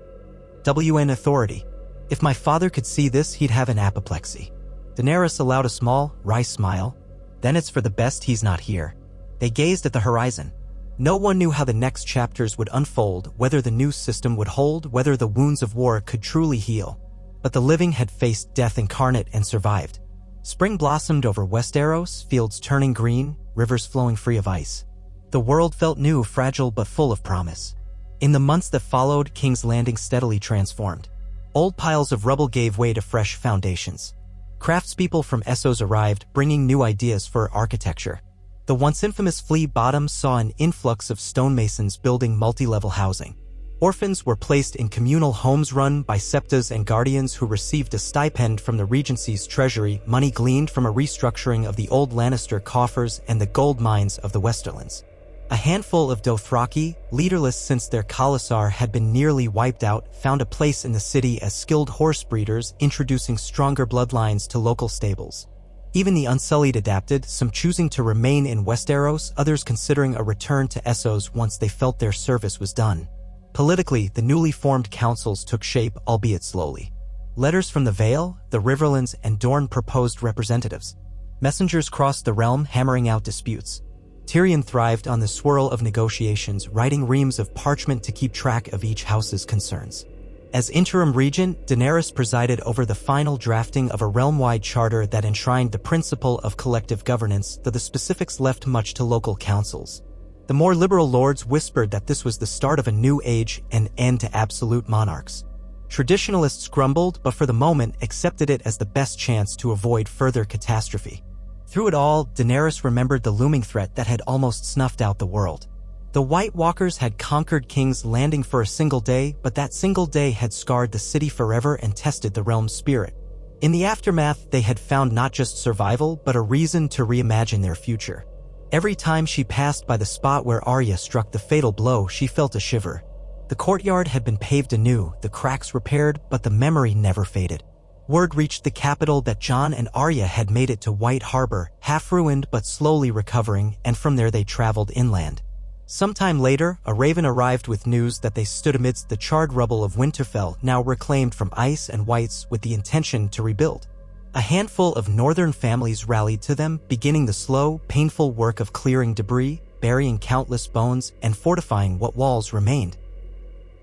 A: authority. If my father could see this, he'd have an apoplexy." Daenerys allowed a small, wry smile. "Then it's for the best he's not here." They gazed at the horizon. No one knew how the next chapters would unfold, whether the new system would hold, whether the wounds of war could truly heal. But the living had faced death incarnate and survived. Spring blossomed over Westeros, fields turning green, rivers flowing free of ice. The world felt new, fragile but full of promise. In the months that followed, King's Landing steadily transformed. Old piles of rubble gave way to fresh foundations. Craftspeople from Essos arrived, bringing new ideas for architecture. The once infamous Flea Bottom saw an influx of stonemasons building multi-level housing. Orphans were placed in communal homes run by septas and guardians who received a stipend from the Regency's treasury, money gleaned from a restructuring of the old Lannister coffers and the gold mines of the Westerlands. A handful of Dothraki, leaderless since their Khalasar had been nearly wiped out, found a place in the city as skilled horse breeders, introducing stronger bloodlines to local stables. Even the Unsullied adapted, some choosing to remain in Westeros, others considering a return to Essos once they felt their service was done. Politically, the newly formed councils took shape, albeit slowly. Letters from the Vale, the Riverlands, and Dorne proposed representatives. Messengers crossed the realm, hammering out disputes. Tyrion thrived on the swirl of negotiations, writing reams of parchment to keep track of each house's concerns. As interim regent, Daenerys presided over the final drafting of a realm-wide charter that enshrined the principle of collective governance, though the specifics left much to local councils. The more liberal lords whispered that this was the start of a new age, an end to absolute monarchs. Traditionalists grumbled, but for the moment accepted it as the best chance to avoid further catastrophe. Through it all, Daenerys remembered the looming threat that had almost snuffed out the world. The White Walkers had conquered King's Landing for a single day, but that single day had scarred the city forever and tested the realm's spirit. In the aftermath, they had found not just survival, but a reason to reimagine their future. Every time she passed by the spot where Arya struck the fatal blow, she felt a shiver. The courtyard had been paved anew, the cracks repaired, but the memory never faded. Word reached the capital that Jon and Arya had made it to White Harbor, half-ruined but slowly recovering, and from there they traveled inland. Sometime later, a raven arrived with news that they stood amidst the charred rubble of Winterfell, now reclaimed from ice and whites, with the intention to rebuild. A handful of northern families rallied to them, beginning the slow, painful work of clearing debris, burying countless bones, and fortifying what walls remained.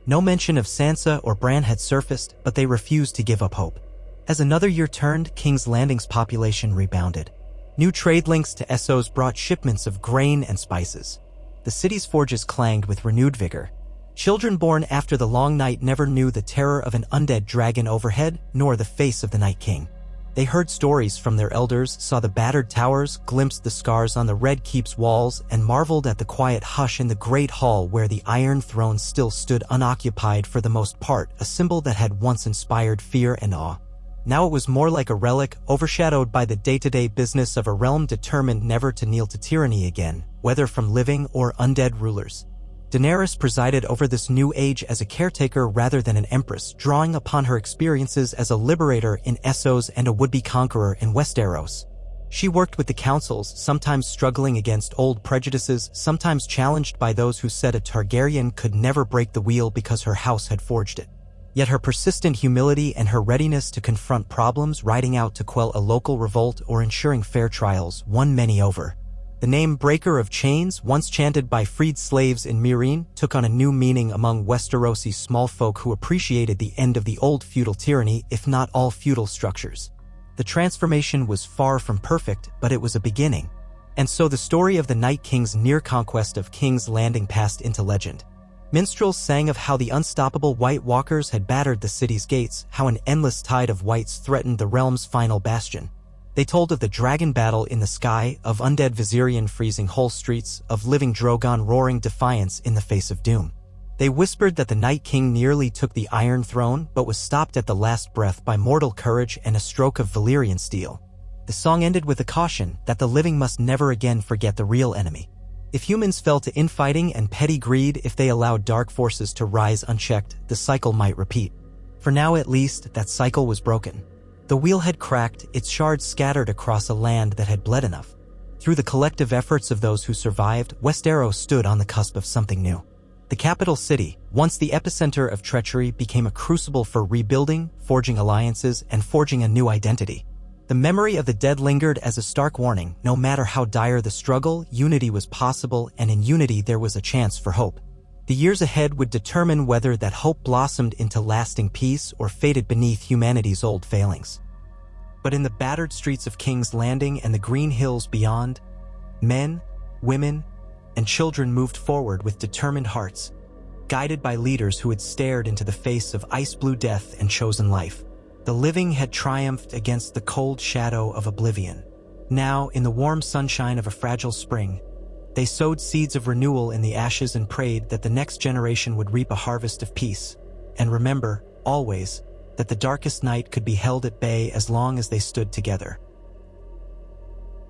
A: No mention of Sansa or Bran had surfaced, but they refused to give up hope. As another year turned, King's Landing's population rebounded. New trade links to Essos brought shipments of grain and spices. The city's forges clanged with renewed vigor. Children born after the long night never knew the terror of an undead dragon overhead, nor the face of the Night King. They heard stories from their elders, saw the battered towers, glimpsed the scars on the Red Keep's walls, and marveled at the quiet hush in the great hall where the Iron Throne still stood unoccupied for the most part, a symbol that had once inspired fear and awe. Now it was more like a relic, overshadowed by the day-to-day business of a realm determined never to kneel to tyranny again, whether from living or undead rulers. Daenerys presided over this new age as a caretaker rather than an empress, drawing upon her experiences as a liberator in Essos and a would-be conqueror in Westeros. She worked with the councils, sometimes struggling against old prejudices, sometimes challenged by those who said a Targaryen could never break the wheel because her house had forged it. Yet her persistent humility and her readiness to confront problems, riding out to quell a local revolt or ensuring fair trials, won many over. The name Breaker of Chains, once chanted by freed slaves in Meereen, took on a new meaning among Westerosi small folk who appreciated the end of the old feudal tyranny, if not all feudal structures. The transformation was far from perfect, but it was a beginning. And so the story of the Night King's near conquest of King's Landing passed into legend. Minstrels sang of how the unstoppable White Walkers had battered the city's gates, how an endless tide of whites threatened the realm's final bastion. They told of the dragon battle in the sky, of undead Viserion freezing whole streets, of living Drogon roaring defiance in the face of doom. They whispered that the Night King nearly took the Iron Throne, but was stopped at the last breath by mortal courage and a stroke of Valyrian steel. The song ended with a caution that the living must never again forget the real enemy. If humans fell to infighting and petty greed, if they allowed dark forces to rise unchecked, the cycle might repeat. For now at least, that cycle was broken. The wheel had cracked, its shards scattered across a land that had bled enough. Through the collective efforts of those who survived, Westeros stood on the cusp of something new. The capital city, once the epicenter of treachery, became a crucible for rebuilding, forging alliances, and forging a new identity. The memory of the dead lingered as a stark warning. No matter how dire the struggle, unity was possible, and in unity there was a chance for hope. The years ahead would determine whether that hope blossomed into lasting peace or faded beneath humanity's old failings. But in the battered streets of King's Landing and the green hills beyond, men, women, and children moved forward with determined hearts, guided by leaders who had stared into the face of ice-blue death and chosen life. The living had triumphed against the cold shadow of oblivion. Now, in the warm sunshine of a fragile spring, they sowed seeds of renewal in the ashes and prayed that the next generation would reap a harvest of peace. And remember, always, that the darkest night could be held at bay as long as they stood together.